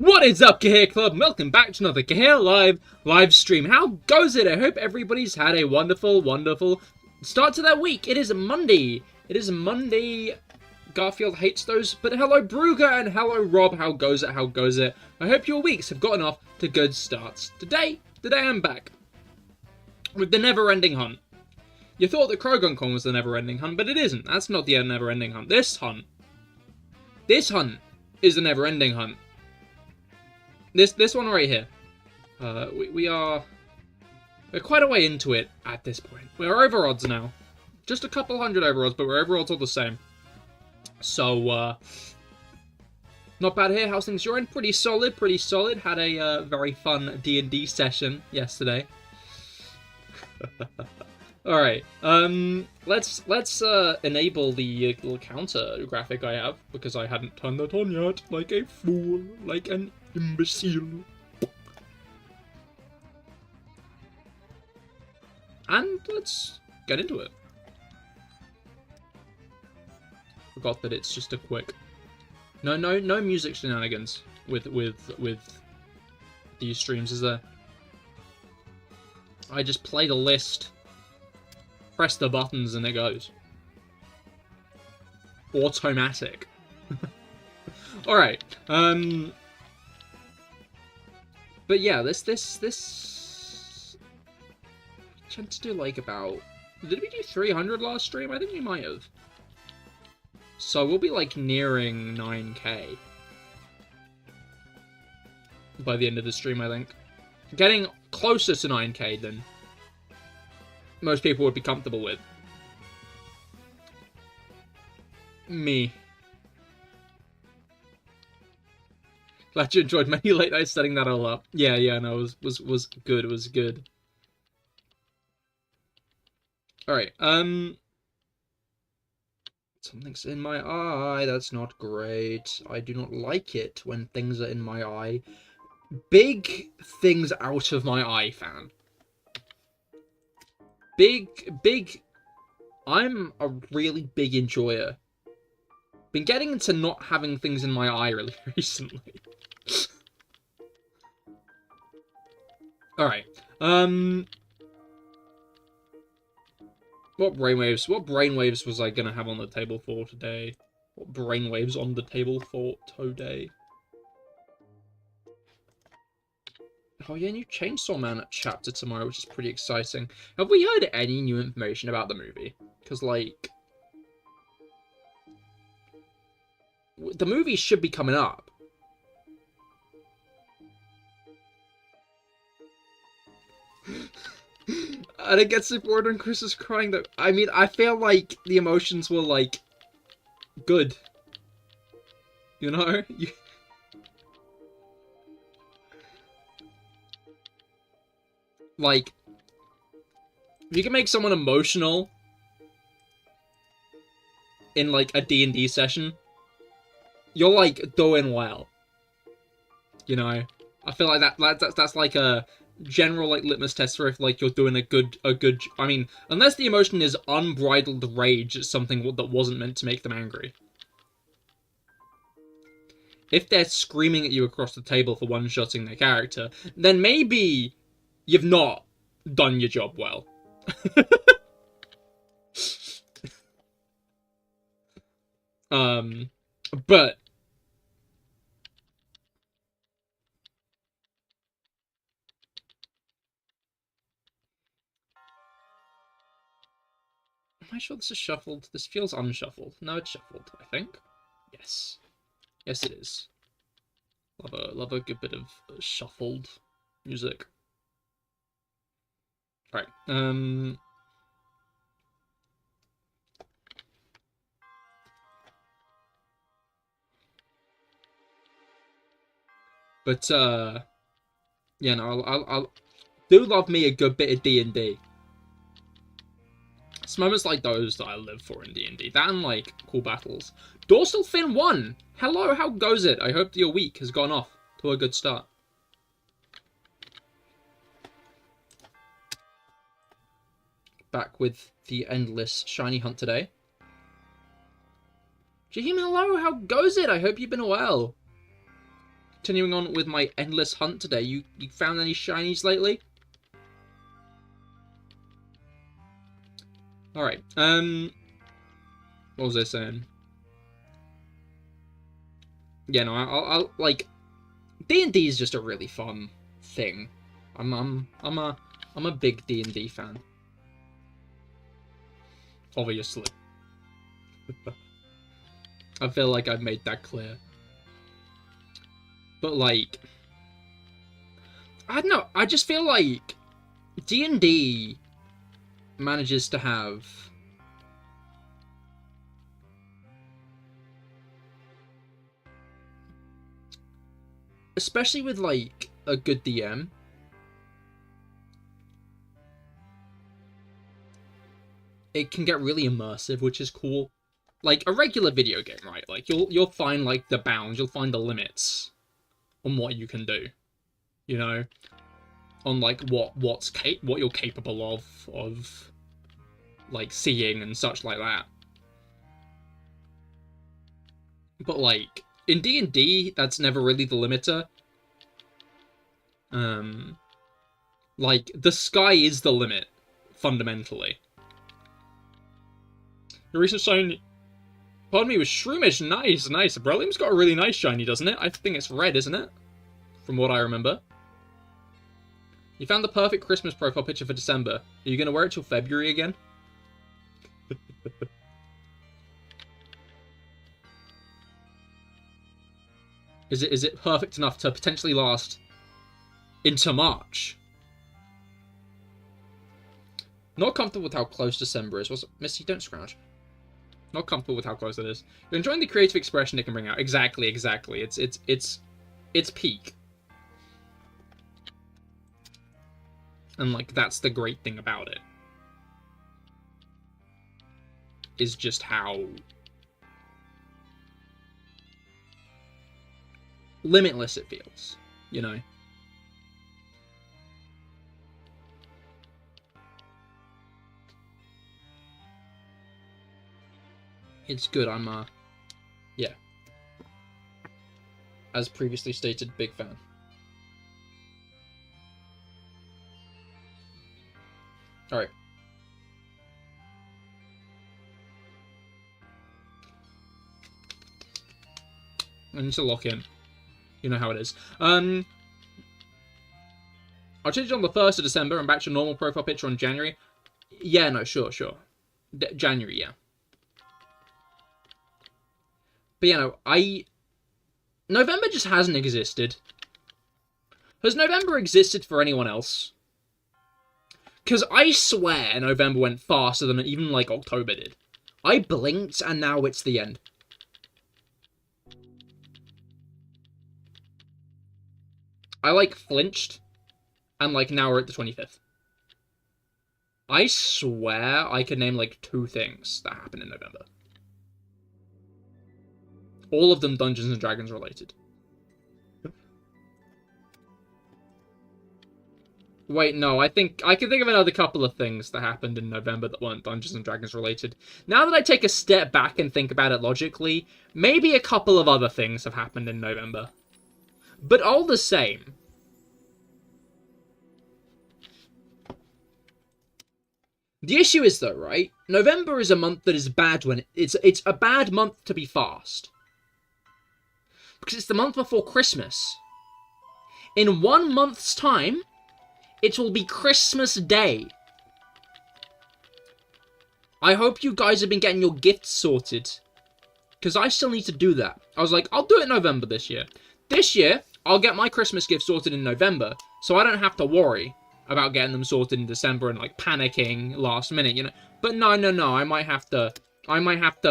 What is up, Cahir Club? Welcome back to another CahirLIVE live stream. How goes it? I hope everybody's had a wonderful, wonderful start to their week. It is Monday. It is Monday. Garfield hates those. But hello, Brugger, and hello, Rob. How goes it? How goes it? I hope your weeks have gotten off to good starts. Today I'm back with the never-ending hunt. You thought that Krogon was the never-ending hunt, but it isn't. That's not the never-ending hunt. This hunt is the never-ending hunt. This one right here. We're quite a way into it at this point. We're over odds now. Just a couple hundred over odds, but we're over odds all the same. So, not bad here. How's things your end? Pretty solid, pretty solid. Had a very fun D&D session yesterday. Alright, let's enable the little counter graphic I have, because I hadn't turned that on yet, like a fool, like an imbecile. And let's get into it. Forgot that it's just a quick... No music shenanigans with these streams, is there? I just play the list, press the buttons, and it goes. Automatic. Alright, but yeah, this I tend to do like about... Did we do 300 last stream? I think we might have. So we'll be like nearing 9k by the end of the stream, I think. Getting closer to 9k than most people would be comfortable with. Me. Glad you enjoyed many late nights setting that all up. Yeah, no, it was good, it was good. Alright, something's in my eye, that's not great. I do not like it when things are in my eye. Big things out of my eye, fan. Big... I'm a really big enjoyer. Been getting into not having things in my eye really recently. Alright, what brainwaves was I gonna have on the table for today? What brainwaves on the table for today? Oh yeah, new Chainsaw Man chapter tomorrow, which is pretty exciting. Have we heard any new information about the movie? Because, like... the movie should be coming up. I didn't get super bored when Chris was crying, though. I mean, I feel like the emotions were, like, good. You know? Like, if you can make someone emotional in, like, a D&D session, you're, like, doing well. You know? I feel like that's like a general, like, litmus test for if, like, you're doing a good... I mean, unless the emotion is unbridled rage at something that wasn't meant to make them angry. If they're screaming at you across the table for one-shotting their character, then maybe you've not done your job well. But... am I sure this is shuffled? This feels unshuffled. No, it's shuffled, I think. Yes. Yes, it is. Love a good bit of shuffled music. Right. But, yeah, no, I'll do love me a good bit of D&D. It's moments like those that I live for in D&D. That and, like, cool battles. Dorsal Fin 1! Hello, how goes it? I hope your week has gone off to a good start. Back with the endless shiny hunt today. Jaheim, hello, how goes it? I hope you've been well. continuing on with my endless hunt today. You found any shinies lately? Alright, what was I saying? Yeah, no, I'll like, D&D is just a really fun thing. I'm a big D&D fan. Obviously. I feel like I've made that clear. But like, I don't know, I just feel like D&D manages to have especially with like a good DM, it can get really immersive, which is cool. Like a regular video game, right? Like you'll find like the bounds, you'll find the limits on what you can do, you know, on like what you're capable of like seeing and such like that. But like in D&D, that's never really the limiter. Like the sky is the limit, fundamentally. Your recent shiny, pardon me, was Shroomish. Nice, nice. Brillium's got a really nice shiny, doesn't it? I think it's red, isn't it? From what I remember. You found the perfect Christmas profile picture for December. Are you going to wear it till February again? Is it perfect enough to potentially last into March? Not comfortable with how close December is. Was it? Missy, don't scrounge. Not comfortable with how close it is. You're enjoying the creative expression it can bring out. Exactly. It's peak. And like that's the great thing about it. Is just how limitless it feels, you know. It's good. I'm yeah, as previously stated, big fan. All right. I need to lock in. You know how it is. I'll change it on the 1st of December and back to normal profile picture on January. Yeah, no, sure. January, yeah. But, you know, November just hasn't existed. Has November existed for anyone else? Because I swear November went faster than even, like, October did. I blinked, and now it's the end. I, like, flinched, and, like, now we're at the 25th. I swear I could name, like, 2 things that happened in November. All of them Dungeons & Dragons related. Wait, no, I can think of another couple of things that happened in November that weren't Dungeons & Dragons related. Now that I take a step back and think about it logically, maybe a couple of other things have happened in November. But all the same. The issue is though, right? November is a month that is bad when it's a bad month to be fast. Because it's the month before Christmas. In 1 month's time, it will be Christmas Day. I hope you guys have been getting your gifts sorted. Because I still need to do that. I was like, I'll do it in November this year. This year, I'll get my Christmas gift sorted in November. So I don't have to worry about getting them sorted in December and like panicking last minute, you know. But no, I might have to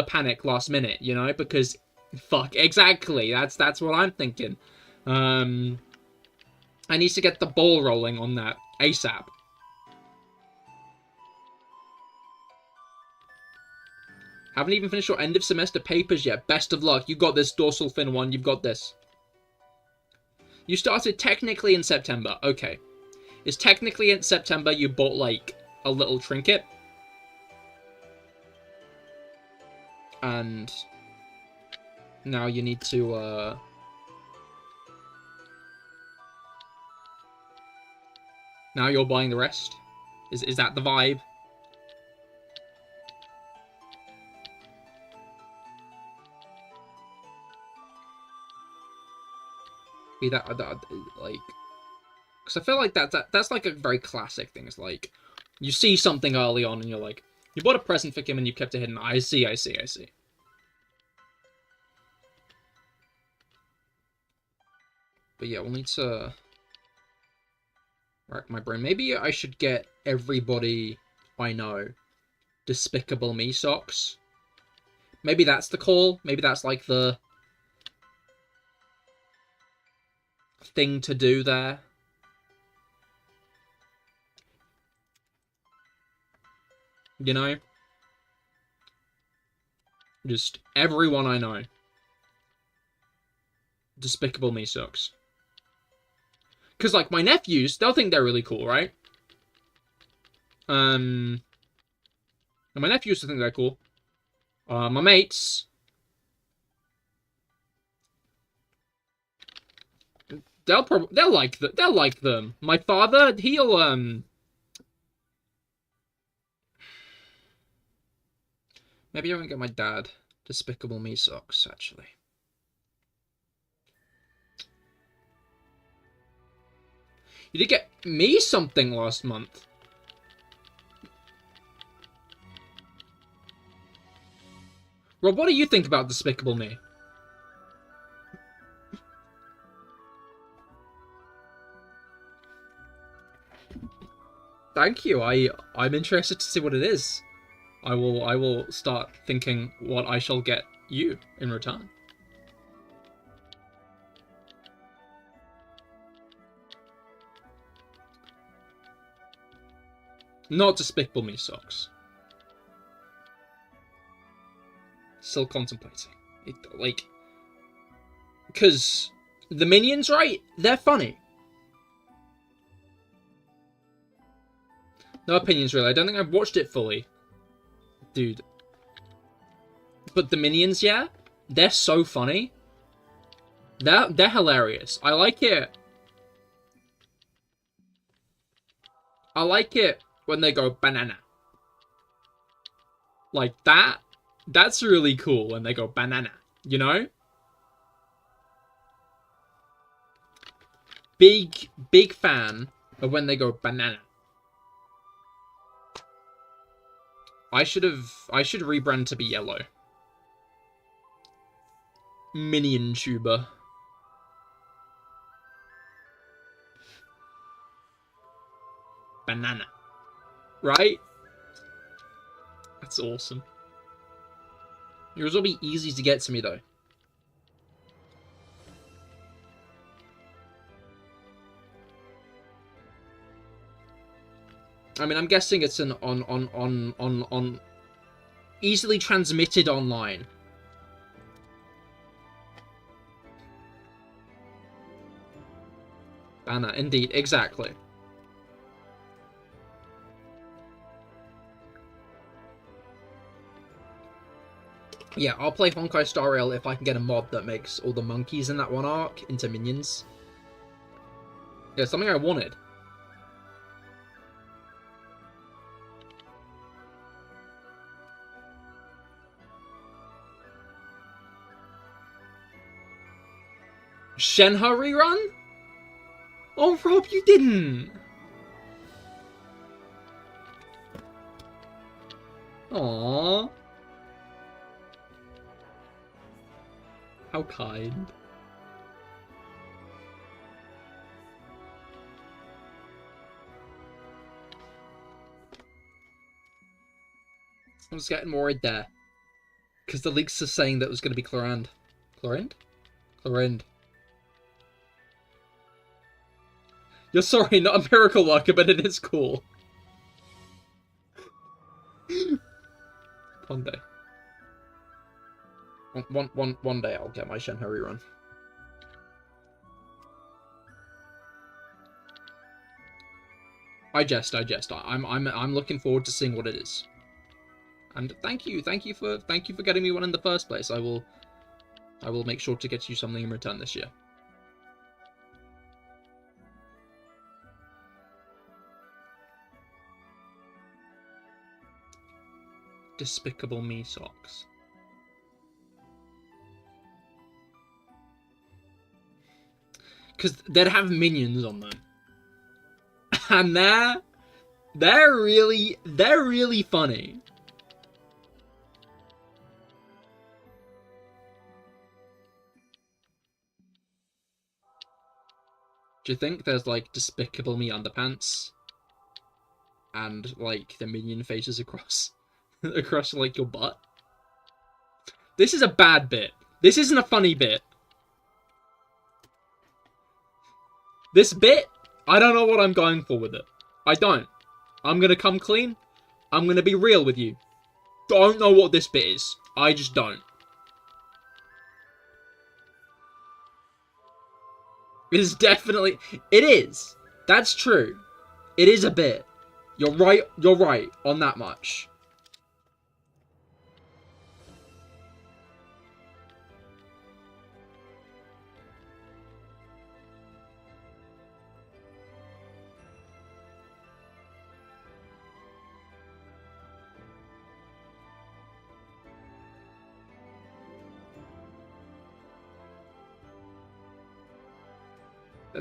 panic last minute, you know, because fuck, exactly. That's what I'm thinking. I need to get the ball rolling on that ASAP. Haven't even finished your end of semester papers yet. Best of luck. You got this, dorsal fin one. You've got this. You started technically in September. Okay. Is technically in September you bought, like, a little trinket? And now you need to, Now you're buying the rest? Is that the vibe? Be that like, because I feel like that's like a very classic thing. It's like you see something early on and you're like, you bought a present for Kim and you kept it hidden. I see. But yeah, we'll need to rack my brain. Maybe I should get everybody I know Despicable Me socks. Maybe that's the call. Maybe that's like the thing to do there. You know? Just everyone I know. Despicable Me socks. Because, like, my nephews, they'll think they're really cool, right? And my nephews will think they're cool. My mates... They'll like them. My father, he'll, maybe I won't get my dad Despicable Me socks, actually. You did get me something last month. Rob, what do you think about Despicable Me? Thank you. I'm interested to see what it is. I will start thinking what I shall get you in return. Not Despicable Me socks. Still contemplating. Like, because the Minions, right? They're funny. No opinions, really. I don't think I've watched it fully. Dude. But the Minions, yeah? They're so funny. They're hilarious. I like it. I like it when they go banana. Like that. That's really cool when they go banana. You know? Big fan of when they go banana. I should rebrand to be yellow. Minion tuber. Banana. Right? That's awesome. Yours will be easy to get to me, though. I mean, I'm guessing it's an on easily transmitted online. Banner, indeed, exactly. Yeah, I'll play Honkai Star Rail if I can get a mod that makes all the monkeys in that one arc into minions. Yeah, something I wanted. Shenhe rerun? Oh, Rob, you didn't! Aww. How kind. I was getting worried there. Because the leaks are saying that it was going to be Clorinde. Clorinde? Clorinde. You're sorry, not a miracle worker, but it is cool. One day. One day I'll get my Shenhe rerun. I jest. I'm looking forward to seeing what it is. And thank you for getting me one in the first place. I will make sure to get you something in return this year. Despicable Me socks. Because they'd have minions on them. And they're really funny. Do you think there's, like, Despicable Me underpants? And, like, the minion faces across, across, like, your butt? This is a bad bit. This isn't a funny bit. This bit, I don't know what I'm going for with it. I don't. I'm gonna come clean. I'm gonna be real with you. Don't know what this bit is. I just don't. It is definitely... It is. That's true. It is a bit. You're right on that much.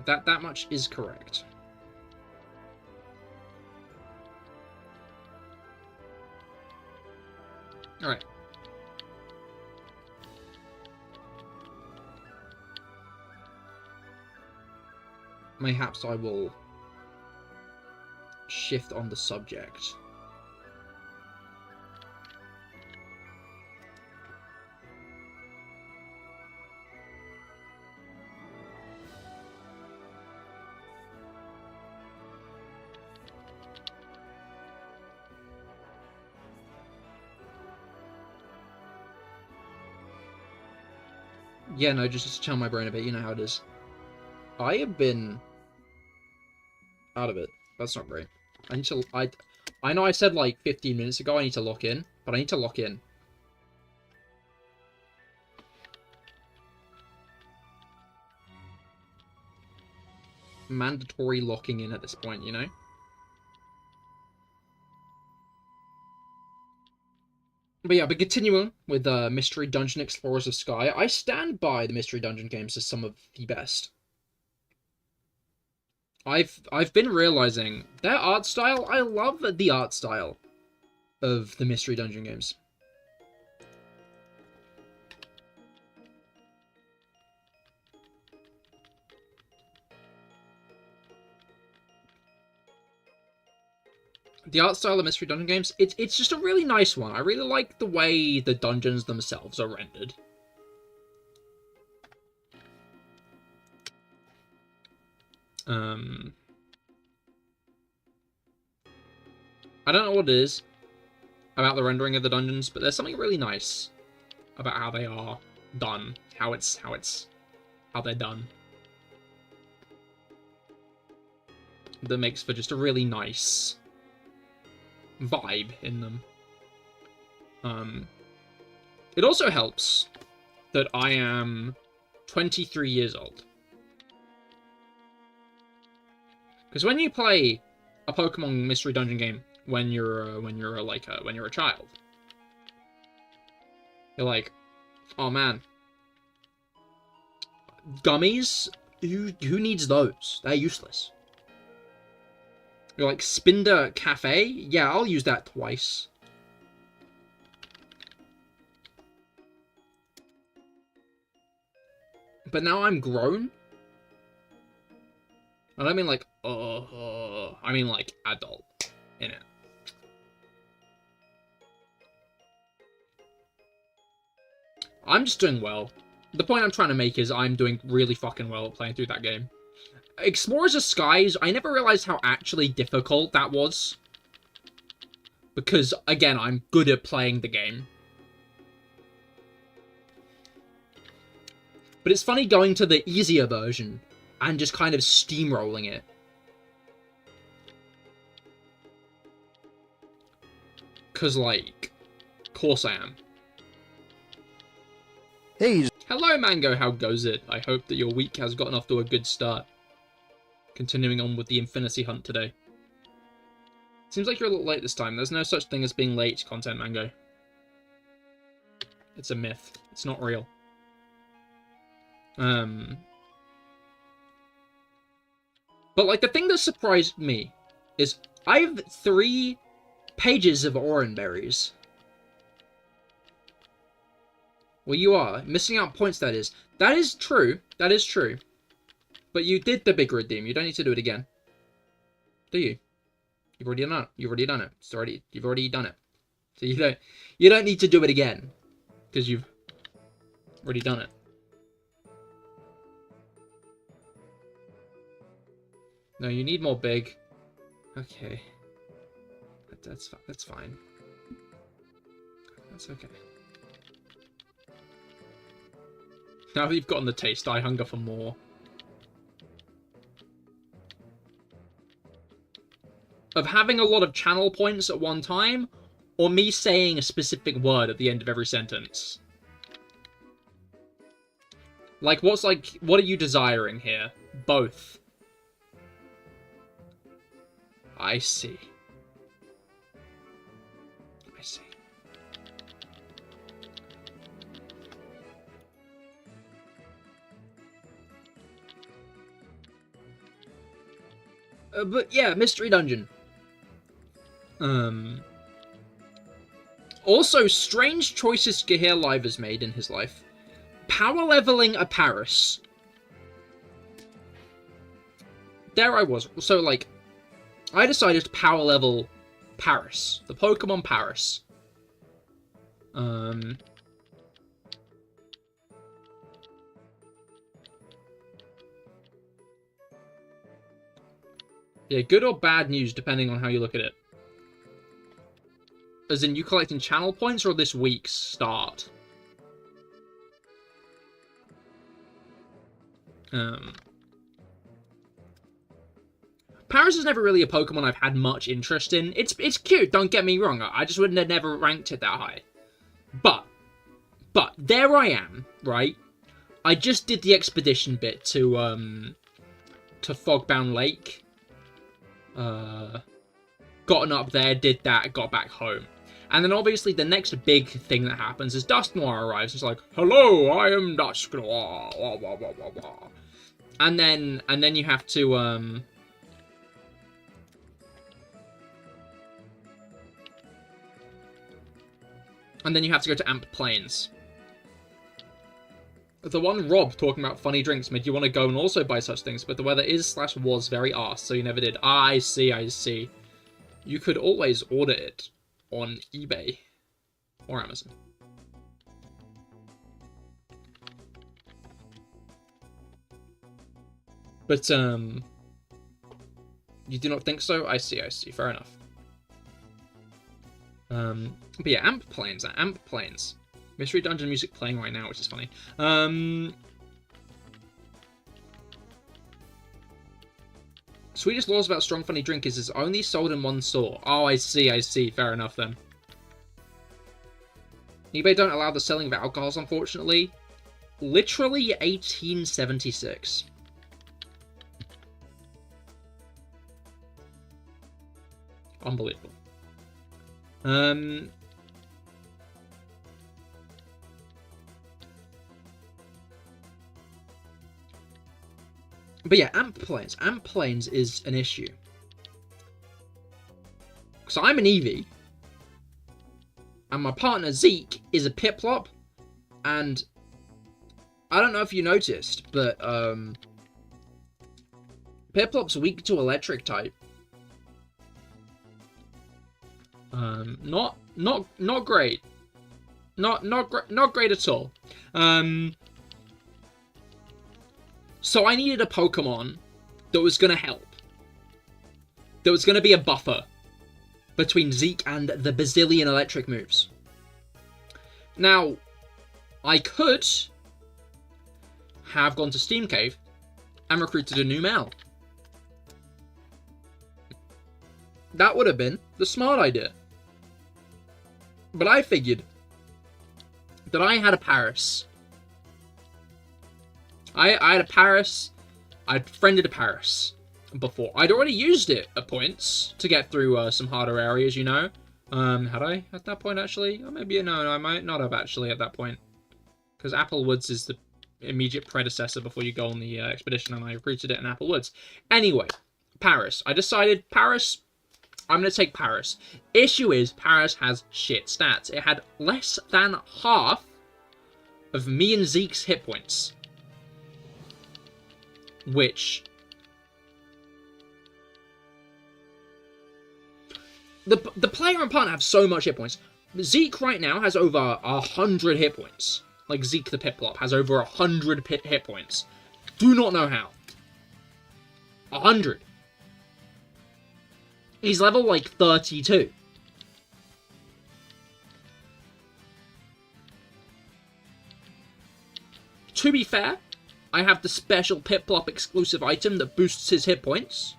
That much is correct. Alright. Mayhaps I will shift on the subject. Yeah, no, just chill my brain a bit, you know how it is. I have been out of it. That's not great. I need to... I know I said like 15 minutes ago I need to lock in, but I need to lock in. Mandatory locking in at this point, you know? But yeah, but continuing with Mystery Dungeon Explorers of Sky, I stand by the Mystery Dungeon games as some of the best. I've been realizing their art style, I love the art style of the Mystery Dungeon games. The art style of Mystery Dungeon games, it's just a really nice one. I really like the way the dungeons themselves are rendered. I don't know what it is about the rendering of the dungeons, but there's something really nice about how they are done, how they're done. That makes for just a really nice vibe in them. It also helps that I am 23 years old. Because when you play a Pokemon Mystery Dungeon game when you're a child, you're like, oh man, gummies? Who needs those? They're useless. You're like, Spinder Cafe? Yeah, I'll use that twice. But now I'm grown. I don't mean like, I mean like adult in it. I'm just doing well. The point I'm trying to make is I'm doing really fucking well at playing through that game. Explorers of Skies, I never realized how actually difficult that was. Because, again, I'm good at playing the game. But it's funny going to the easier version and just kind of steamrolling it. Because, like, of course I am. Hey. Hello, Mango, how goes it? I hope that your week has gotten off to a good start. Continuing on with the Infinity Hunt today. Seems like you're a little late this time. There's no such thing as being late, Content Mango. It's a myth. It's not real. But, like, the thing that surprised me is I have 3 pages of orange berries. Well, you are. Missing out points, that is. That is true. That is true. But you did the big redeem. You don't need to do it again. Do you? You've already done it. You've already done it. You've already done it. So you don't need to do it again. Because you've already done it. No, you need more big. Okay. That's fine. That's okay. Now that you've gotten the taste, I hunger for more. Of having a lot of channel points at one time, or me saying a specific word at the end of every sentence? Like, what are you desiring here? Both. I see. I see. But yeah, Mystery Dungeon. Also, strange choices CahirLIVE has made in his life. Power leveling a Patterrz. There I was. So, like, I decided to power level Patterrz. The Pokemon Patterrz. Yeah, good or bad news, depending on how you look at it. As in, you collecting channel points or this week's start? Patterrz is never really a Pokemon I've had much interest in. It's cute, don't get me wrong. I just wouldn't have never ranked it that high. But there I am, right? I just did the expedition bit to Fogbound Lake. Gotten up there, did that, got back home. And then obviously the next big thing that happens is Dusknoir arrives. It's like, hello, I am Dusknoir. Wah, wah, wah, wah, wah. And then you have to go to Amp Plains. The one Rob talking about funny drinks made you want to go and also buy such things, but the weather is/was very arse, so you never did. Ah, I see. You could always order it on eBay or Amazon. But, you do not think so? I see. Fair enough. But yeah, Amp Plains. Mystery Dungeon music playing right now, which is funny. Sweetest laws about strong funny drink is it's only sold in one store. Oh, I see. Fair enough then. eBay don't allow the selling of alcohols, unfortunately. Literally 1876. Unbelievable. But yeah, Amp Plains is an issue. Because I'm an Eevee. And my partner Zeke is a Piplup. And I don't know if you noticed, but Piplup's weak to electric type. Not great. Not great at all. So I needed a Pokemon that was going to help. That was going to be a buffer between Zeke and the bazillion electric moves. Now, I could have gone to Steam Cave and recruited a new Mel. That would have been the smart idea. But I figured that I had a Patterrz. I had a Patterrz. I'd friended a Patterrz before. I'd already used it at points to get through some harder areas, you know. Had I at that point, actually? Or maybe, no, I might not have actually at that point. Because Applewoods is the immediate predecessor before you go on the expedition, and I recruited it in Applewoods. Anyway, Patterrz. I decided, Patterrz, I'm going to take Patterrz. Issue is, Patterrz has shit stats. It had less than half of me and Zeke's hit points. Which... The player and partner have so much hit points. Zeke right now has over 100 hit points. Like, Zeke the Piplup has over 100 hit points. Do not know how. 100. He's level, like, 32. To be fair, I have the special Piplup exclusive item that boosts his hit points.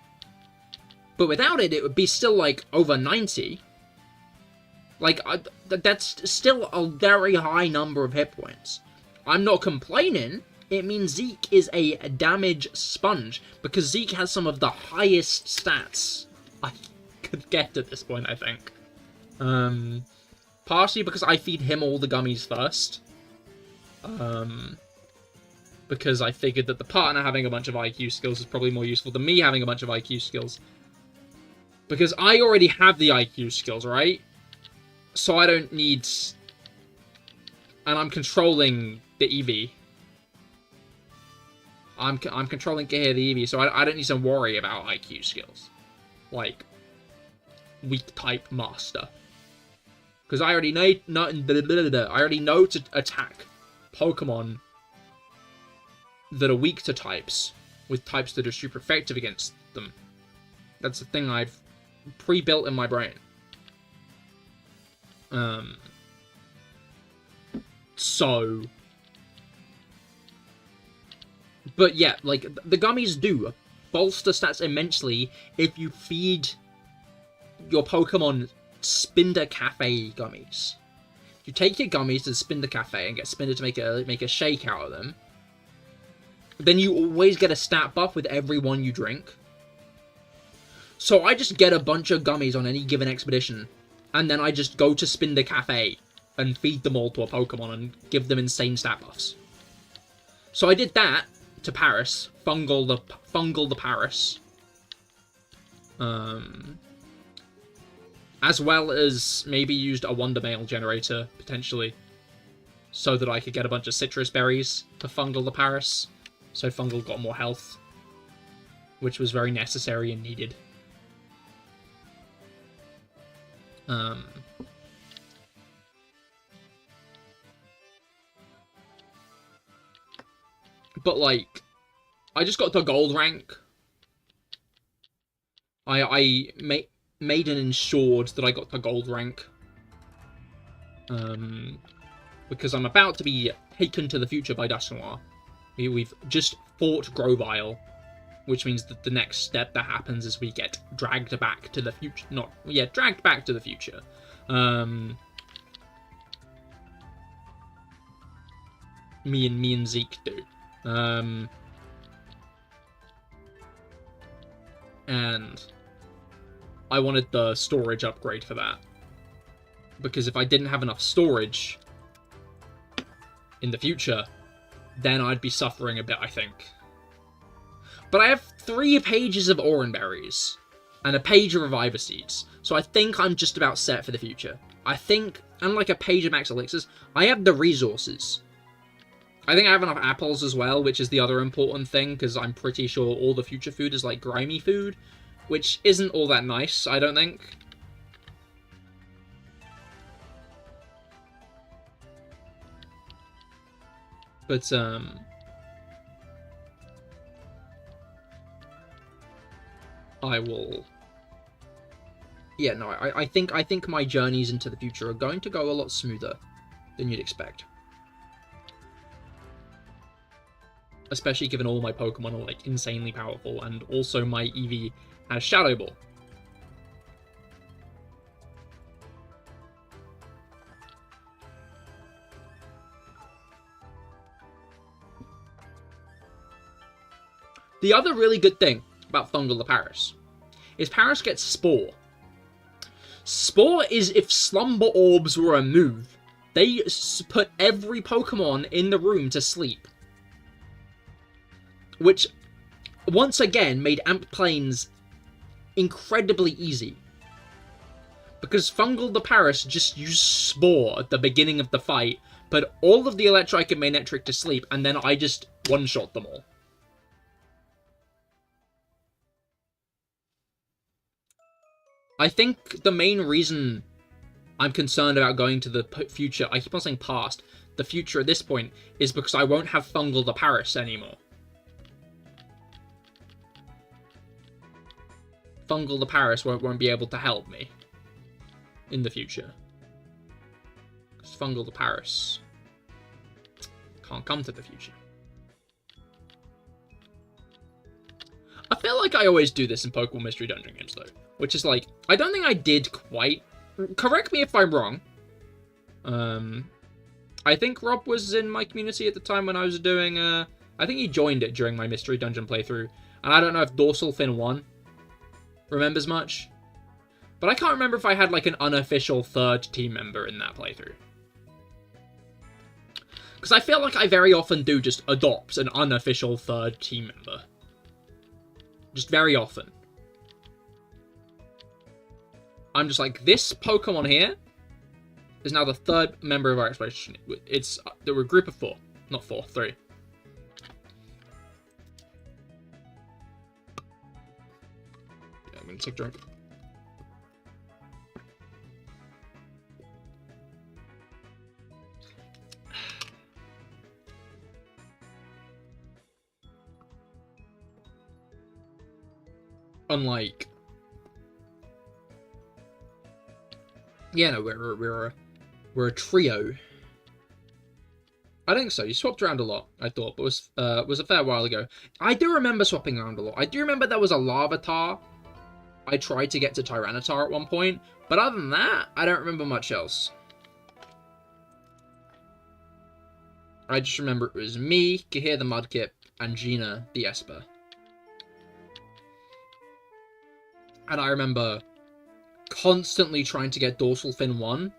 But without it, it would be still, like, over 90. Like, that's still a very high number of hit points. I'm not complaining. It means Zeke is a damage sponge, because Zeke has some of the highest stats I could get at this point, I think. Partially because I feed him all the gummies first. Because I figured that the partner having a bunch of IQ skills is probably more useful than me having a bunch of IQ skills. Because I already have the IQ skills, right? So I don't need... And I'm controlling the EV. I'm controlling Cahir the EV, so I don't need to worry about IQ skills. Like, weak type master. Because I already know to attack Pokemon that are weak to types, with types that are super effective against them. That's the thing I've pre-built in my brain. So... But yeah, like, the gummies do bolster stats immensely if you feed your Pokemon Spinder Cafe gummies. You take your gummies to the Spinder Cafe and get Spinder to make a shake out of them. Then you always get a stat buff with every one you drink. So I just get a bunch of gummies on any given expedition, and then I just go to Spinder Cafe and feed them all to a Pokemon and give them insane stat buffs. So I did that to Patterrz, fungal the Patterrz. As well as maybe used a Wonder Mail generator, potentially, so that I could get a bunch of citrus berries to fungal the Patterrz. So Fungal got more health, which was very necessary and needed. But, like, I just got to gold rank. I made an ensured that I got to gold rank. Because I'm about to be taken to the future by Dusknoir. We've just fought Grovyle, which means that the next step that happens is we get dragged back to the future. Dragged back to the future. Me and Zeke do. And I wanted the storage upgrade for that. Because if I didn't have enough storage in the future, then I'd be suffering a bit, I think. But I have 3 pages of Oranberries and a page of Reviver Seeds, so I think I'm just about set for the future. I think, and like a page of Max Elixirs, I have the resources. I think I have enough apples as well, which is the other important thing, because I'm pretty sure all the future food is like grimy food, which isn't all that nice, I don't think. But, I will... Yeah, no, I think my journeys into the future are going to go a lot smoother than you'd expect. Especially given all my Pokemon are, like, insanely powerful, and also my Eevee has Shadow Ball. The other really good thing about Fungal the Patterrz is Patterrz gets Spore. Spore is if slumber orbs were a move. They put every Pokemon in the room to sleep. Which, once again, made Amp Plains incredibly easy. Because Fungal the Patterrz just used Spore at the beginning of the fight, put all of the Electrike and Manectric to sleep, and then I just one-shot them all. I think the main reason I'm concerned about going to the future, I keep on saying past, the future at this point, is because I won't have Fungal the Patterrz anymore. Fungal the Patterrz won't be able to help me in the future. Because Fungal the Patterrz can't come to the future. I feel like I always do this in Pokemon Mystery Dungeon games, though. Which is like, I don't think I did quite. Correct me if I'm wrong. I think Rob was in my community at the time when I was doing, I think he joined it during my Mystery Dungeon playthrough. And I don't know if Dorsal Fin 1 remembers much. But I can't remember if I had like an unofficial third team member in that playthrough. Because I feel like I very often do just adopt an unofficial third team member. Just very often. I'm just like, this Pokemon here is now the third member of our expedition. There were a group of 4, not 4, 3. Yeah, I'm gonna take a drink. Unlike, yeah, no, we're a trio. I think so. You swapped around a lot, I thought, but was a fair while ago. I do remember swapping around a lot. I do remember there was a Larvitar. I tried to get to Tyranitar at one point, but other than that, I don't remember much else. I just remember it was me, Cahir the Mudkip, and Gina the Esper. And I remember constantly trying to get Dorsal Fin 1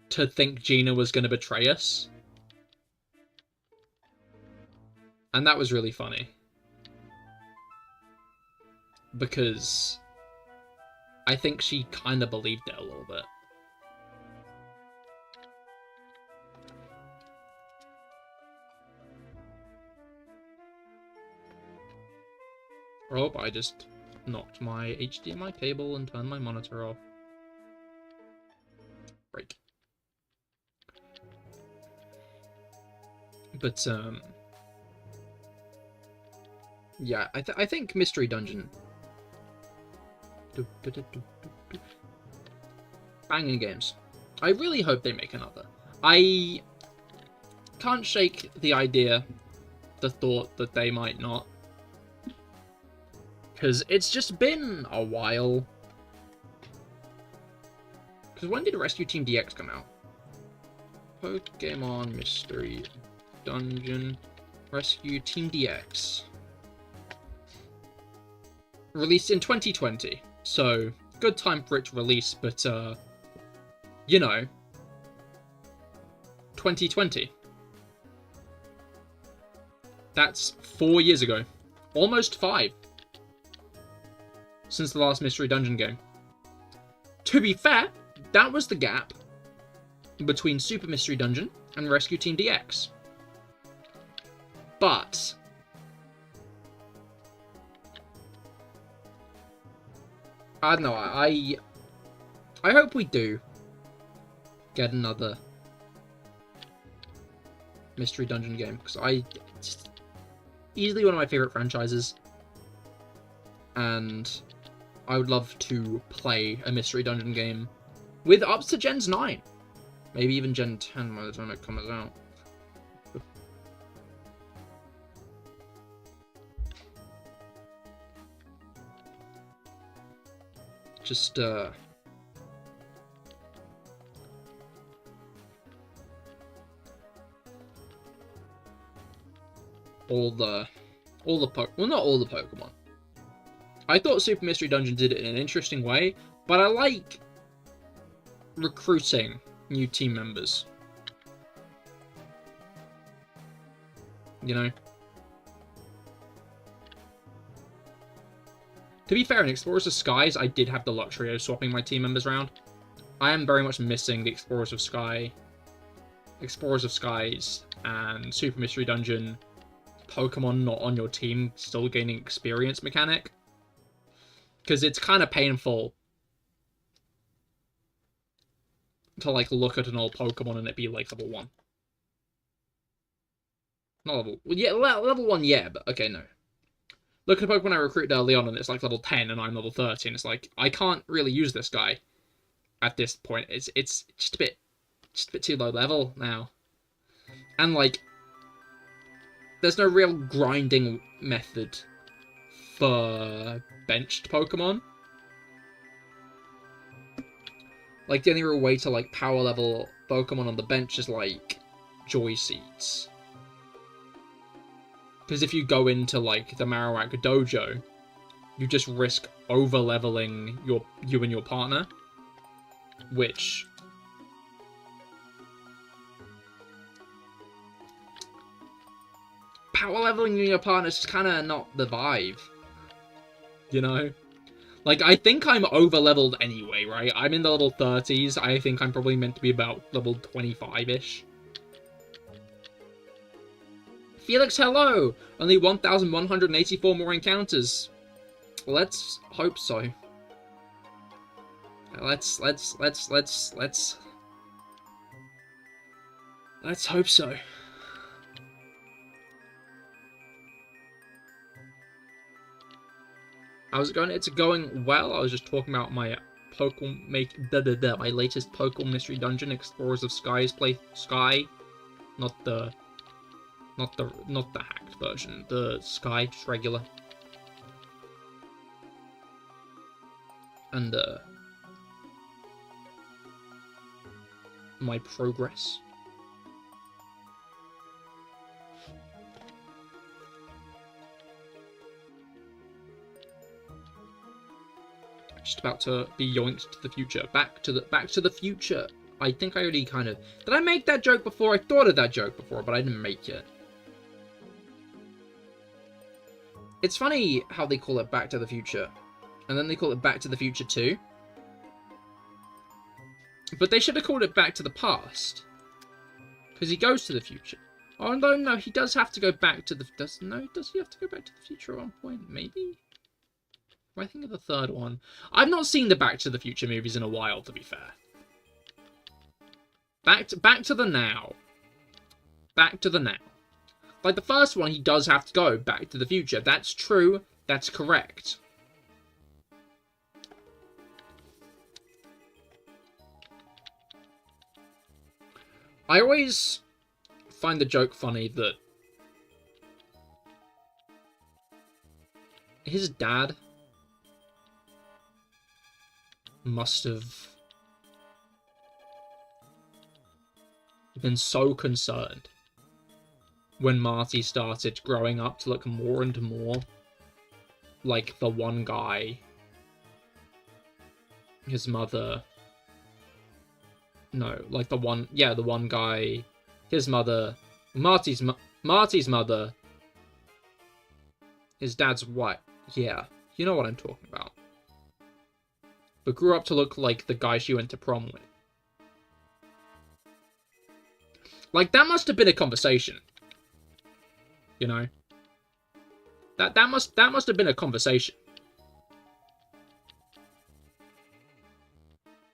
to think Gina was going to betray us. And that was really funny. Because I think she kind of believed it a little bit. Oh, I just knocked my HDMI cable and turned my monitor off. Break. But, yeah, I think Mystery Dungeon. Banging games. I really hope they make another. I can't shake the idea, the thought that they might not. Because it's just been a while. Because when did Rescue Team DX come out? Pokemon Mystery Dungeon Rescue Team DX. Released in 2020. So, good time for it to release, but, you know, 2020. That's 4 years ago. Almost 5. Since the last Mystery Dungeon game. To be fair, that was the gap between Super Mystery Dungeon and Rescue Team DX. But I don't know, I hope we do get another Mystery Dungeon game, because it's easily one of my favorite franchises, and I would love to play a Mystery Dungeon game with up to Gens 9. Maybe even Gen 10 by the time it comes out. Just, all the well, not all the Pokemon. I thought Super Mystery Dungeon did it in an interesting way, but I like recruiting new team members. You know? To be fair, in Explorers of Skies, I did have the luxury of swapping my team members around. I am very much missing the Explorers of Skies, and Super Mystery Dungeon Pokemon not on your team still gaining experience mechanic. Because it's kind of painful to, like, look at an old Pokemon and it be, like, level 1. Not level... Yeah, level 1, yeah, but... Okay, no. Look at a Pokemon I recruited early on and it's, like, level 10 and I'm level 30, and it's like, I can't really use this guy at this point. It's just a bit too low level now. And, like, there's no real grinding method for benched Pokemon. Like, the only real way to, like, power level Pokemon on the bench is, like, Joy Seeds. Because if you go into, like, the Marowak Dojo, you just risk over-leveling you and your partner, which... Power leveling you and your partner is just kind of not the vibe. You know? Like, I think I'm over-leveled anyway, right? I'm in the level 30s. I think I'm probably meant to be about level 25-ish. Felix, hello! Only 1,184 more encounters. Let's hope so. Let's hope so. How's it going? It's going well. I was just talking about my my latest Pokemon Mystery Dungeon, Explorers of Skies Sky, not the hacked version, the Sky, just regular. And my progress. Just about to be yoinked to the future. Back to the future. I think I already kind of... Did I make that joke before? I thought of that joke before, but I didn't make it. It's funny how they call it Back to the Future. And then they call it Back to the Future 2. But they should have called it Back to the Past. Because he goes to the future. Oh, no, he does have to go back to the... Does he have to go back to the future at one point? Maybe? I think of the third one. I've not seen the Back to the Future movies in a while, to be fair. Back to the now. Back to the now. Like, the first one, he does have to go back to the future. That's true. That's correct. I always find the joke funny that his dad must have been so concerned when Marty started growing up to look more and more like the one guy his mother... No, like the one guy, his mother, Marty's mother, his dad's wife. Yeah, you know what I'm talking about. But grew up to look like the guy she went to prom with. Like, that must have been a conversation. You know? That must have been a conversation.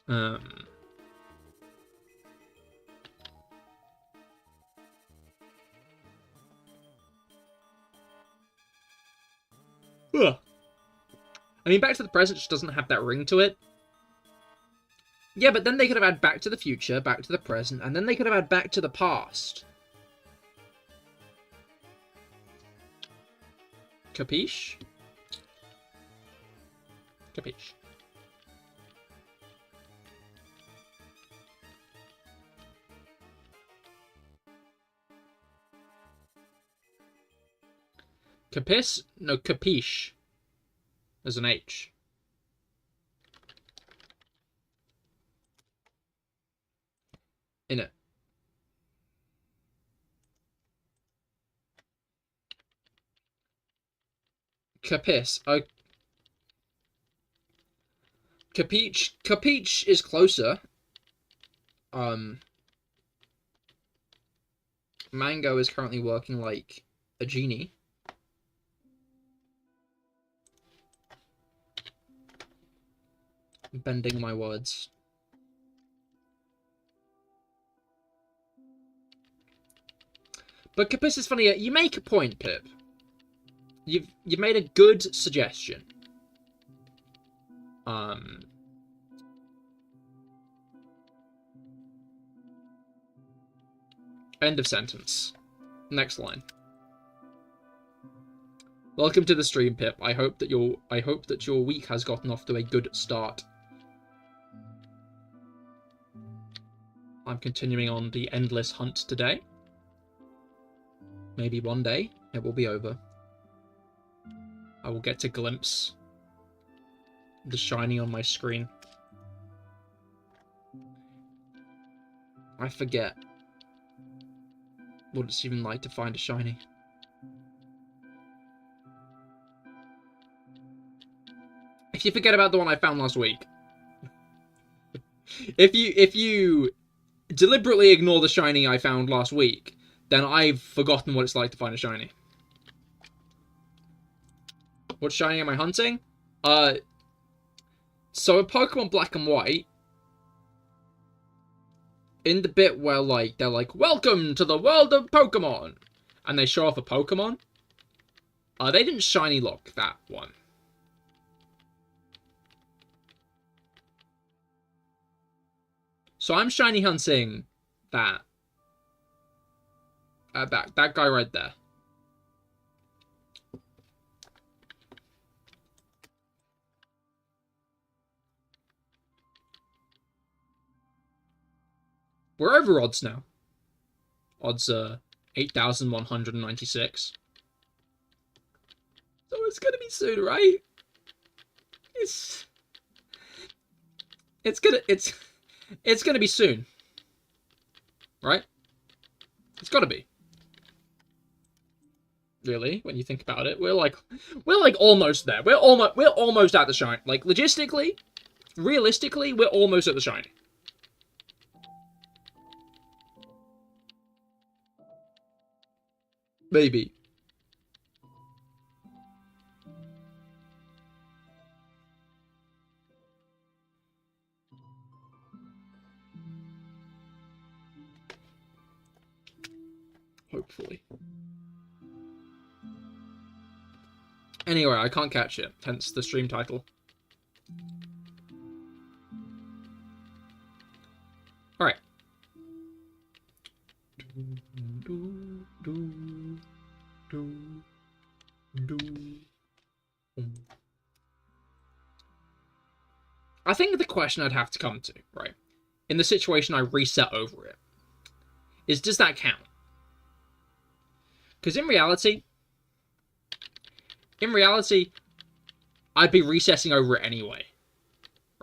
Ugh. I mean, Back to the Present just doesn't have that ring to it. Yeah, but then they could have had Back to the Future, Back to the Present, and then they could have had Back to the Past. Capiche? Capiche. Capiche? No, capiche. There's an H. In it. Capiz. Capeach is closer. Mango is currently working like a genie. Bending my words. But Capiz is funny. You make a point, Pip. You've made a good suggestion. End of sentence. Next line. Welcome to the stream, Pip. I hope that your week has gotten off to a good start. I'm continuing on the endless hunt today. Maybe one day it will be over. I will get to glimpse the shiny on my screen. I forget what it's even like to find a shiny. If you forget about the one I found last week, if you deliberately ignore the shiny I found last week, then I've forgotten what it's like to find a shiny. What shiny am I hunting? So in Pokemon Black and White, in the bit where, like, they're like, welcome to the world of Pokemon, and they show off a Pokemon, they didn't shiny lock that one. So I'm shiny hunting that. That guy right there. We're over odds now. Odds are 8,196. So it's gonna be soon, right? It's gonna be soon. Right? It's gotta be. Really, when you think about it, we're like almost there. We're almost at the shine. Like, logistically, realistically, we're almost at the shine. Maybe. Hopefully. Anyway, I can't catch it, hence the stream title. Alright. I think the question I'd have to come to, right, in the situation I reset over it, is does that count? Because in reality, I'd be resetting over it anyway,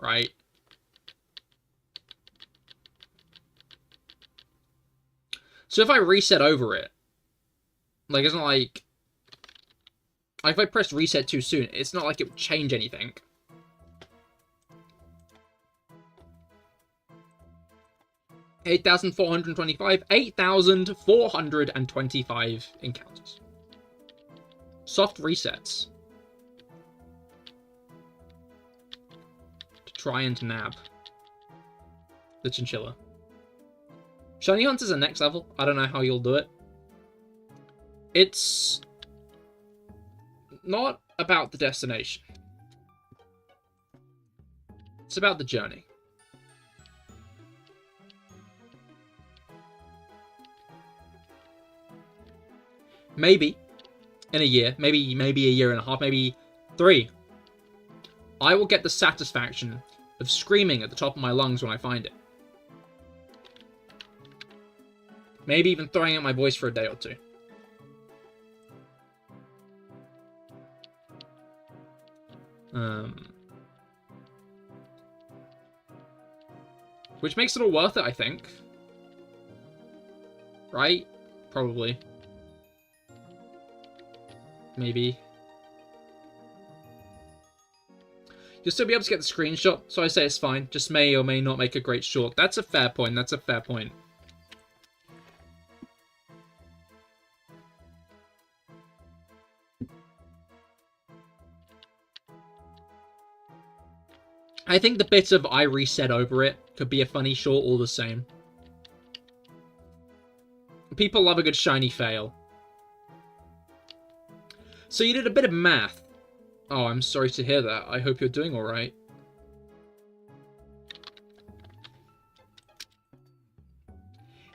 right? So if I reset over it, like, it's not like if I press reset too soon, it's not like it would change anything. $8,425, 8,425 encounters. Soft resets. To try and nab the chinchilla. Shiny Hunters are next level. I don't know how you'll do it. It's not about the destination. It's about the journey. Maybe in a year, maybe a year and a half, maybe 3, I will get the satisfaction of screaming at the top of my lungs when I find it. Maybe even throwing out my voice for a day or 2. Which makes it all worth it, I think. Right? Probably. Maybe. You'll still be able to get the screenshot, so I say it's fine. Just may or may not make a great short. That's a fair point, that's a fair point. I think the bit of I reset over it could be a funny short all the same. People love a good shiny fail. So you did a bit of math. Oh, I'm sorry to hear that. I hope you're doing alright.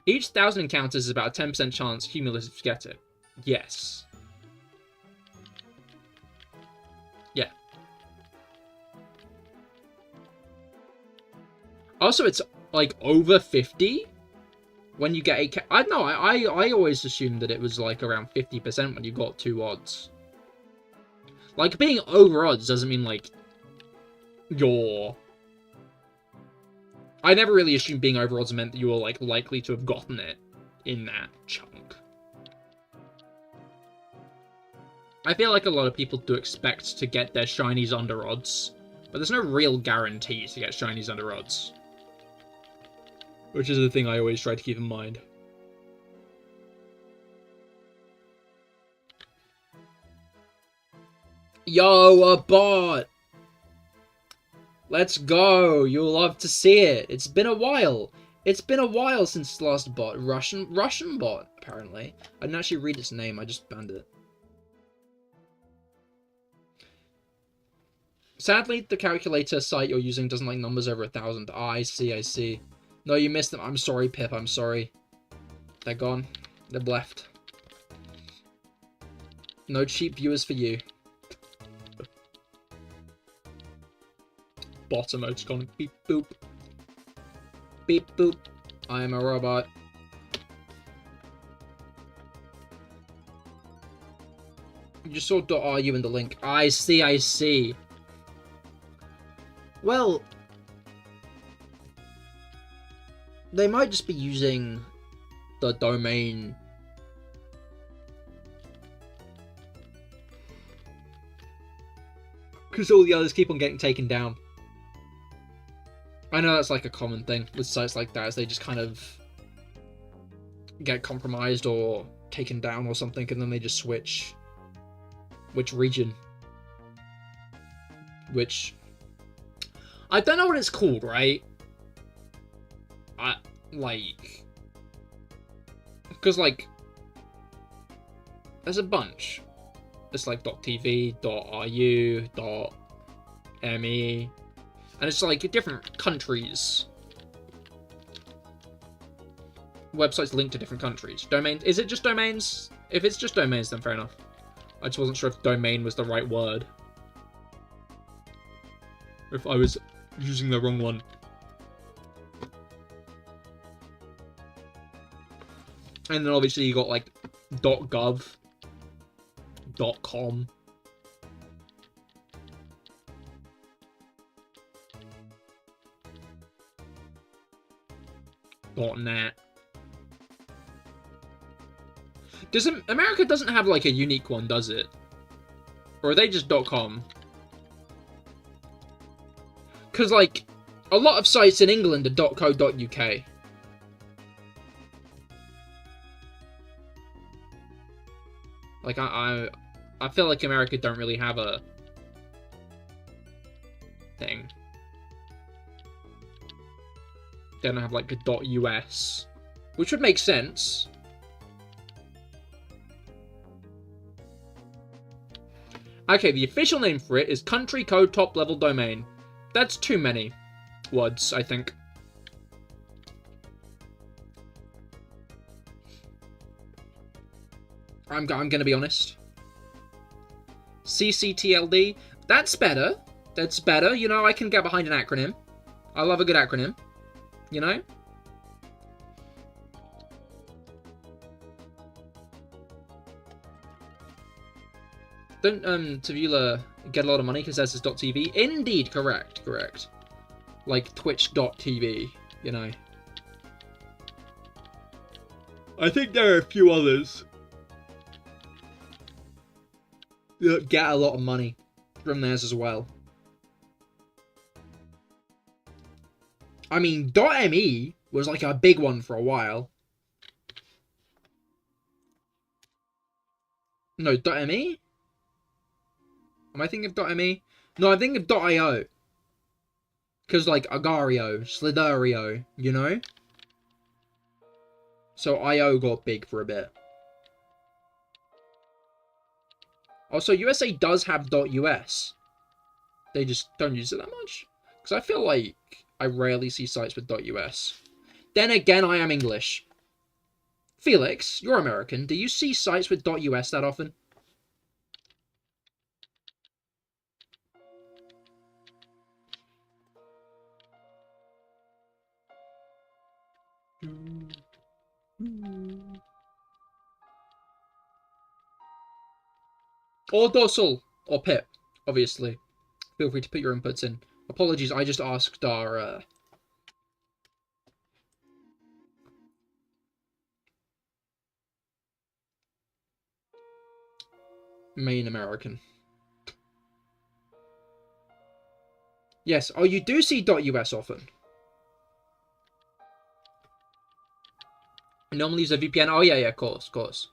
Each 1,000 encounters is about a 10% chance cumulative to get it. Yes. Yeah. Also, it's like over 50 when you get a... I don't know, I always assumed that it was like around 50% when you got 2 odds. Like, being over odds doesn't mean like you're... I never really assumed being over odds meant that you were like likely to have gotten it in that chunk. I feel like a lot of people do expect to get their shinies under odds, but there's no real guarantee to get shinies under odds. Which is the thing I always try to keep in mind. Yo, a bot! Let's go! You'll love to see it. It's been a while. It's been a while since the last bot. Russian bot, apparently. I didn't actually read its name, I just banned it. Sadly, the calculator site you're using doesn't like numbers over 1,000. Ah, I see. No, you missed them. I'm sorry, Pip, I'm sorry. They're gone. They've left. No cheap viewers for you. Bot emoticon. Beep boop. Beep boop. I am a robot. You just saw .ru in the link. I see. Well, they might just be using the domain because all the others keep on getting taken down. I know that's like a common thing with sites like that, is they just kind of get compromised or taken down or something, and then they just switch which region. Which I don't know what it's called, right? Because like there's a bunch. It's like .tv, .ru, .me, and it's like different countries. Websites linked to different countries. Domains. Is it just domains? If it's just domains, then fair enough. I just wasn't sure if domain was the right word. Or if I was using the wrong one. And then obviously you got like .gov, .com. .net. America doesn't have like a unique one, does it? Or are they just .com? Because like a lot of sites in England are .co.uk. Like I feel like America don't really have a thing. They don't have like a .us, which would make sense. Okay, the official name for it is Country Code Top Level Domain. That's too many words, I think. I'm gonna be honest. CCTLD, that's better. That's better. You know, I can get behind an acronym. I love a good acronym. You know? Don't Tavula get a lot of money because there's this .tv? Indeed, correct. Like Twitch.tv, you know. I think there are a few others that get a lot of money from theirs as well. I mean, .me was like a big one for a while. No, .me? Am I thinking of .me? No, I'm thinking of .io. Because, like, Agario, Sliderio, you know? So, IO got big for a bit. Also, USA does have .us. They just don't use it that much. Because I feel like I rarely see sites with .us. Then again, I am English. Felix, you're American. Do you see sites with .us that often? Or Dorsal, or Pip, obviously. Feel free to put your inputs in. Apologies, I just asked our main American. Yes, oh, you do see .us often. I normally use a VPN. Oh, yeah, of course.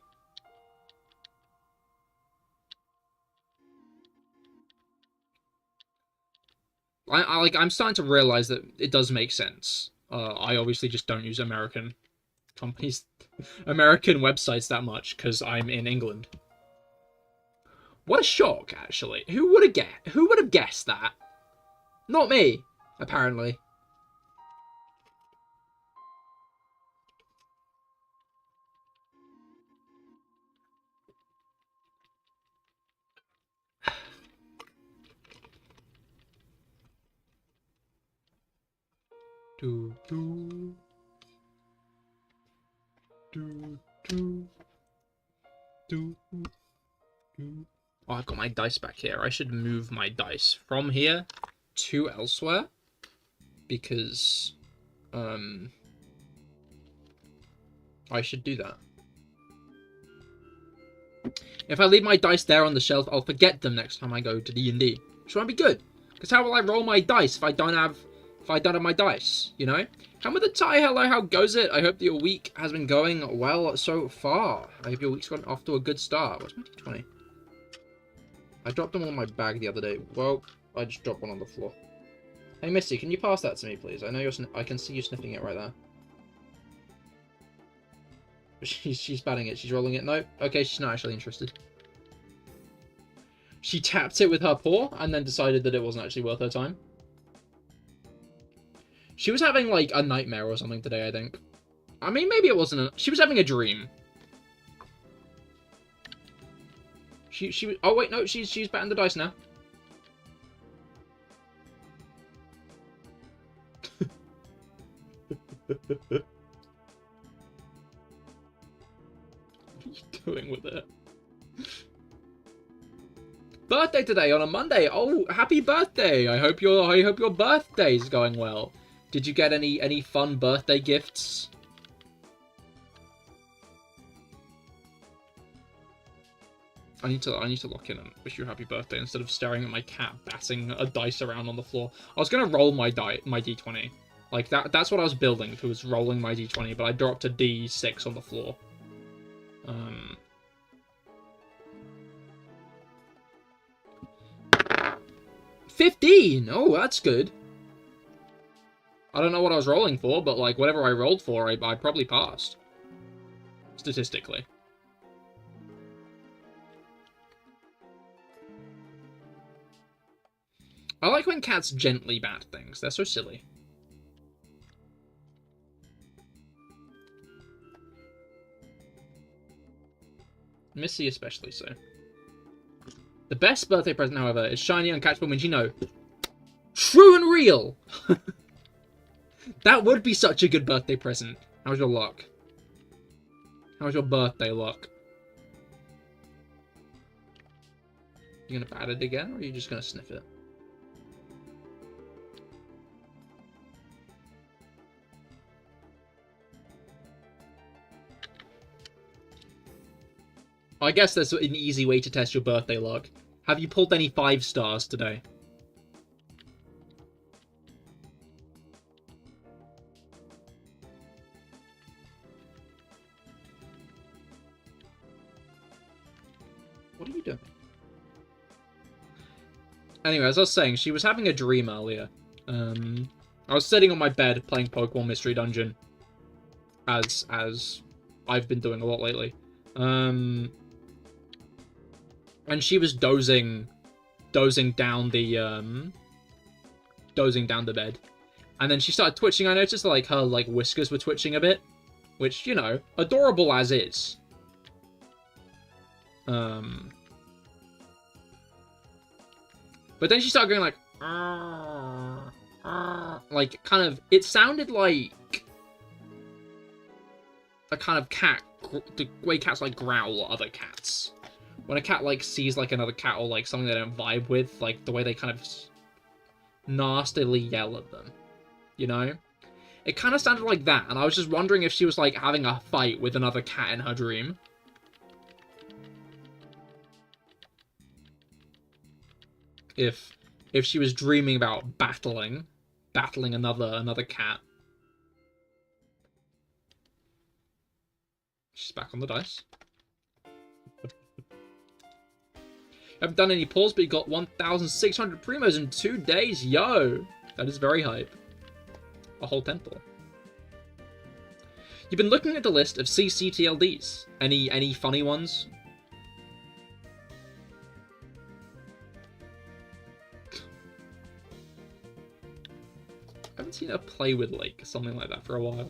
I'm starting to realize that it does make sense. I obviously just don't use American companies, American websites that much because I'm in England. What a shock, actually. Who would have guessed that? Not me, apparently. Oh, I've got my dice back here. I should move my dice from here to elsewhere because I should do that. If I leave my dice there on the shelf, I'll forget them next time I go to D&D, which won't be good. Because how will I roll my dice if I don't have my dice, you know? Come with the tie, hello, how goes it? I hope that your week has been going well so far. I hope your week's gotten off to a good start. What's my D20? I dropped them all in my bag the other day. Well, I just dropped one on the floor. Hey, Missy, can you pass that to me, please? I know I can see you sniffing it right there. She's batting it. She's rolling it. No. Okay, she's not actually interested. She tapped it with her paw and then decided that it wasn't actually worth her time. She was having, like, a nightmare or something today, I think. I mean, maybe it wasn't she was having a dream. Oh, wait, no, she's batting the dice now. What are you doing with it? Birthday today on a Monday. Oh, happy birthday! I hope your birthday's going well. Did you get any fun birthday gifts? I need to lock in and wish you a happy birthday instead of staring at my cat batting a dice around on the floor. I was gonna roll my D20. Like that's what I was building to, was rolling my D20, but I dropped a D6 on the floor. 15! Oh, that's good. I don't know what I was rolling for, but like whatever I rolled for, I probably passed. Statistically. I like when cats gently bat things. They're so silly. Missy especially so. The best birthday present, however, is shiny, uncatchable Minccino. True and real! That would be such a good birthday present. How's your luck? How's your birthday luck? You gonna pat it again, or are you just gonna sniff it? I guess that's an easy way to test your birthday luck. Have you pulled any 5 stars today? What are you doing? Anyway, as I was saying, she was having a dream earlier. I was sitting on my bed playing Pokemon Mystery Dungeon, as I've been doing a lot lately. And she was dozing down the bed, and then she started twitching. I noticed that, like, her whiskers were twitching a bit, which, you know, adorable as is. But then she started going like, kind of, it sounded like a kind of cat, the way cats like growl at other cats. When a cat like sees like another cat or like something they don't vibe with, like the way they kind of nastily yell at them, you know? It kind of sounded like that, and I was just wondering if she was like having a fight with another cat in her dream. If she was dreaming about battling another cat. She's back on the dice. Haven't done any pulls, but you got 1,600 primos in 2 days. Yo! That is very hype. A whole temple. You've been looking at the list of CCTLDs. Any funny ones? I haven't seen her play with, like, something like that for a while.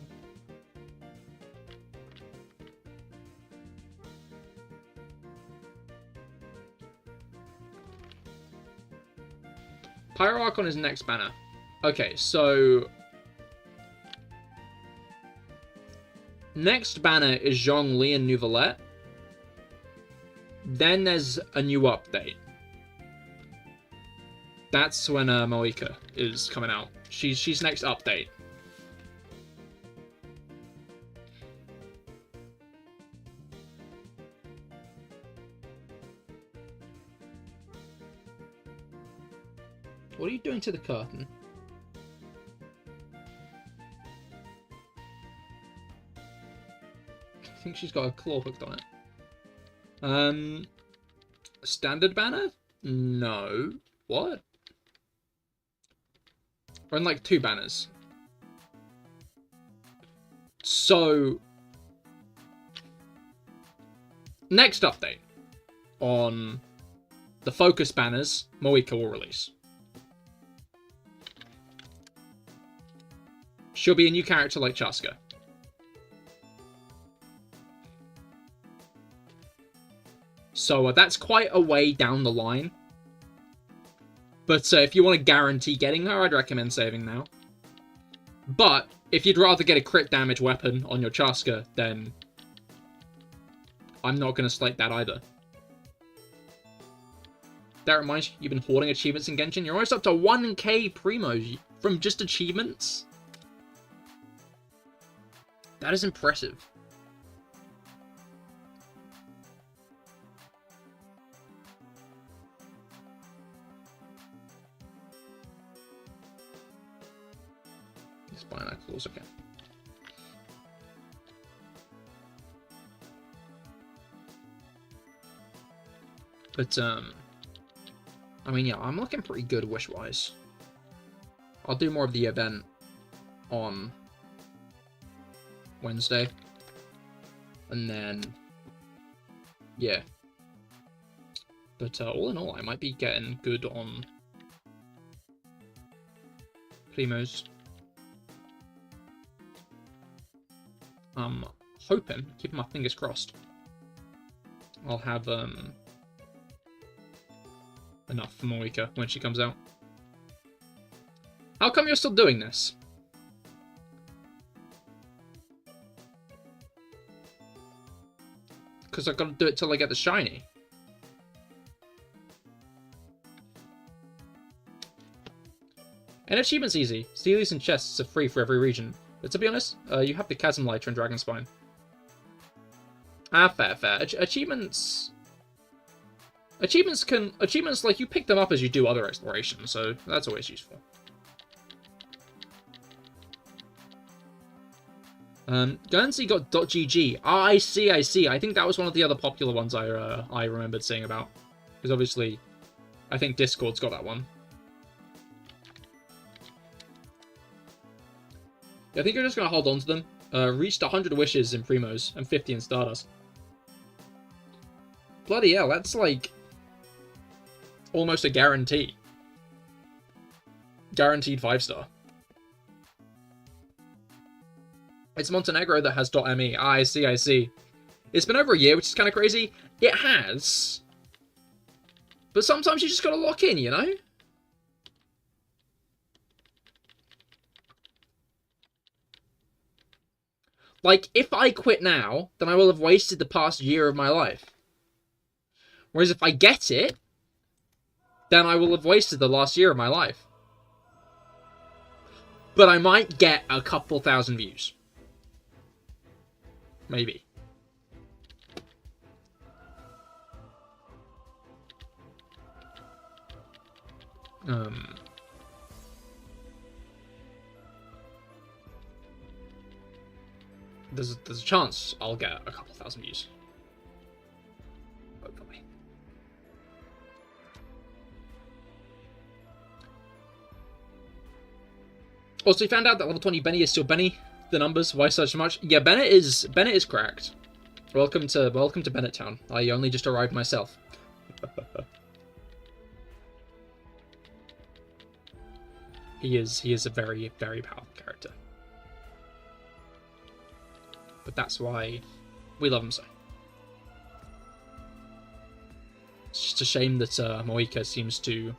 Pyroarchon is next banner. Okay, so... next banner is Zhongli and Neuvillette. Then there's a new update. That's when Moika is coming out. She's next update. What are you doing to the curtain? I think she's got a claw hooked on it. Standard banner? No. What? We're in like 2 banners. So, next update on the focus banners, Moika will release. She'll be a new character like Chaska. So that's quite a way down the line. But if you want to guarantee getting her, I'd recommend saving now. But if you'd rather get a crit damage weapon on your Chaska, then I'm not going to slate that either. That reminds you, you've been hoarding achievements in Genshin. You're almost up to 1k primos from just achievements. That is impressive. These binacles, okay. But, I mean, yeah, I'm looking pretty good wish-wise. I'll do more of the event on Wednesday. And then, yeah. But, all in all, I might be getting good on Primos. I'm hoping, keeping my fingers crossed, I'll have, enough for Moika when she comes out. How come you're still doing this? Because I've got to do it till I get the shiny. And achievement's easy. Steelies and chests are free for every region. But to be honest, you have the Chasm Lighter and Dragon Spine. Fair. Achievements, like, you pick them up as you do other exploration, so that's always useful. Guernsey got .gg. I see. I think that was one of the other popular ones I remembered seeing about. Because obviously, I think Discord's got that one. I think you're just going to hold on to them. Reached 100 wishes in Primos and 50 in Stardust. Bloody hell, that's like almost a guarantee. Guaranteed 5-star. It's Montenegro that has .me. I see. It's been over a year, which is kind of crazy. It has. But sometimes you just gotta lock in, you know? Like, if I quit now, then I will have wasted the past year of my life. Whereas if I get it, then I will have wasted the last year of my life. But I might get a couple thousand views. Maybe. There's a chance I'll get a couple thousand views. Hopefully. Also, you found out that level 20 Benny is still Benny. The numbers, why such much? Yeah, Bennett is cracked. Welcome to Bennett Town. I only just arrived myself. He is a very, very powerful character. But that's why we love him so. It's just a shame that Moika seems to...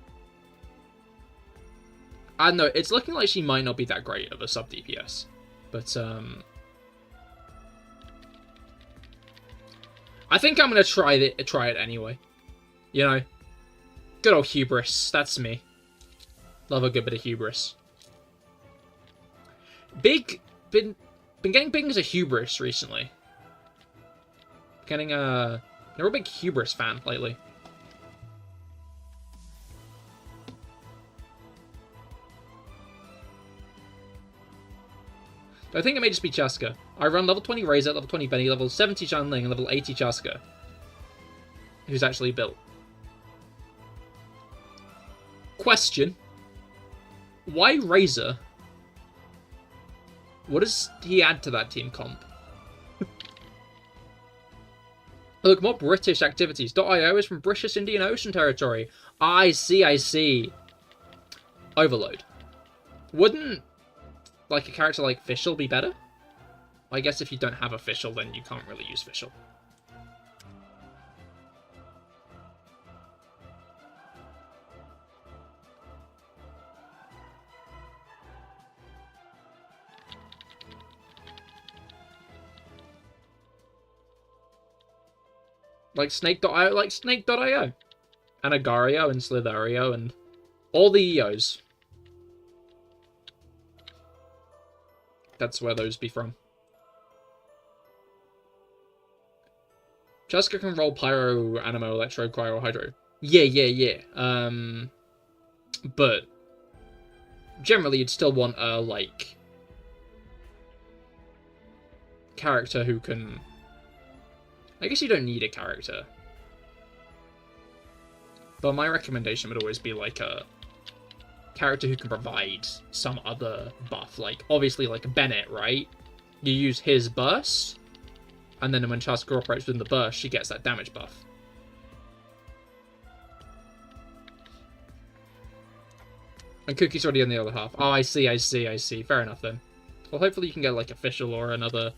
I don't know, it's looking like she might not be that great of a sub DPS. But, I think I'm going to try it anyway. You know? Good old hubris. That's me. Love a good bit of hubris. Been getting big as a hubris recently. Getting a real big hubris fan lately. I think it may just be Chaska. I run level 20 Razor, level 20 Benny, level 70 Shanling, and level 80 Chaska. Who's actually built. Question. Why Razor? What does he add to that team comp? Look, more British activities. .io is from British Indian Ocean territory. I see. Overload. Wouldn't... like a character like Fischl be better? I guess if you don't have a Fischl, then you can't really use Fischl. Like Snake.io, and Agario, and Slitherio, and all the EOs. That's where those be from. Chaska can roll Pyro, Animo, Electro, Cryo, Hydro. Yeah. But generally you'd still want a, like, character who can... I guess you don't need a character. But my recommendation would always be, like, a character who can provide some other buff. Like, obviously, like Bennett, right? You use his burst, and then when Chaska operates within the burst, she gets that damage buff. And Cookie's already on the other half. Oh, I see. Fair enough, then. Well, hopefully you can get, like, a Fischl or another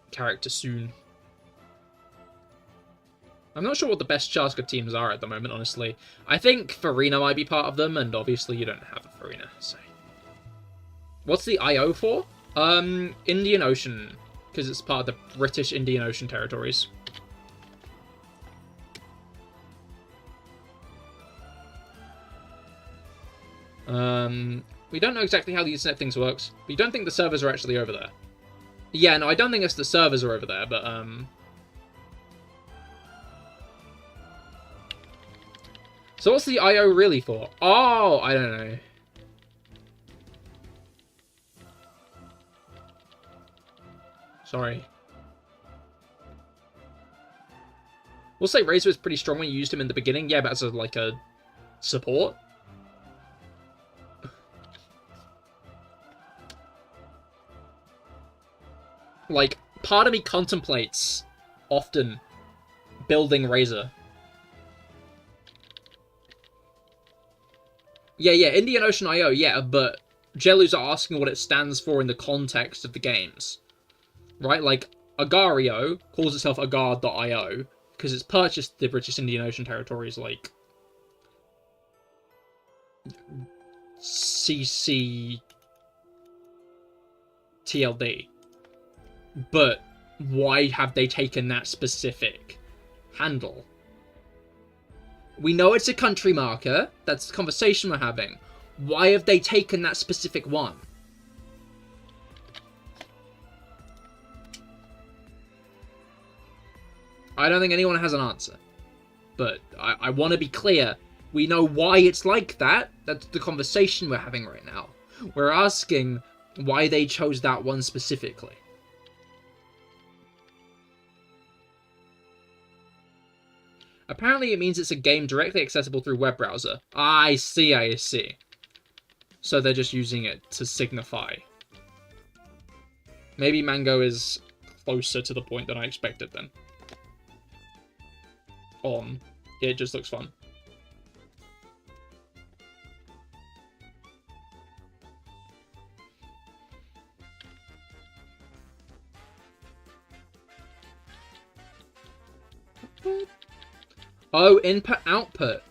character soon. I'm not sure what the best Chaska teams are at the moment, honestly. I think Farina might be part of them, and obviously you don't have a Farina, so... What's the IO for? Indian Ocean, because it's part of the British Indian Ocean territories. We don't know exactly how the internet things works. We don't think the servers are actually over there. Yeah, no, I don't think it's the servers are over there, but, So what's the I.O. really for? Oh, I don't know. Sorry. We'll say Razor was pretty strong when you used him in the beginning. Yeah, but as like a support. Like, part of me contemplates often building Razor. Yeah, Indian Ocean I.O., yeah, but Jelus are asking what it stands for in the context of the games. Right? Like, Agario calls itself agar.io because it's purchased the British Indian Ocean territories like CC TLD. But why have they taken that specific handle? We know it's a country marker. That's the conversation we're having. Why have they taken that specific one? I don't think anyone has an answer. But I want to be clear. We know why it's like that. That's the conversation we're having right now. We're asking why they chose that one specifically. Apparently it means it's a game directly accessible through web browser. I see, I see. So they're just using it to signify. Maybe Mango is closer to the point than I expected then. It just looks fun. Oh, input, output.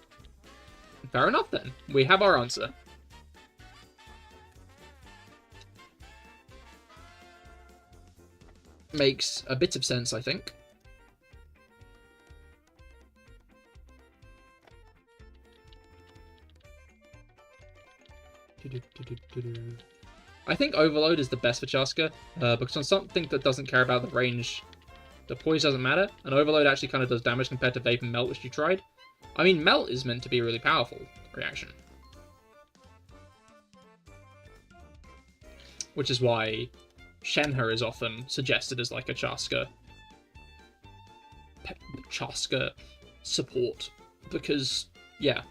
Fair enough then. We have our answer. Makes a bit of sense, I think. I think Overload is the best for Chaska, because on something that doesn't care about the range, the poise doesn't matter, and Overload actually kind of does damage compared to Vape and Melt, which you tried. I mean, Melt is meant to be a really powerful reaction. Which is why Shenhe is often suggested as like a Chaska support, because, yeah.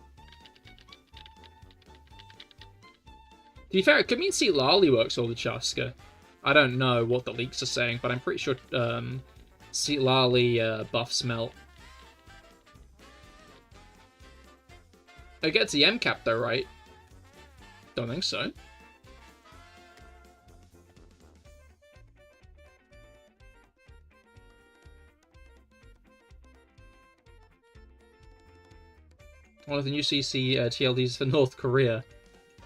To be fair, it could mean Lali works all the Chaska. I don't know what the leaks are saying, but I'm pretty sure Lali buffs Melt. It gets the M-cap though, right? Don't think so. One of the new CC TLDs for North Korea.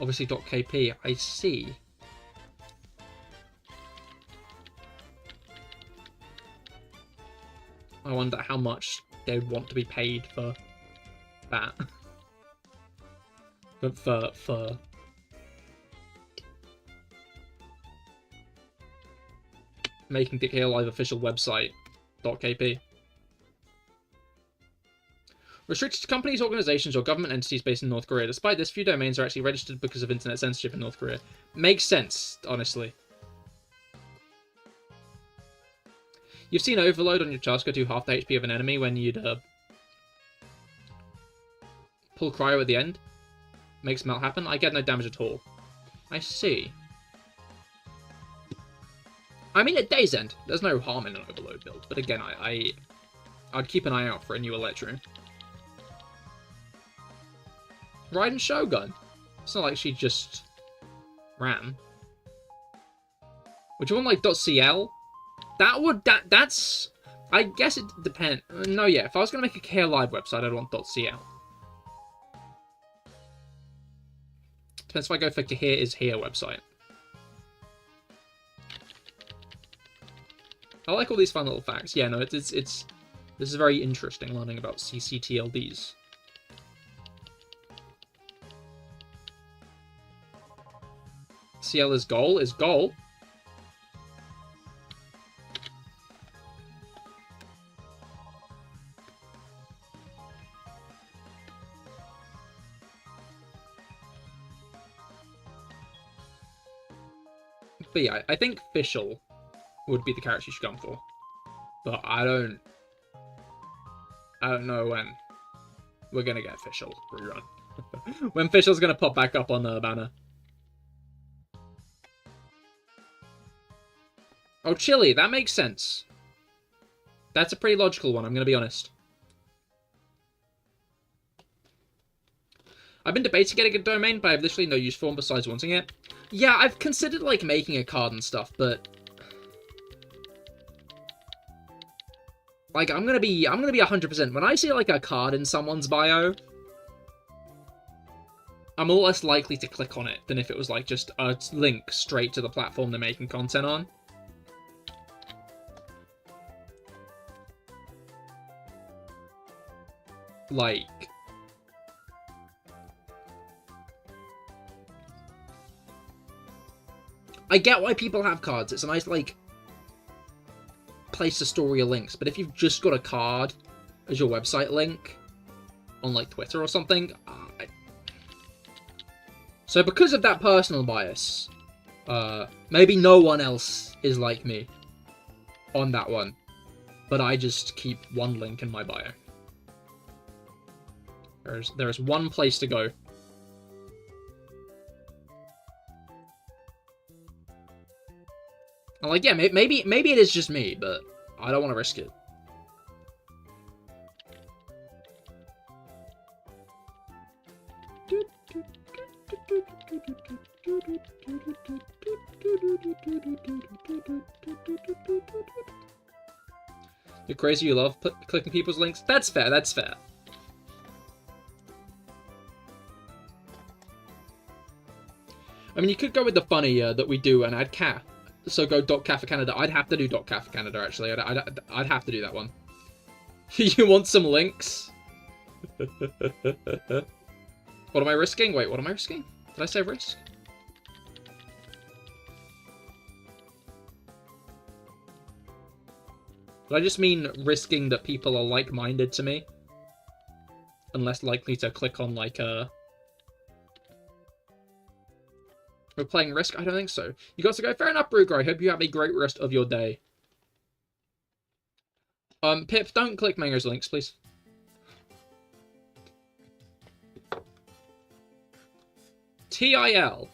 Obviously .kp, I see. I wonder how much they'd want to be paid for that. But for making the CahirLIVE official website .kp. Restricted to companies, organizations, or government entities based in North Korea. Despite this, few domains are actually registered because of internet censorship in North Korea. Makes sense, honestly. You've seen Overload on your Chaska do half the HP of an enemy when you'd pull Cryo at the end. Makes Melt happen. I get no damage at all. I see. I mean, at Day's End, there's no harm in an Overload build. But again, I'd keep an eye out for a new Electro. Raiden Shogun. It's not like she just ran. Would you want like .cl? That's. I guess it depends. No, yeah. If I was gonna make a CahirLIVE website, I'd want .cl. Depends if I go for Cahir is here website. I like all these fun little facts. Yeah, no, this is very interesting learning about CCTLDs. CL is goal. Is goal. But yeah, I think Fischl would be the character you should come for. But I don't know when we're gonna get Fischl rerun. When Fischl's gonna pop back up on the banner. Oh, Chile, that makes sense. That's a pretty logical one, I'm gonna be honest. I've been debating getting a domain, but I have literally no use for one besides wanting it. Yeah, I've considered, like, making a card and stuff, but... Like, I'm gonna be 100%. When I see, like, a card in someone's bio, I'm a lot less likely to click on it than if it was, like, just a link straight to the platform they're making content on. Like... I get why people have cards. It's a nice, like, place to store your links. But if you've just got a card as your website link on, like, Twitter or something... So because of that personal bias, maybe no one else is like me on that one. But I just keep one link in my bio. There's one place to go. I'm like, yeah, maybe it is just me, but I don't want to risk it. You're crazy, you love clicking people's links? That's fair, that's fair. I mean, you could go with the funny that we do and add cat. So go .cat for Canada. I'd have to do .cat for Canada, actually. I'd have to do that one. You want some links? What am I risking? Wait, what am I risking? Did I say risk? Did I just mean risking that people are like-minded to me? And less likely to click on, like, We're playing Risk? I don't think so. You got to go. Fair enough, Bruger. I hope you have a great rest of your day. Pip, don't click Mango's links, please. TIL.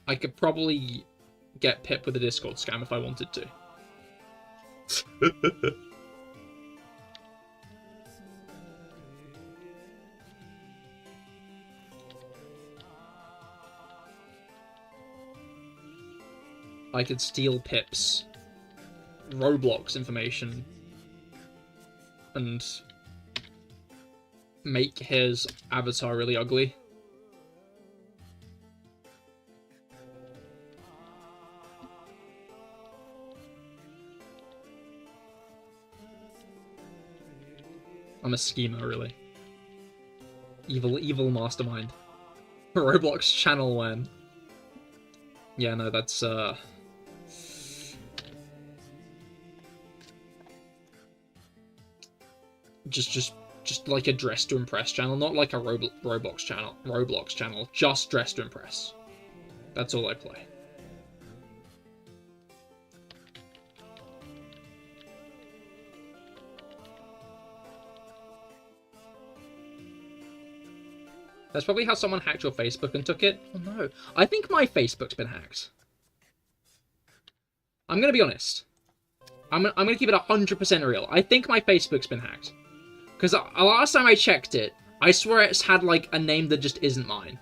I could probably get Pip with a Discord scam if I wanted to. I could steal Pip's Roblox information and make his avatar really ugly. I'm a schemer, really. Evil mastermind. Roblox channel when. Yeah, no, that's, Just like a dress to impress channel, not like a Roblox channel, just dress to impress. That's all I play. That's probably how someone hacked your Facebook and took it. Oh no, I think my Facebook's been hacked. I'm gonna be honest. I'm gonna keep it 100% real. I think my Facebook's been hacked. Because last time I checked it, I swear it's had, like, a name that just isn't mine.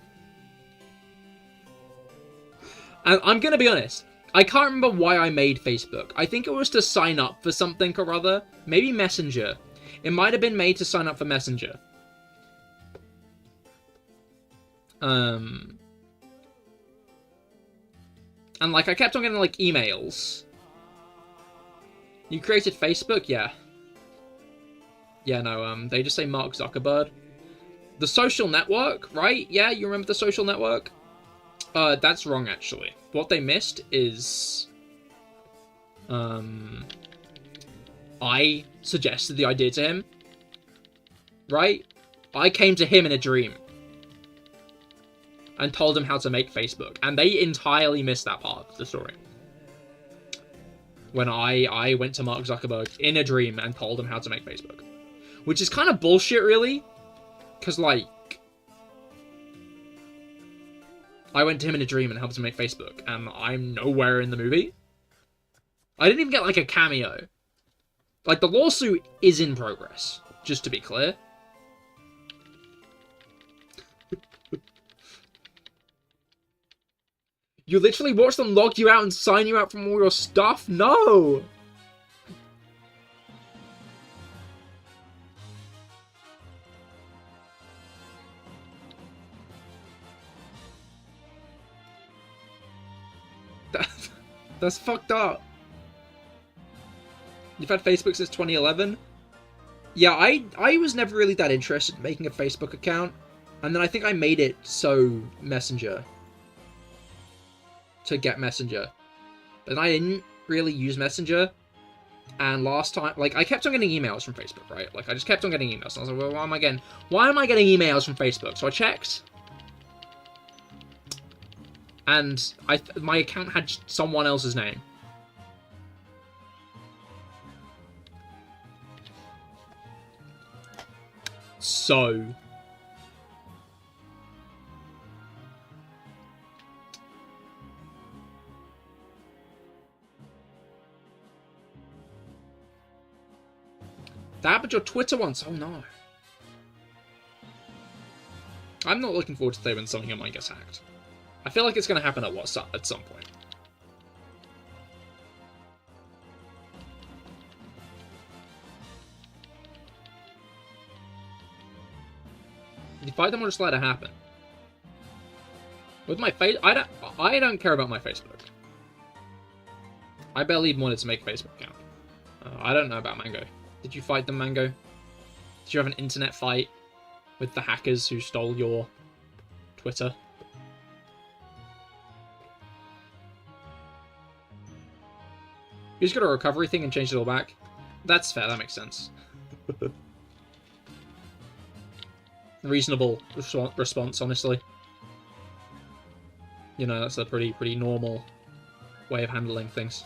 And I'm gonna be honest, I can't remember why I made Facebook. I think it was to sign up for something or other. Maybe Messenger. It might have been made to sign up for Messenger. And, like, I kept on getting, like, emails. You created Facebook? Yeah. Yeah, no, they just say Mark Zuckerberg. The Social Network, right? Yeah, you remember the Social Network? That's wrong, actually. What they missed is... I suggested the idea to him. Right? I came to him in a dream. And told him how to make Facebook. And they entirely missed that part of the story. When I went to Mark Zuckerberg in a dream and told him how to make Facebook. Which is kind of bullshit, really. Because, like... I went to him in a dream and helped him make Facebook. And I'm nowhere in the movie. I didn't even get, like, a cameo. Like, the lawsuit is in progress. Just to be clear. You literally watched them log you out and sign you out from all your stuff? No! That's fucked up. You've had Facebook since 2011? Yeah, I was never really that interested in making a Facebook account. And then I think I made it so Messenger. To get Messenger. But I didn't really use Messenger. And last time, like, I kept on getting emails from Facebook, right? Like, I just kept on getting emails. And I was like, well, why am I getting emails from Facebook? So I checked. And my account had someone else's name. So... That happened to your Twitter once. Oh no. I'm not looking forward to the day when something of mine gets hacked. I feel like it's going to happen at some point. If you fight them or just let it happen. With my face, I don't care about my Facebook. I barely even wanted to make a Facebook account. I don't know about Mango. Did you fight them, Mango? Did you have an internet fight with the hackers who stole your Twitter? You just got a recovery thing and changed it all back? That's fair, that makes sense. Reasonable response, honestly. You know, that's a pretty normal way of handling things.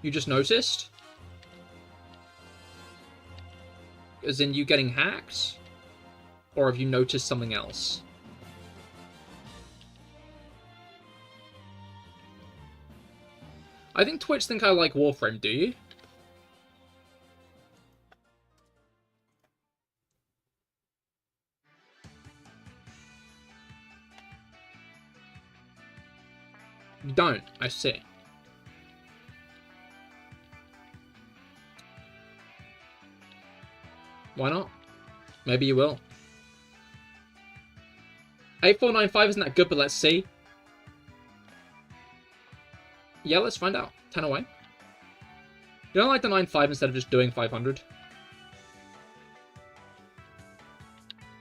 You just noticed? As in you getting hacked? Or have you noticed something else? I think Twitch think I like Warframe, do you? You don't, I see. Why not? Maybe you will. 8495 isn't that good, but let's see. Yeah, let's find out. 10 away. You don't like the 9.5 instead of just doing 500?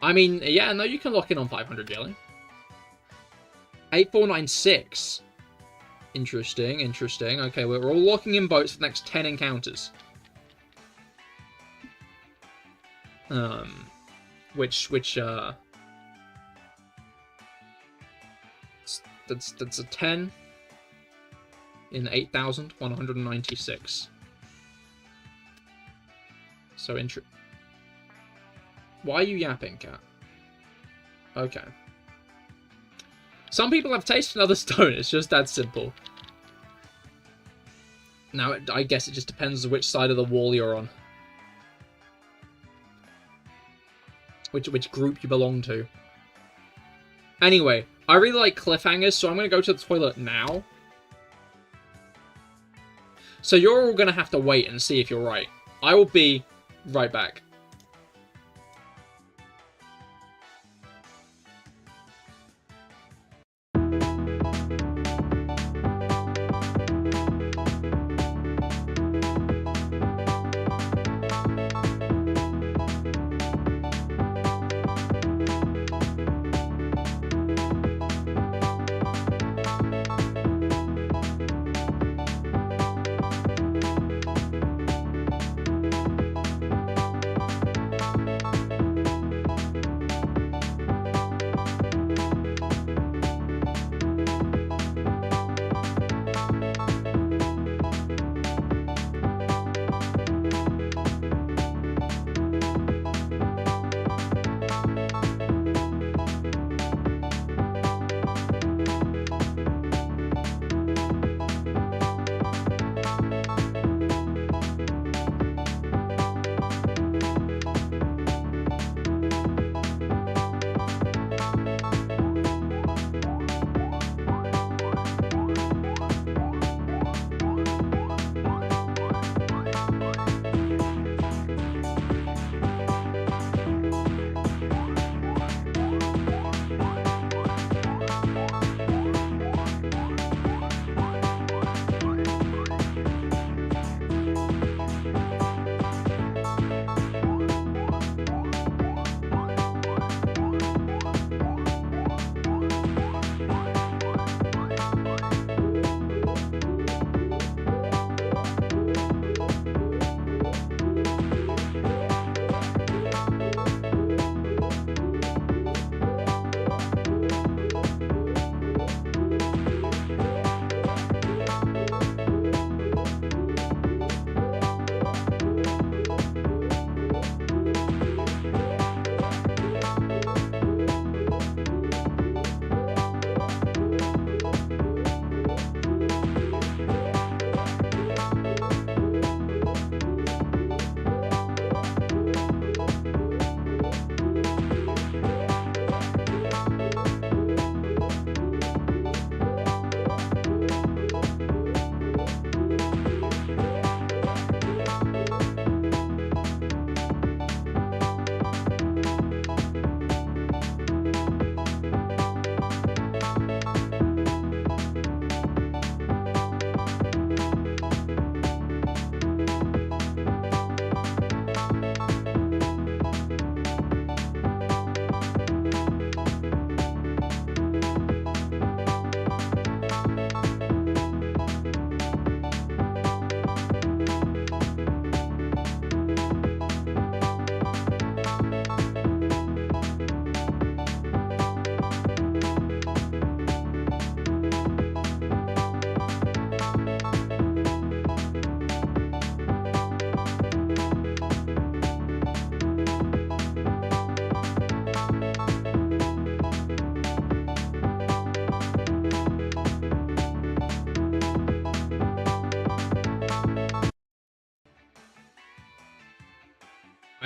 I mean, yeah, no, you can lock in on 500, really. 8496. Interesting, interesting. Okay, we're all locking in boats for the next 10 encounters. That's a 10 in 8,196. So why are you yapping, cat? Okay. Some people have taste and others don't. It's just that simple. Now, I guess it just depends on which side of the wall you're on. Which group you belong to. Anyway, I really like cliffhangers, so I'm going to go to the toilet now. So you're all going to have to wait and see if you're right. I will be right back.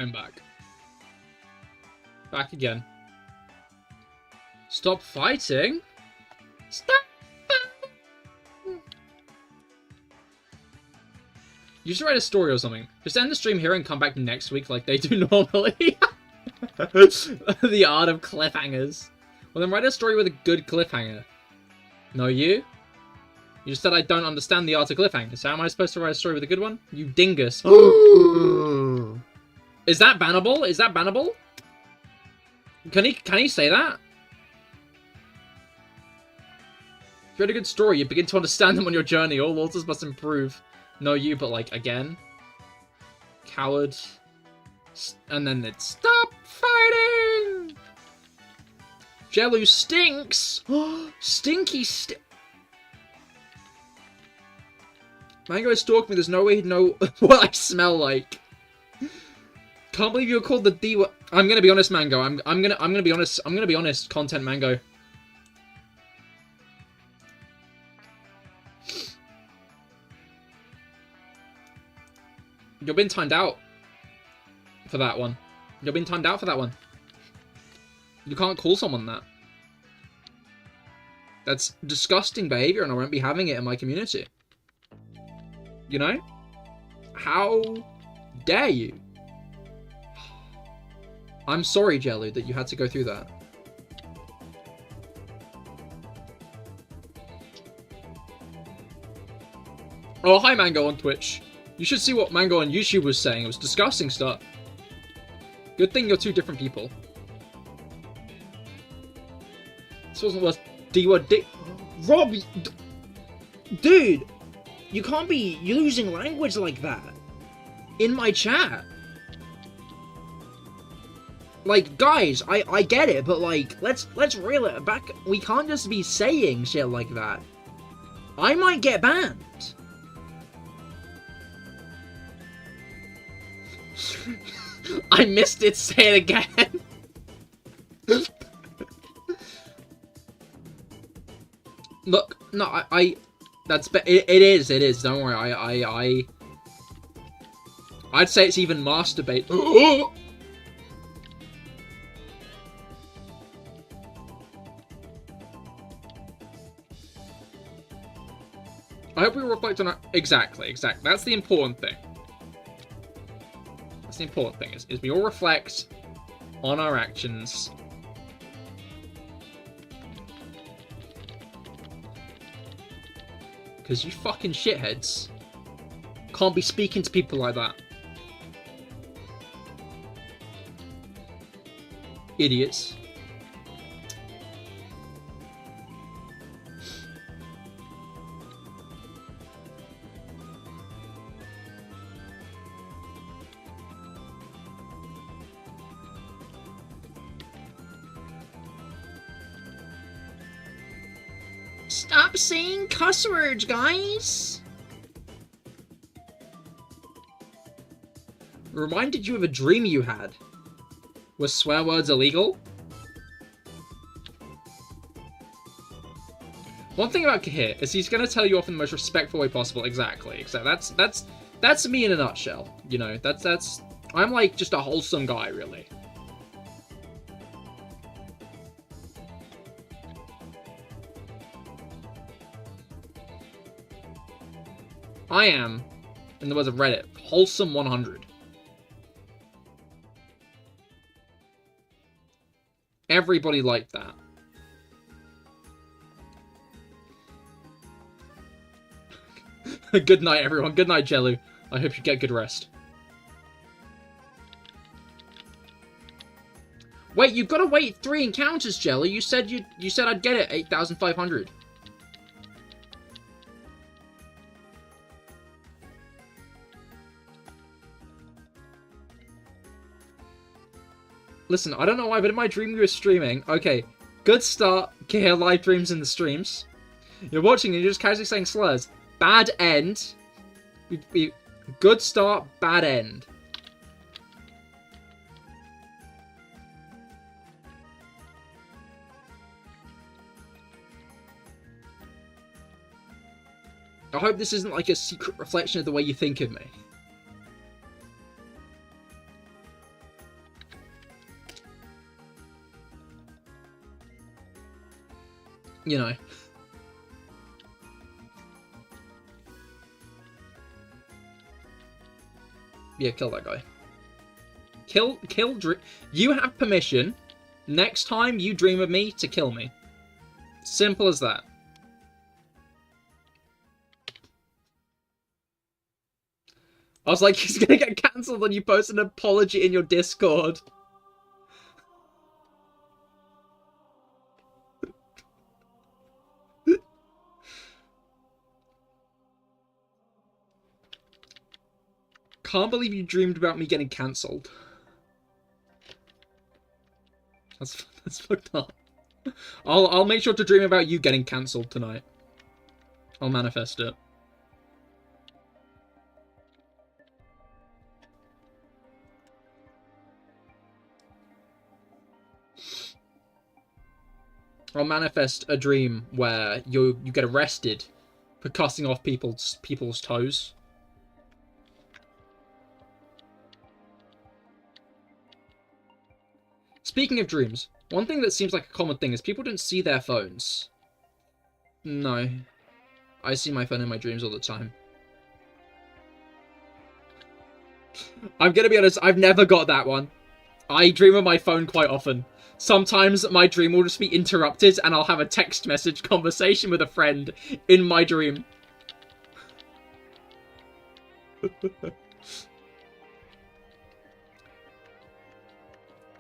I'm back. Back again. Stop fighting? Stop fighting! You should write a story or something. Just end the stream here and come back next week like they do normally. The art of cliffhangers. Well, then write a story with a good cliffhanger. No, you? You just said I don't understand the art of cliffhangers. So how am I supposed to write a story with a good one? You dingus. Is that bannable? Is that bannable? Can he say that? If you had a good story, you begin to understand them on your journey. All authors must improve. No, you, but like, again. Coward. And then it's stop fighting! Jello stinks! Stinky Mango is stalking me, there's no way he'd know what I smell like. Can't believe you were called the D word. I'm gonna be honest, Mango. I'm gonna be honest. I'm gonna be honest, content Mango. You're being timed out for that one. You're being timed out for that one. You can't call someone that. That's disgusting behavior, and I won't be having it in my community. You know? How dare you? I'm sorry, Jello, that you had to go through that. Oh, hi, Mango on Twitch. You should see what Mango on YouTube was saying. It was disgusting stuff. Good thing you're two different people. This wasn't worth D-word dick. Rob! Dude! You can't be using language like that in my chat. Like, guys, I get it, but like, let's reel it back. We can't just be saying shit like that. I might get banned. I missed it. Say it again. Look, no, that's it is. Don't worry. I'd say it's even masturbate. I hope we reflect on our... Exactly. That's the important thing. That's the important thing, is we all reflect on our actions. Because you fucking shitheads can't be speaking to people like that. Idiots. Stop saying cuss words, guys! Reminded you of a dream you had. Were swear words illegal? One thing about Cahir is he's gonna tell you off in the most respectful way possible. Exactly. That's me in a nutshell. You know, I'm like just a wholesome guy, really. I am, in the words of Reddit, wholesome 100. Everybody liked that. Good night, everyone. Good night, Jello. I hope you get good rest. Wait, you've got to wait 3 encounters, Jello. You said I'd get it 8,500. Listen, I don't know why, but in my dream you were streaming. Okay, good start. Cahir live streams in the streams. You're watching and you're just casually saying slurs. Bad end. Good start, bad end. I hope this isn't like a secret reflection of the way you think of me. you know. Yeah, kill that guy. Kill, you have permission, next time you dream of me, to kill me. Simple as that. I was like, he's gonna get cancelled when you post an apology in your Discord. Can't believe you dreamed about me getting cancelled. That's fucked up. I'll make sure to dream about you getting cancelled tonight. I'll manifest it. I'll manifest a dream where you get arrested for cutting off people's toes. Speaking of dreams, one thing that seems like a common thing is people don't see their phones. No. I see my phone in my dreams all the time. I'm gonna be honest, I've never got that one. I dream of my phone quite often. Sometimes my dream will just be interrupted and I'll have a text message conversation with a friend in my dream.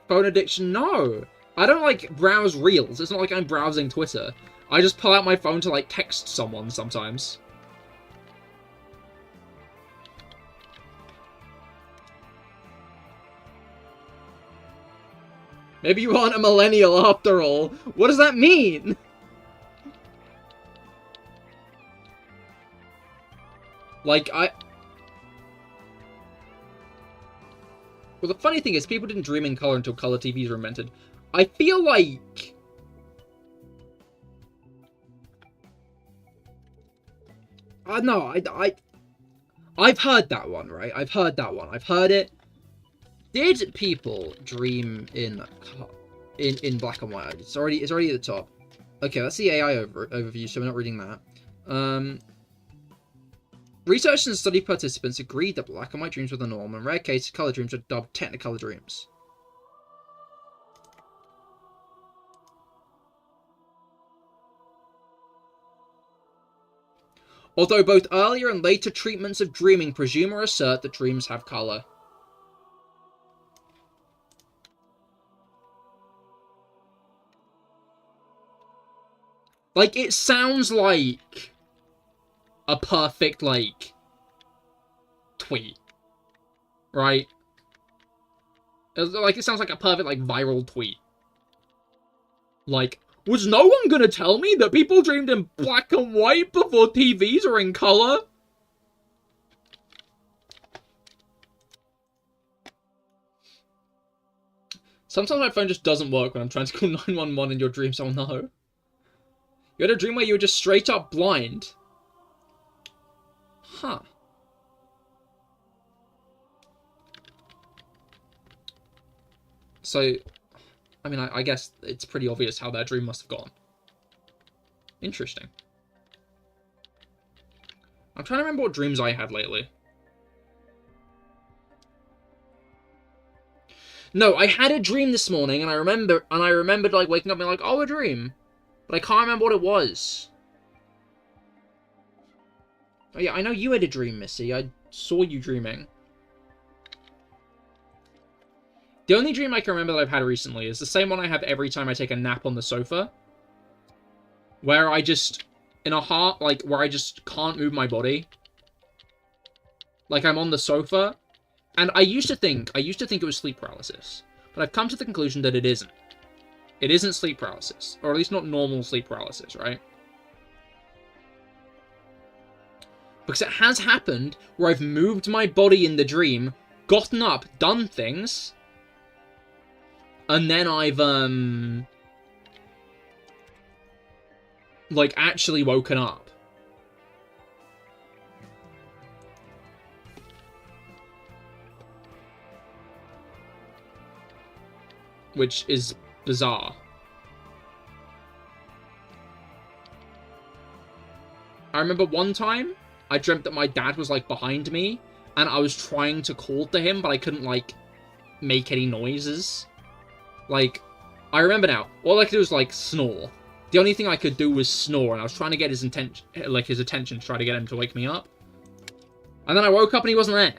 Phone addiction? No. I don't, like, browse reels. It's not like I'm browsing Twitter. I just pull out my phone to, like, text someone sometimes. Maybe you aren't a millennial after all. What does that mean? Like, Well, the funny thing is, people didn't dream in color until color TVs were invented. I feel like... no, I've heard that one, right? I've heard that one. I've heard it. Did people dream in black and white? It's already at the top. Okay, that's the AI overview, so we're not reading that. Researchers and study participants agreed that black and white dreams were the norm, and rare cases color dreams are dubbed technicolor dreams. Although both earlier and later treatments of dreaming presume or assert that dreams have color. Like, it sounds like a perfect, like, tweet. Right? Like, it sounds like a perfect, like, viral tweet. Like, was no one gonna tell me that people dreamed in black and white before TVs are in color? Sometimes my phone just doesn't work when I'm trying to call 911 in your dreams. Oh no. You had a dream where you were just straight up blind. Huh. So, I mean, I guess it's pretty obvious how that dream must have gone. Interesting. I'm trying to remember what dreams I had lately. No, I had a dream this morning, and I remembered like waking up and like, oh, a dream. But I can't remember what it was. Oh yeah, I know you had a dream, Missy. I saw you dreaming. The only dream I can remember that I've had recently is the same one I have every time I take a nap on the sofa. Where I just, where I just can't move my body. Like, I'm on the sofa. And I used to think it was sleep paralysis. But I've come to the conclusion that it isn't. It isn't sleep paralysis. Or at least not normal sleep paralysis, right? Because it has happened where I've moved my body in the dream, gotten up, done things, and then I've, like, actually woken up. Which is bizarre. I remember one time, I dreamt that my dad was, like, behind me, and I was trying to call to him, but I couldn't, like, make any noises. Like, I remember now, all I could do was, like, snore. The only thing I could do was snore, and I was trying to get his attention to try to get him to wake me up. And then I woke up and he wasn't there.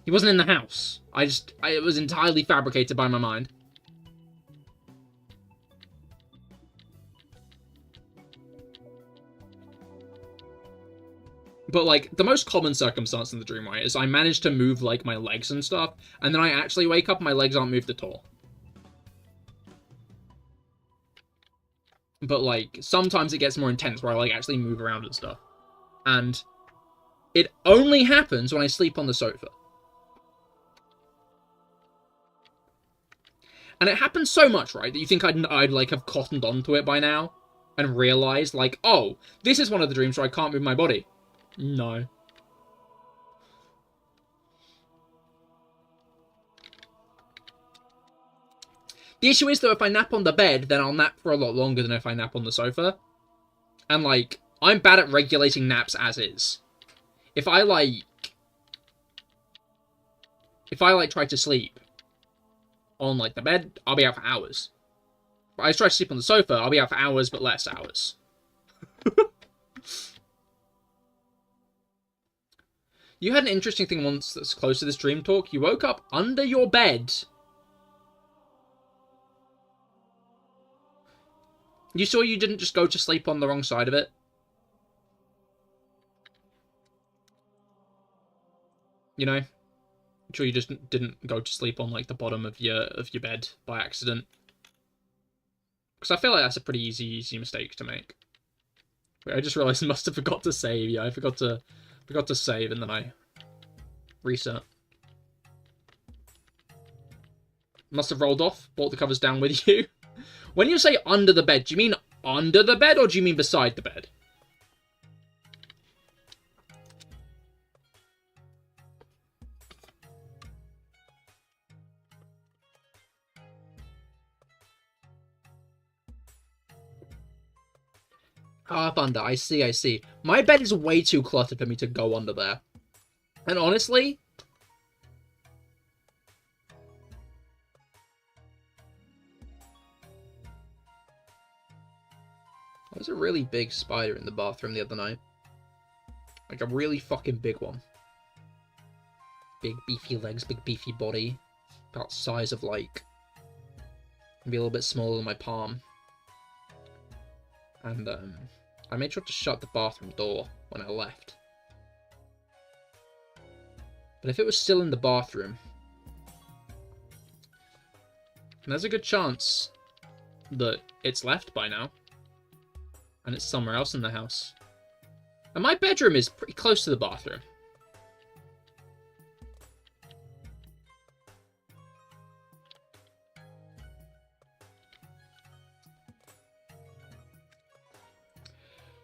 He wasn't in the house. It was entirely fabricated by my mind. But, like, the most common circumstance in the dream, right, is I managed to move, like, my legs and stuff, and then I actually wake up and my legs aren't moved at all. But, like, sometimes it gets more intense where I, like, actually move around and stuff. And it only happens when I sleep on the sofa. And it happens so much, right, that you think I'd like, have cottoned onto it by now and realized, like, oh, this is one of the dreams where I can't move my body. No. The issue is, though, if I nap on the bed, then I'll nap for a lot longer than if I nap on the sofa. And, like, I'm bad at regulating naps as is. If I try to sleep on, like, the bed, I'll be out for hours. If I try to sleep on the sofa, I'll be out for hours, but less hours. You had an interesting thing once that's close to this dream talk. You woke up under your bed. You sure you didn't just go to sleep on the wrong side of it? You know? I'm sure you just didn't go to sleep on, like, the bottom of your bed by accident. Because I feel like that's a pretty easy mistake to make. Wait, I just realized I must have forgot to save. Yeah, I forgot to save, and then I reset. Must have rolled off, brought the covers down with you. When you say under the bed, do you mean under the bed, or do you mean beside the bed? Half under, I see. My bed is way too cluttered for me to go under there. And honestly... there was a really big spider in the bathroom the other night. Like a really fucking big one. Big beefy legs, big beefy body. About the size of, like... maybe a little bit smaller than my palm. And, I made sure to shut the bathroom door when I left. But if it was still in the bathroom, there's a good chance that it's left by now. And it's somewhere else in the house. And my bedroom is pretty close to the bathroom.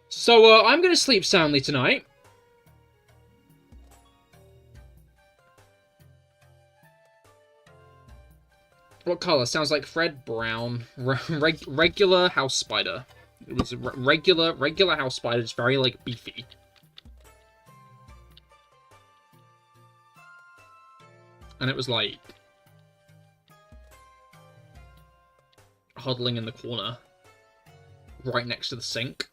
So, I'm going to sleep soundly tonight. What colour? Sounds like Fred Brown. Regular house spider. It was a regular house spider. It's very, like, beefy. And it was, like... huddling in the corner. Right next to the sink.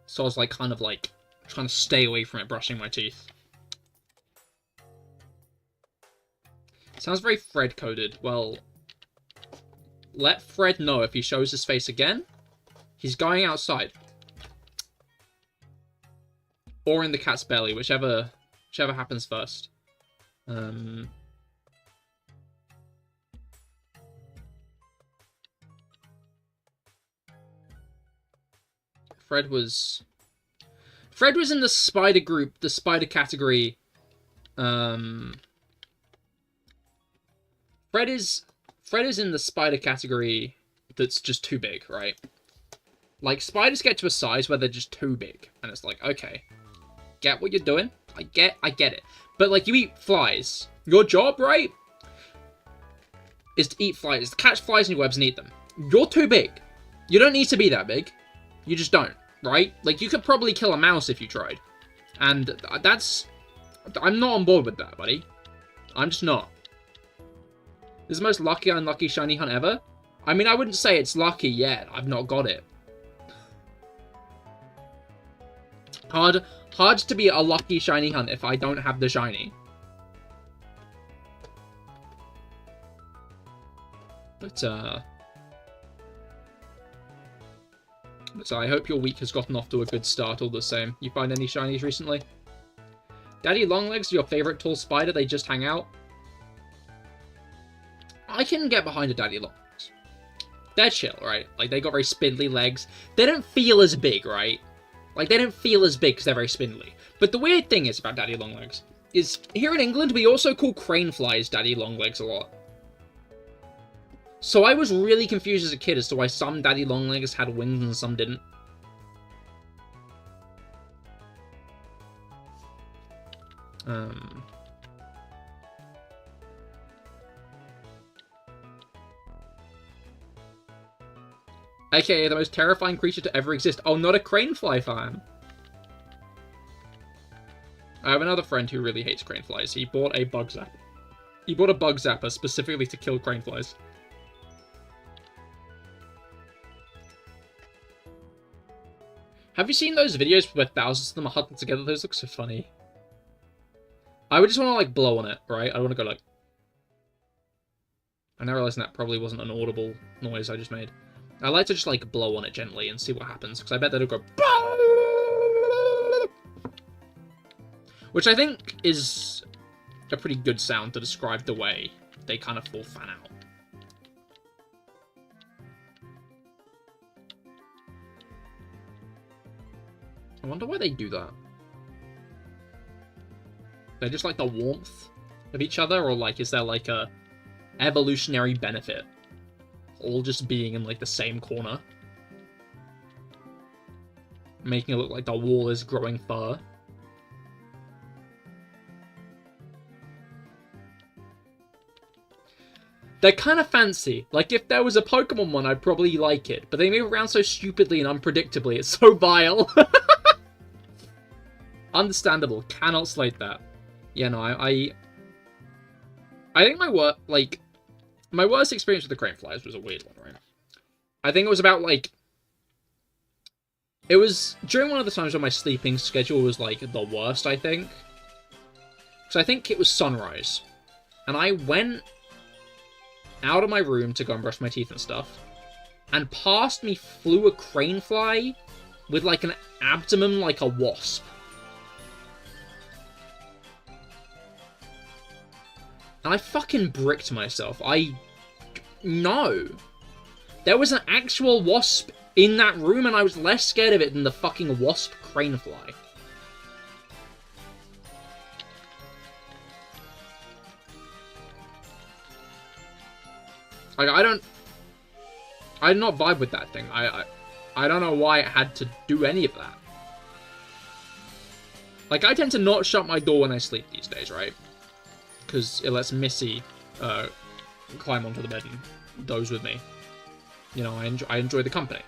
So I was, like, kind of, like, trying to stay away from it, brushing my teeth. Sounds very Fred-coded. Well, let Fred know if he shows his face again. He's going outside. Or in the cat's belly, whichever happens first. Fred was in the spider group, the spider category. Fred is in the spider category that's just too big, right? Like, spiders get to a size where they're just too big. And it's like, okay, get what you're doing. I get it. But, like, you eat flies. Your job, right, is to eat flies, to catch flies in your webs and eat them. You're too big. You don't need to be that big. You just don't, right? Like, you could probably kill a mouse if you tried. And that's... I'm not on board with that, buddy. I'm just not. This is the most lucky unlucky shiny hunt ever? I mean, I wouldn't say it's lucky yet. I've not got it. Hard to be a lucky shiny hunt if I don't have the shiny. But so I hope your week has gotten off to a good start all the same. You find any shinies recently? Daddy Longlegs, your favorite tall spider, they just hang out? I can get behind a Daddy Longlegs. They're chill, right? Like, they got very spindly legs. They don't feel as big, right? Like, they don't feel as big because they're very spindly. But the weird thing is about Daddy Longlegs is, here in England, we also call crane flies Daddy Longlegs a lot. So I was really confused as a kid as to why some Daddy Longlegs had wings and some didn't. AKA the most terrifying creature to ever exist. Oh, not a cranefly fan. I have another friend who really hates craneflies. He bought a bug zapper. He bought a bug zapper specifically to kill craneflies. Have you seen those videos where thousands of them are huddled together? Those look so funny. I would just want to, like, blow on it, right? I want to go, like... I now realize that probably wasn't an audible noise I just made. I like to just, like, blow on it gently and see what happens, because I bet that'll go... Which I think is a pretty good sound to describe the way they kind of full fan out. I wonder why they do that. They just like the warmth of each other, or like is there like a evolutionary benefit? All just being in like the same corner. Making it look like the wall is growing fur. They're kind of fancy. Like, if there was a Pokemon one, I'd probably like it. But they move around so stupidly and unpredictably. It's so vile. Understandable. Cannot slate that. Yeah, no, I think my worst experience with the crane flies was a weird one, right? I think it was about, like... It was during one of the times when my sleeping schedule was, like, the worst, I think. So I think it was sunrise. And I went out of my room to go and brush my teeth and stuff. And past me flew a crane fly with, like, an abdomen like a wasp. And I fucking bricked myself. No. There was an actual wasp in that room, and I was less scared of it than the fucking wasp crane fly. Like, I did not vibe with that thing. I don't know why it had to do any of that. Like, I tend to not shut my door when I sleep these days, right? Because it lets Missy climb onto the bed and doze with me. You know, I enjoy the company.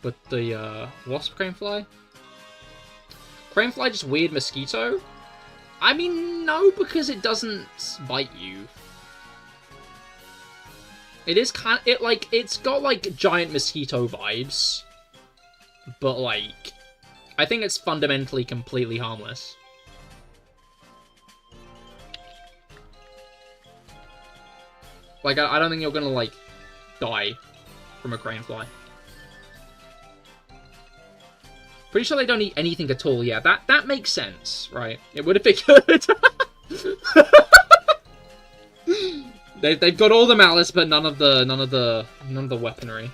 But the wasp cranefly? Cranefly just weird mosquito? I mean, no, because it doesn't bite you. It is kind of, it's got like giant mosquito vibes. But like, I think it's fundamentally completely harmless. Like, I don't think you're gonna, like, die from a cranefly. Pretty sure they don't eat anything at all. Yeah, that makes sense, right? It would have been good. They've got all the malice, but none of the weaponry.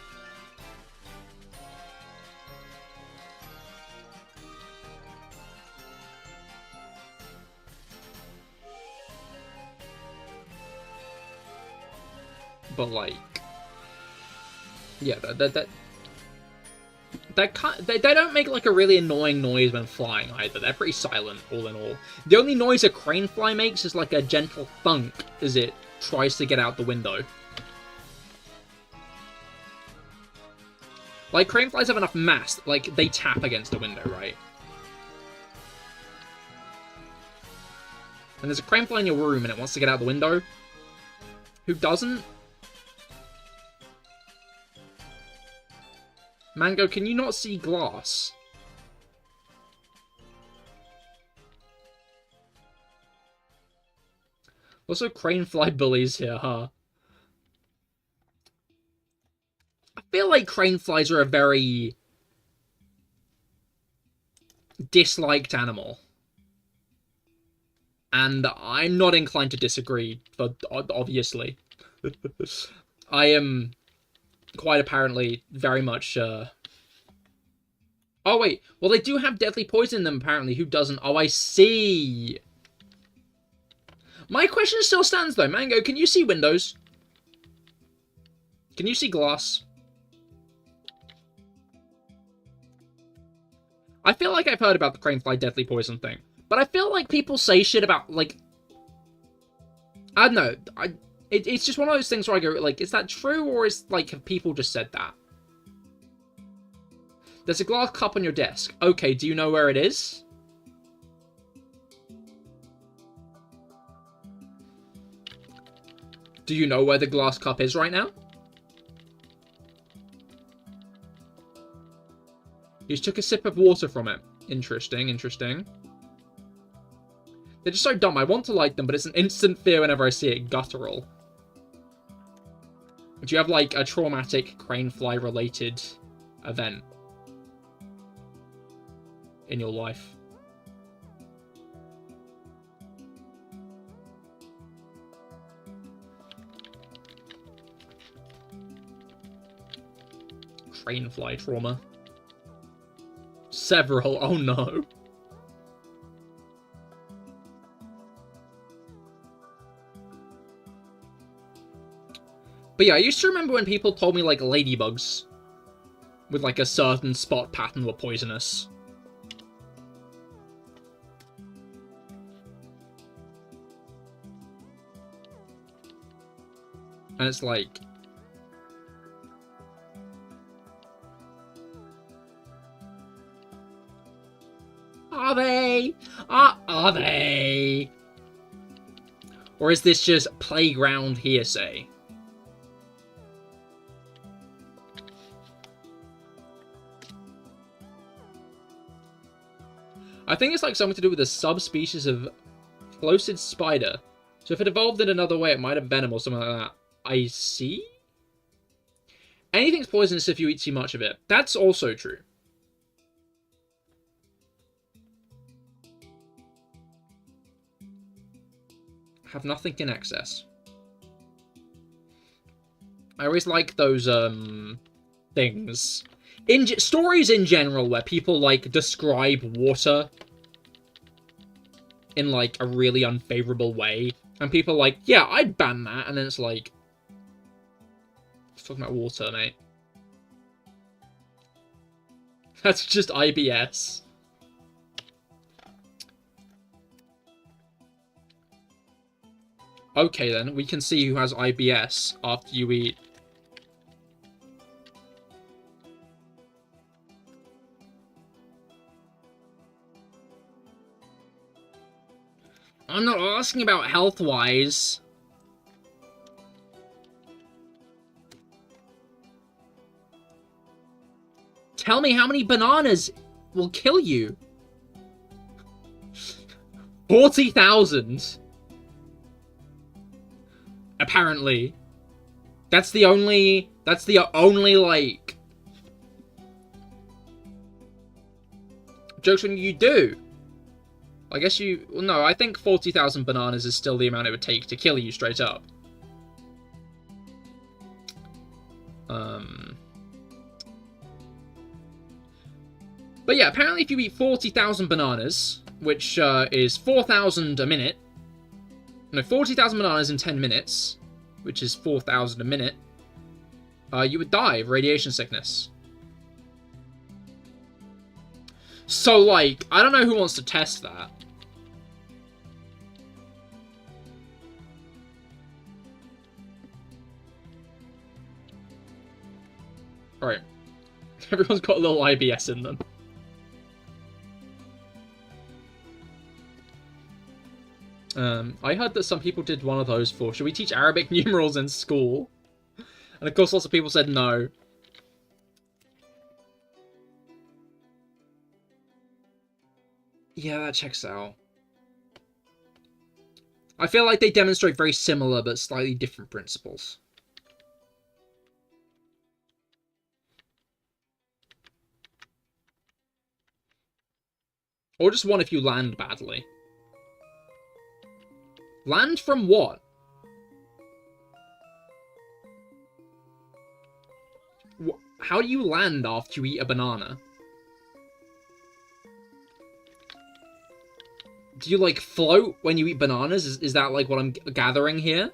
But like, yeah, they don't make like a really annoying noise when flying either. They're pretty silent, all in all. The only noise a cranefly makes is like a gentle thunk as it tries to get out the window. Like, crane flies have enough mass, like, they tap against the window, right? And there's a crane fly in your room and it wants to get out the window. Who doesn't? Mango, can you not see glass? Also, crane fly bullies here, huh? I feel like crane flies are a very disliked animal. And I'm not inclined to disagree, but obviously. I am quite apparently very much, Oh, wait. Well, they do have deadly poison in them, apparently. Who doesn't? Oh, I see. My question still stands, though. Mango, can you see windows? Can you see glass? I feel like I've heard about the crane fly deadly poison thing. But I feel like people say shit about, like... I don't know. It's just one of those things where I go, like, is that true? Or is, like, have people just said that? There's a glass cup on your desk. Okay, do you know where it is? Do you know where the glass cup is right now? You just took a sip of water from it. Interesting, interesting. They're just so dumb. I want to like them, but it's an instant fear whenever I see it. Guttural. Do you have, like, a traumatic crane fly related event in your life? Crane fly trauma. Several. Oh no. But yeah, I used to remember when people told me, like, ladybugs with, like, a certain spot pattern were poisonous. And it's like... Are they? Are they? Or is this just playground hearsay? I think it's like something to do with a subspecies of plossid spider. So if it evolved in another way, it might have venom or something like that. I see? Anything's poisonous if you eat too much of it. That's also true. Have nothing in excess. I always like those, things. Stories in general where people, like, describe water in, like, a really unfavorable way. And people are like, yeah, I'd ban that. And then it's like... It's talking about water, mate. That's just IBS. Okay, then. We can see who has IBS after you eat. I'm not asking about health-wise. Tell me how many bananas will kill you. 40,000. Apparently. That's the only, like... jokes when you do. I guess you... Well, no, I think 40,000 bananas is still the amount it would take to kill you straight up. But yeah, apparently if you eat 40,000 bananas, which is 4,000 a minute... No, 40,000 bananas in 10 minutes, which is 4,000 a minute, you would die of radiation sickness. So, like, I don't know who wants to test that. Alright. Everyone's got a little IBS in them. I heard that some people did one of those for, should we teach Arabic numerals in school? And of course lots of people said no. Yeah, that checks out. I feel like they demonstrate very similar but slightly different principles. Or just one if you land badly. Land from what? How do you land after you eat a banana? Do you, like, float when you eat bananas? Is that, like, what I'm gathering here?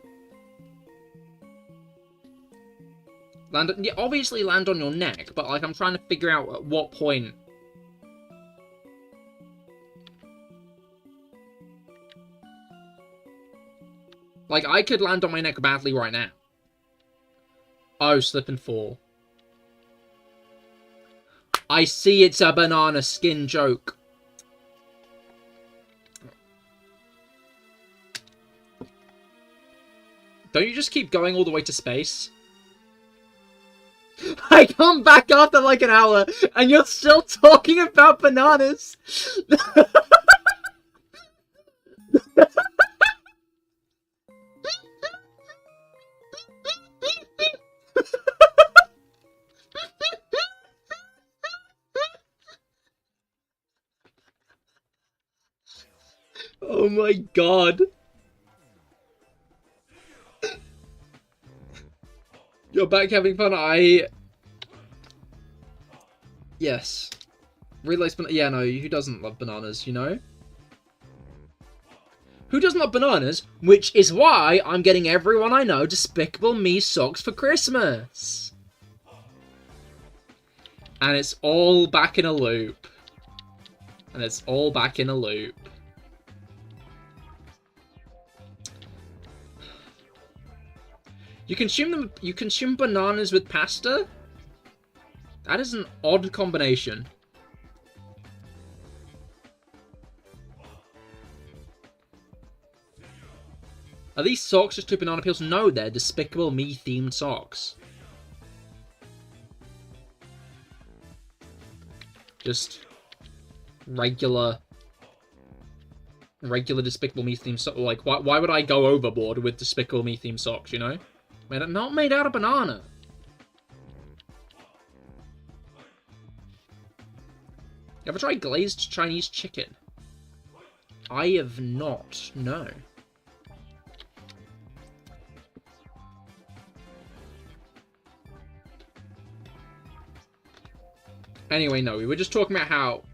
Yeah, obviously land on your neck, but, like, I'm trying to figure out at what point. Like, I could land on my neck badly right now. Oh, slip and fall. I see it's a banana skin joke. Don't you just keep going all the way to space? I come back after like an hour, and you're still talking about bananas! Oh my god. You're back having fun, Yes. Really likes bananas. Yeah, no, who doesn't love bananas, you know? Who doesn't love bananas? Which is why I'm getting everyone I know Despicable Me socks for Christmas. And it's all back in a loop. And it's all back in a loop. You consume bananas with pasta? That is an odd combination. Are these socks just 2 banana peels? No, they're Despicable Me themed socks. Just regular Despicable Me themed socks. Like, why would I go overboard with Despicable Me themed socks, you know? Not made out of banana. You ever tried glazed Chinese chicken? I have not, no. Anyway, no, we were just talking about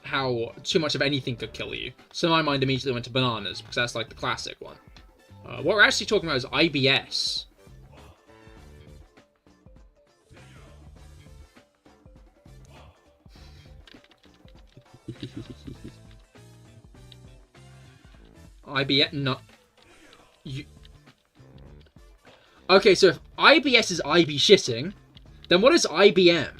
how too much of anything could kill you. So my mind immediately went to bananas, because that's like the classic one. What we're actually talking about is IBS. IBS, no. Okay, so if IBS is IB shitting, then what is IBM?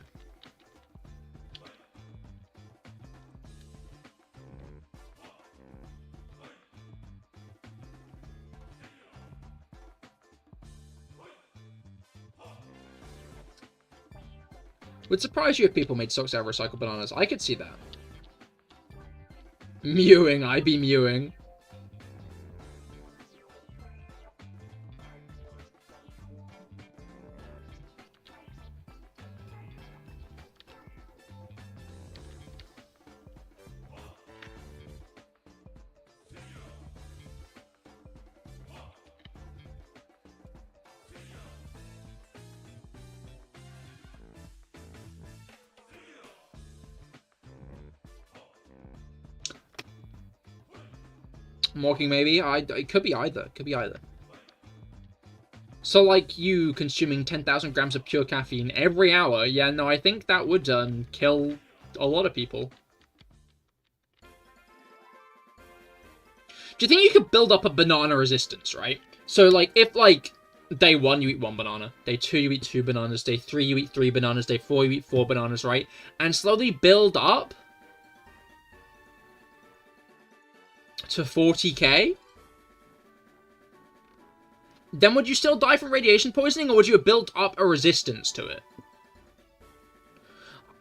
Would surprise you if people made socks out of recycled bananas. I could see that. Mewing, I be mewing. Mocking maybe? It could be either. Could be either. So, like, you consuming 10,000 grams of pure caffeine every hour, yeah, no, I think that would kill a lot of people. Do you think you could build up a banana resistance, right? So, like, if, like, Day 1, you eat 1 banana. Day 2, you eat 2 bananas. Day 3, you eat 3 bananas. Day 4, you eat 4 bananas, right? And slowly build up to 40k. Then would you still die from radiation poisoning, or would you have built up a resistance to it?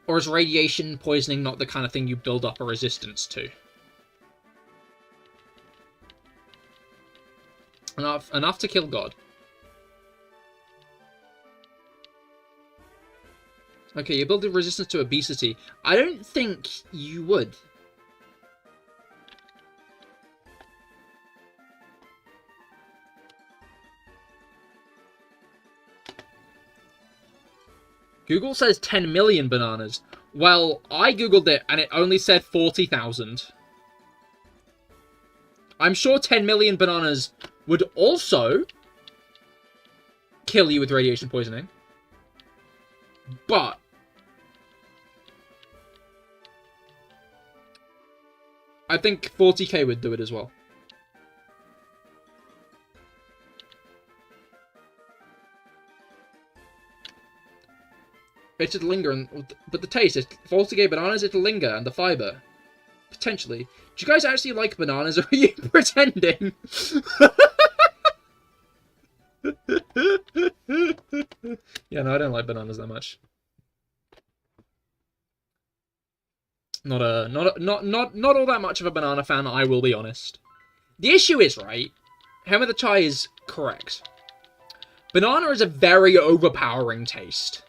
Or is radiation poisoning not the kind of thing you build up a resistance to? Enough to kill God. Okay, you build a resistance to obesity. I don't think you would. Google says 10 million bananas. Well, I googled it and it only said 40,000. I'm sure 10 million bananas would also kill you with radiation poisoning. But I think 40k would do it as well. It'd linger, but the taste, 40k bananas, it'll linger, and the fiber. Potentially. Do you guys actually like bananas, or are you pretending? Yeah, no, I don't like bananas that much. Not all that much of a banana fan, I will be honest. The issue is, right, Hammer the Chai is correct. Banana is a very overpowering taste.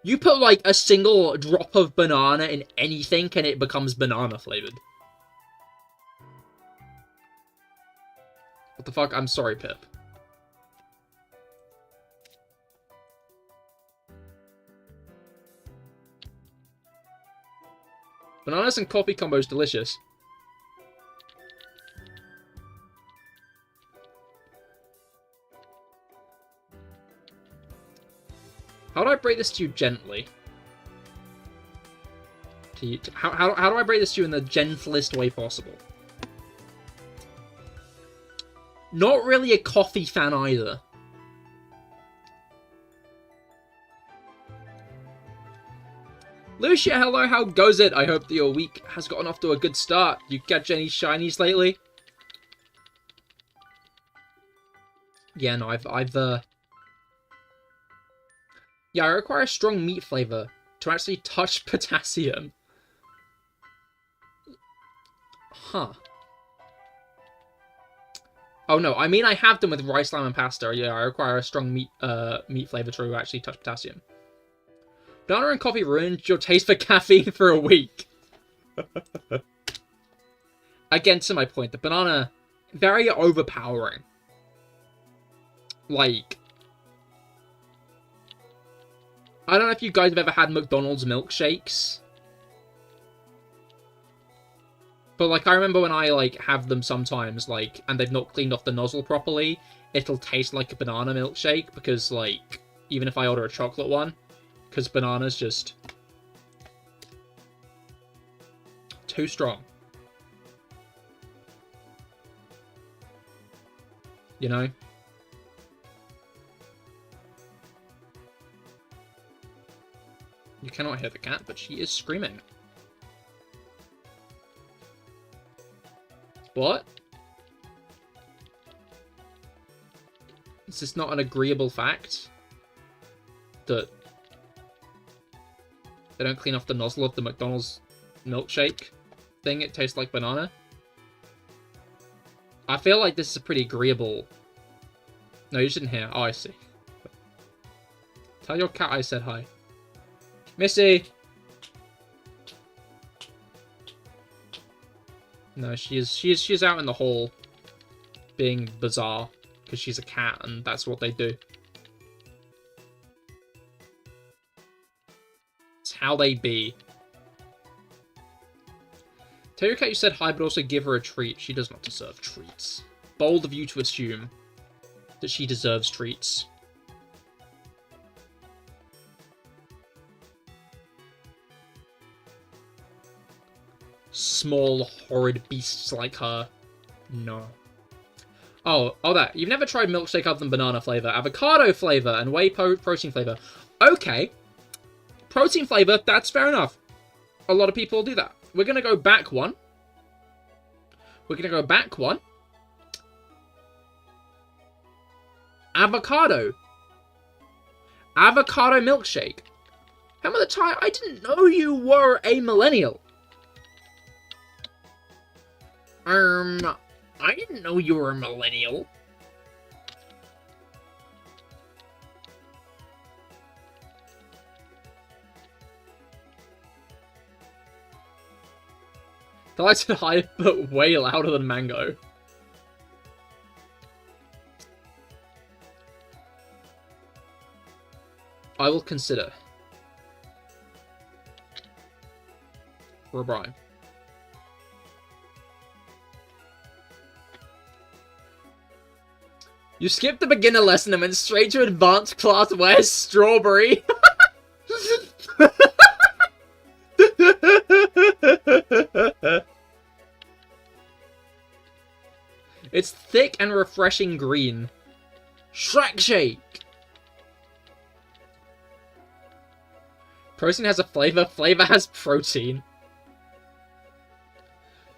You put, like, a single drop of banana in anything, and it becomes banana-flavored. What the fuck? I'm sorry, Pip. Bananas and coffee combo is delicious. How do I break this to you gently? How do I break this to you in the gentlest way possible? Not really a coffee fan either. Lucia, hello, how goes it? I hope that your week has gotten off to a good start. You catch any shinies lately? Yeah, no, yeah, I require a strong meat flavor to actually touch potassium. Huh. Oh no, I mean I have them with rice, lamb, and pasta. Yeah, I require a strong meat flavor to actually touch potassium. Banana and coffee ruined your taste for caffeine for a week. Again, to my point, the banana, very overpowering. Like, I don't know if you guys have ever had McDonald's milkshakes. But, like, I remember when I, like, have them sometimes, like, and they've not cleaned off the nozzle properly, it'll taste like a banana milkshake, because, like, even if I order a chocolate one, because banana's just too strong. You know? You cannot hear the cat, but she is screaming. What? Is this not an agreeable fact? That they don't clean off the nozzle of the McDonald's milkshake thing, it tastes like banana? I feel like this is a pretty agreeable... No, you didn't hear. Oh, I see. Tell your cat I said hi. Missy! No, she's out in the hall being bizarre because she's a cat and that's what they do. It's how they be. Tell your cat you said hi, but also give her a treat. She does not deserve treats. Bold of you to assume that she deserves treats. Small, horrid beasts like her. No. Oh, that. You've never tried milkshake other than banana flavor, avocado flavor, and whey protein flavor. Okay. Protein flavor, that's fair enough. A lot of people do that. We're going to go back one. Avocado. Avocado milkshake. How about the time? I didn't know you were a millennial. I didn't know you were a millennial. I like to hide, but way louder than mango. I will consider. For a bribe. You skipped the beginner lesson and went straight to advanced class. Where's strawberry? It's thick and refreshing green. Shrek shake. Protein has a flavor. Flavor has protein.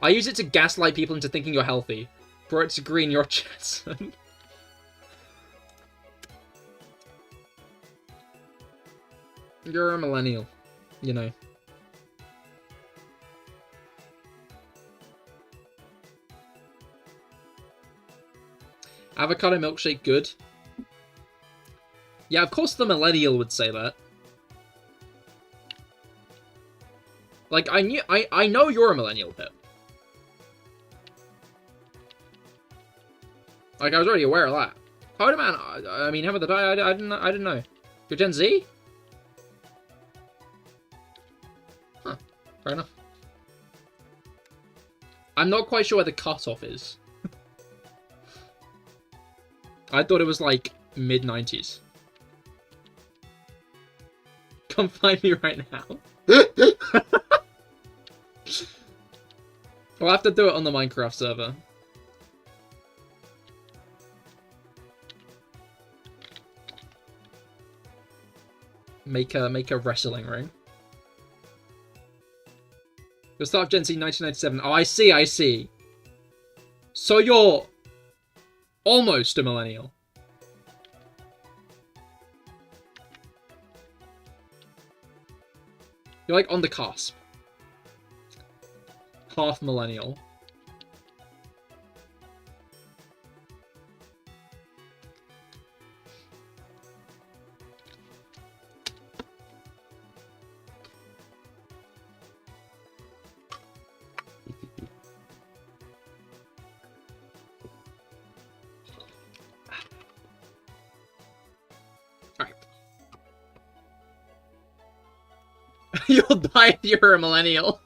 I use it to gaslight people into thinking you're healthy. For it's green, you're Jetson. You're a millennial, you know. Avocado milkshake good. Yeah, of course the millennial would say that. Like, I know you're a millennial, Pip. Like, I was already aware of that. Hold man, I mean, how about the I didn't know. You're Gen Z? Huh, fair enough. I'm not quite sure where the cutoff is. I thought it was like mid-90s. Come find me right now. We'll have to do it on the Minecraft server. Make a wrestling ring. The start of Gen Z 1997. Oh, I see. So you're almost a millennial. You're like on the cusp. Half millennial. You'll die if you're a millennial.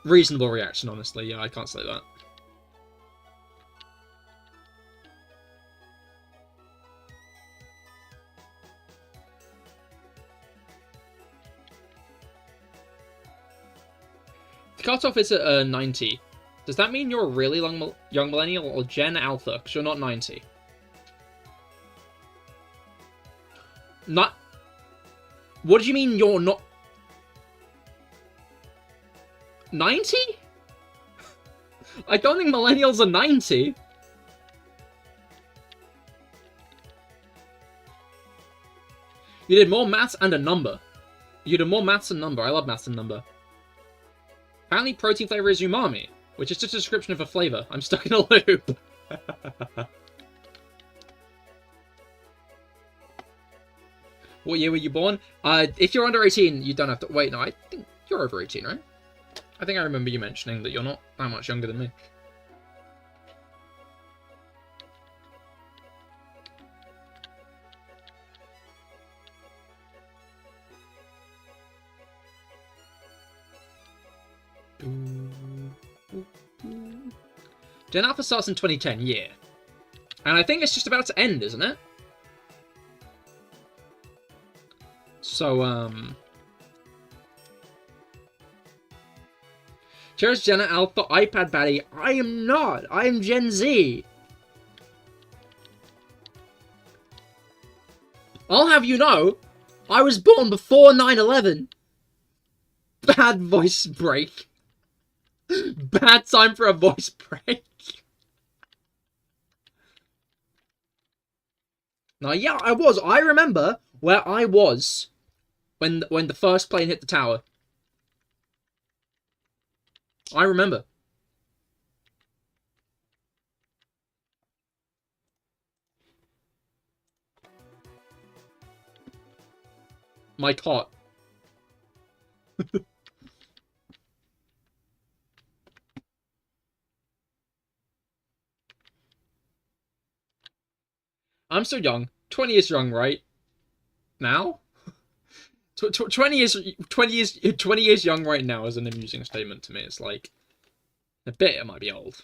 Reasonable reaction, honestly. Yeah, I can't say that. The cutoff is at 90. Does that mean you're a really young millennial or Gen Alpha? Because you're not 90. Not... What do you mean you're not... 90? I don't think millennials are 90. You did more maths and a number. You did more maths and number. I love maths and number. Apparently protein flavor is umami, which is just a description of a flavor. I'm stuck in a loop. What year were you born? If you're under 18, you don't have to... Wait, no, I think you're over 18, right? I think I remember you mentioning that you're not that much younger than me. Gen Alpha starts in 2010, yeah. And I think it's just about to end, isn't it? So, Cheers, Jenna Alpha iPad baddie. I am not. I am Gen Z. I'll have you know, I was born before 9/11. Bad voice break. Bad time for a voice break. Now, yeah, I was. I remember where I was when the first plane hit the tower. I remember. My cot. I'm so young. 20 years young, right? Now? 20 years young right now is an amusing statement to me. It's like, a bit it might be old.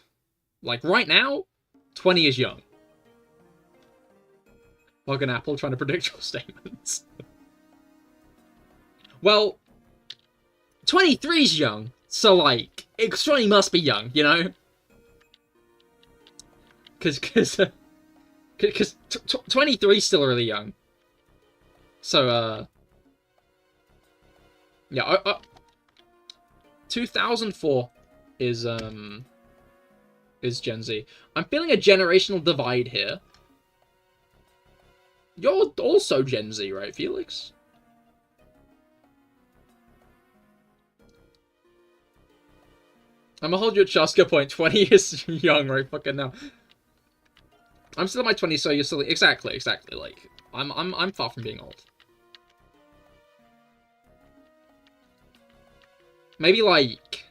Like, right now, 20 years young. Like an apple trying to predict your statements. Well, 23's young, so like, 20 must be young, you know? Because 23's still really young. So, yeah, 2004 is Gen Z. I'm feeling a generational divide here. You're also Gen Z, right, Felix? I'm gonna hold you at Chaska point. 20 is young right fucking now. I'm still in my 20s, so you're still exactly. Like I'm far from being old. Maybe like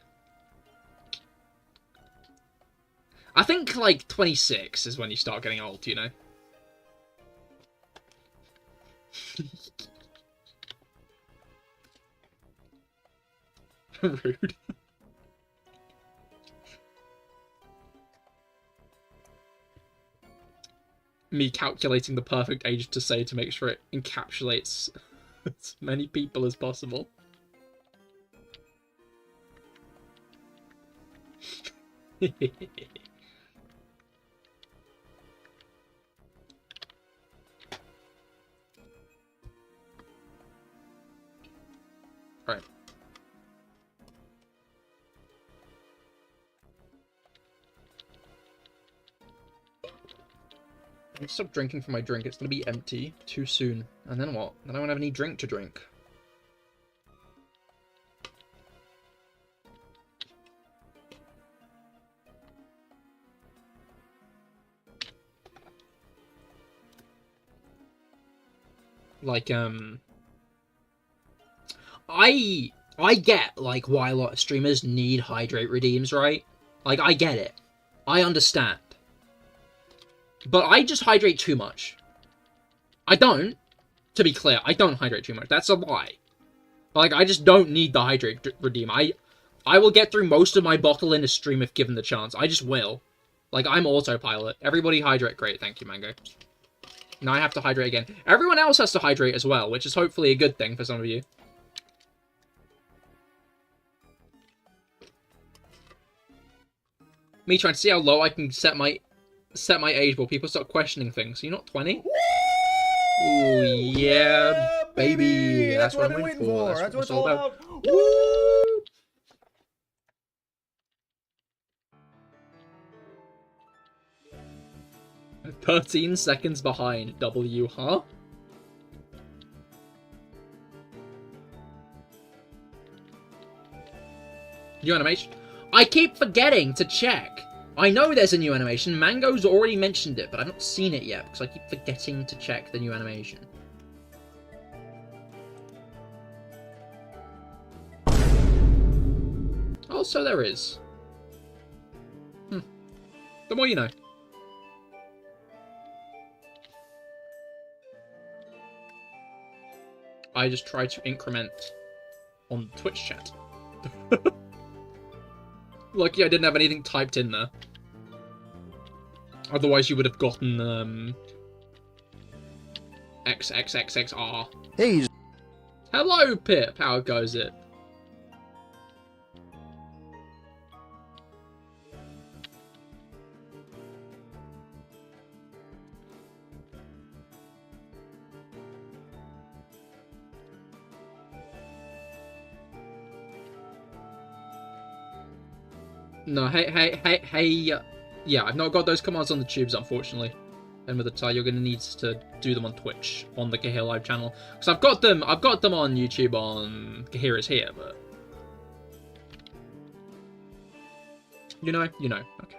I think like 26 is when you start getting old, you know. Rude. Me calculating the perfect age to say to make sure it encapsulates as many people as possible. Right. I'll stop drinking from my drink. It's gonna be empty too soon. And then what? Then I won't have any drink to drink. Like, I get, like, why a lot of streamers need hydrate redeems, right? Like, I get it. I understand. But I just hydrate too much. I don't. To be clear, I don't hydrate too much. That's a lie. Like, I just don't need the hydrate redeem. I will get through most of my bottle in a stream if given the chance. I just will. Like, I'm autopilot. Everybody hydrate. Great, thank you, Mango. Now I have to hydrate again. Everyone else has to hydrate as well, which is hopefully a good thing for some of you. Me trying to see how low I can set my age while people start questioning things. You're not 20? Ooh, yeah, baby. That's what I'm waiting for. That's what it's all about. Woo! I'm 13 seconds behind W, huh? New animation? I keep forgetting to check. I know there's a new animation. Mango's already mentioned it, but I've not seen it yet because I keep forgetting to check the new animation. Oh, so there is. The more you know. I just tried to increment on Twitch chat. Lucky I didn't have anything typed in there. Otherwise you would have gotten, XXXXR. Hey. Hello, Pip. How goes it? No, hey, yeah, I've not got those commands on the tubes, unfortunately. And with the tie, you're gonna need to do them on Twitch, on the CahirLIVE channel. Because I've got them on YouTube on Cahir is Here, but... You know, okay.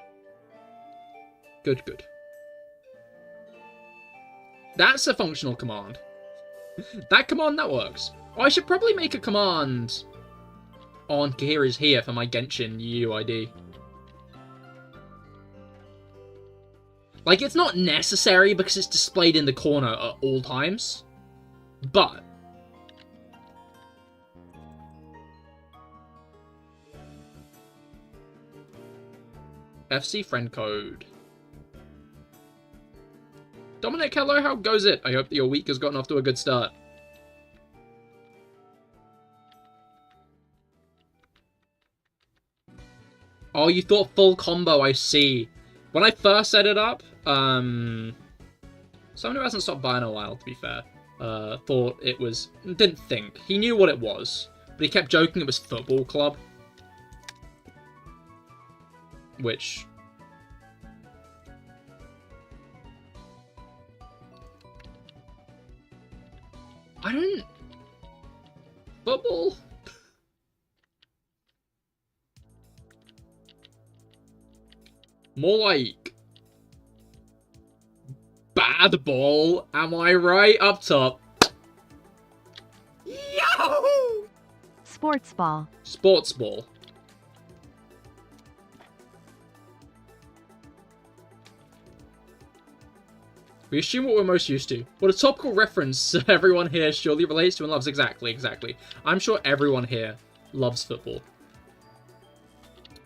Good. That's a functional command. That works. Oh, I should probably make a command on Cahir is Here for my Genshin UUID. Like, it's not necessary because it's displayed in the corner at all times, but... FC friend code. Dominic, hello, how goes it? I hope that your week has gotten off to a good start. Oh, you thought full combo, I see. When I first set it up, someone who hasn't stopped by in a while, to be fair, thought it was... Didn't think. He knew what it was, but he kept joking it was football club. Which... I don't... Football? More like... Bad ball, am I right? Up top. Yo! Sports ball. Sports ball. We assume what we're most used to. What a topical reference everyone here surely relates to and loves. Exactly. I'm sure everyone here loves football.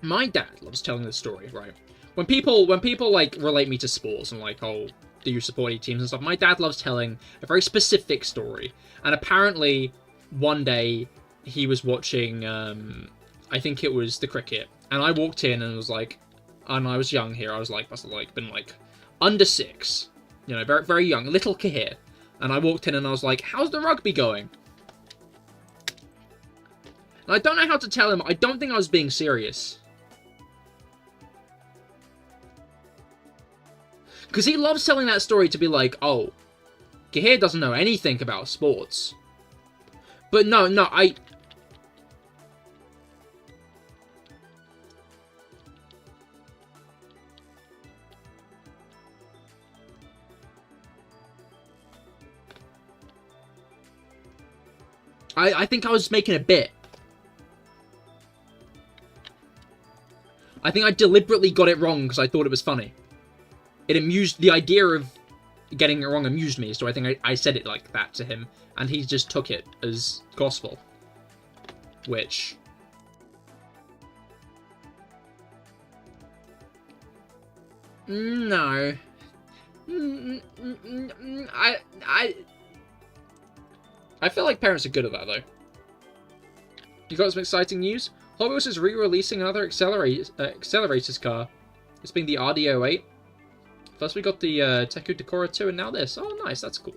My dad loves telling this story, right? When people like relate me to sports and like, oh, do you support any teams and stuff, my dad loves telling a very specific story. And apparently, one day he was watching, I think it was the cricket, and I walked in and was like, and I was young here. I was like, must have like been like under 6. You know, very, very young, little Cahir. And I walked in and I was like, how's the rugby going? And I don't know how to tell him. I don't think I was being serious. Because he loves telling that story to be like, oh, Cahir doesn't know anything about sports. But no, I think I was making a bit. I think I deliberately got it wrong because I thought it was funny. It amused... The idea of getting it wrong amused me, so I think I said it like that to him, and he just took it as gospel. Which... No. I feel like parents are good at that, though. You got some exciting news? Hobbies is re-releasing another accelerators car. It's being the RDO8. First we got the Teku Decora 2, and now this. Oh, nice. That's cool.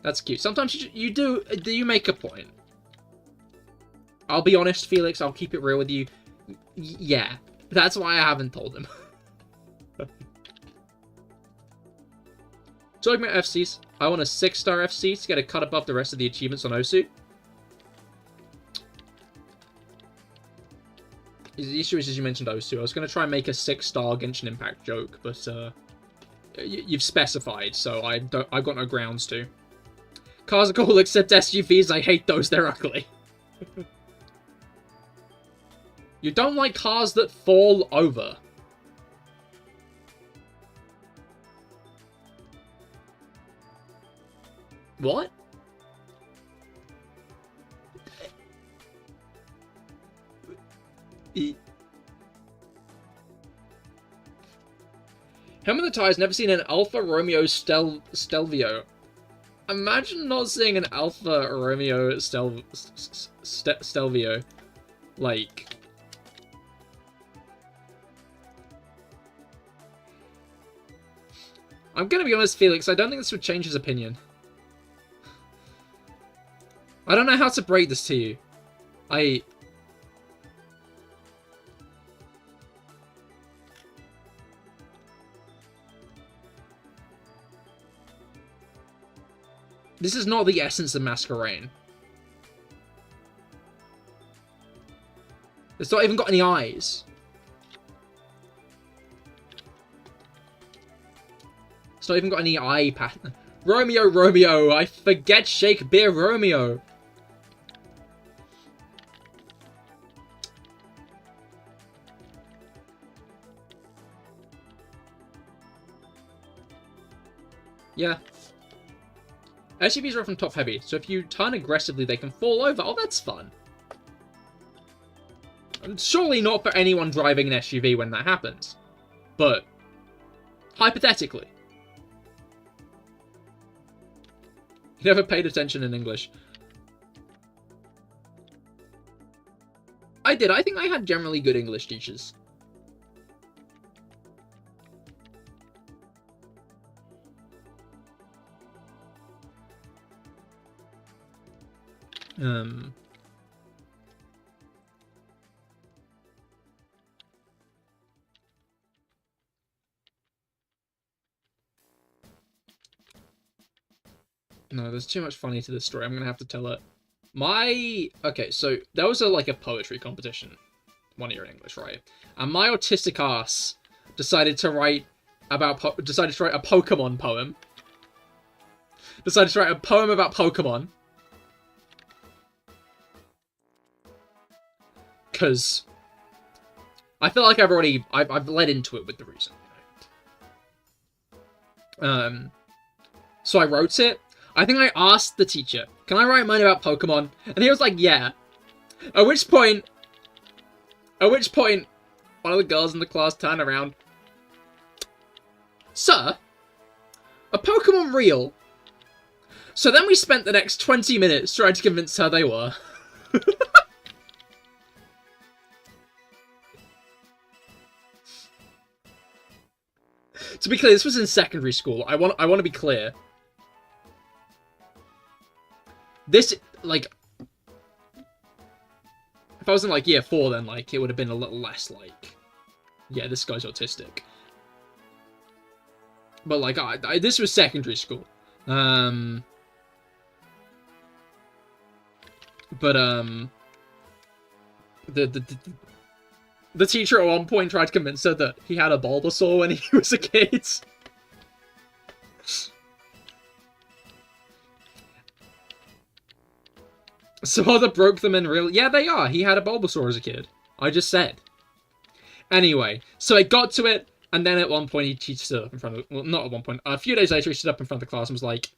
That's cute. Sometimes you make a point. I'll be honest, Felix. I'll keep it real with you. Yeah. That's why I haven't told him. Talking about FCs, I want a 6-star FC to get a cut above the rest of the achievements on Osu. The issue is, as you mentioned Osu, I was going to try and make a 6-star Genshin Impact joke, but you've specified, so I've got no grounds to. Cars are cool except SUVs, I hate those, they're ugly. You don't like cars that fall over. What? Helmet the Tires never seen an Alpha Romeo Stelvio. Imagine not seeing an Alpha Romeo Stelvio. Like... I'm gonna be honest, Felix, I don't think this would change his opinion. I don't know how to break this to you. This is not the essence of Masquerain. It's not even got any eyes. It's not even got any eye pattern. Romeo, Romeo, I forget Shakespeare, Romeo. Yeah. SUVs are often top heavy, so if you turn aggressively, they can fall over. Oh, that's fun. Surely not for anyone driving an SUV when that happens. But, hypothetically. You never paid attention in English. I did. I think I had generally good English teachers. No, there's too much funny to this story. I'm gonna have to tell it. Okay, so there was a poetry competition 1 year in English, right? And my autistic ass decided to write a Pokemon poem. Decided to write a poem about Pokemon. Because I feel like I've led into it with the reason. So I wrote it. I think I asked the teacher, can I write mine about Pokemon? And he was like, yeah. At which point, one of the girls in the class turned around. Sir, are Pokemon real? So then we spent the next 20 minutes trying to convince her they were. To be clear, this was in secondary school. I want to be clear. This, if I was in, year 4, then, it would have been a little less, yeah, this guy's autistic. But, this was secondary school. The teacher at one point tried to convince her that he had a Bulbasaur when he was a kid. So other broke them in real... Yeah, they are. He had a Bulbasaur as a kid. I just said. Anyway, so it got to it, and then at one point he stood up in front of... Well, not at one point. A few days later, he stood up in front of the class and was like,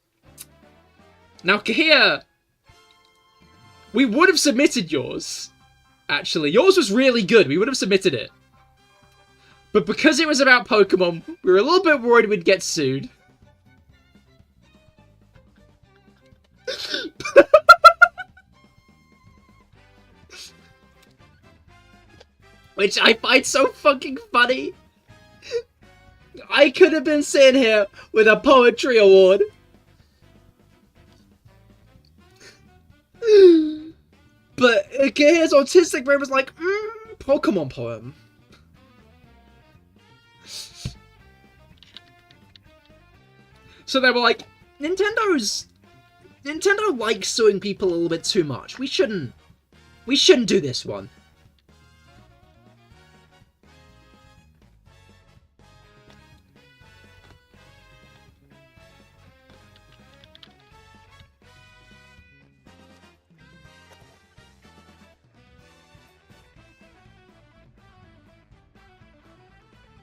now, Cahir, we would have submitted yours. Actually, yours was really good. We would have submitted it. But because it was about Pokemon, we were a little bit worried we'd get sued. Which I find so fucking funny. I could have been sitting here with a poetry award. But his autistic brain was like, Pokemon poem. So they were like, Nintendo likes suing people a little bit too much. We shouldn't do this one.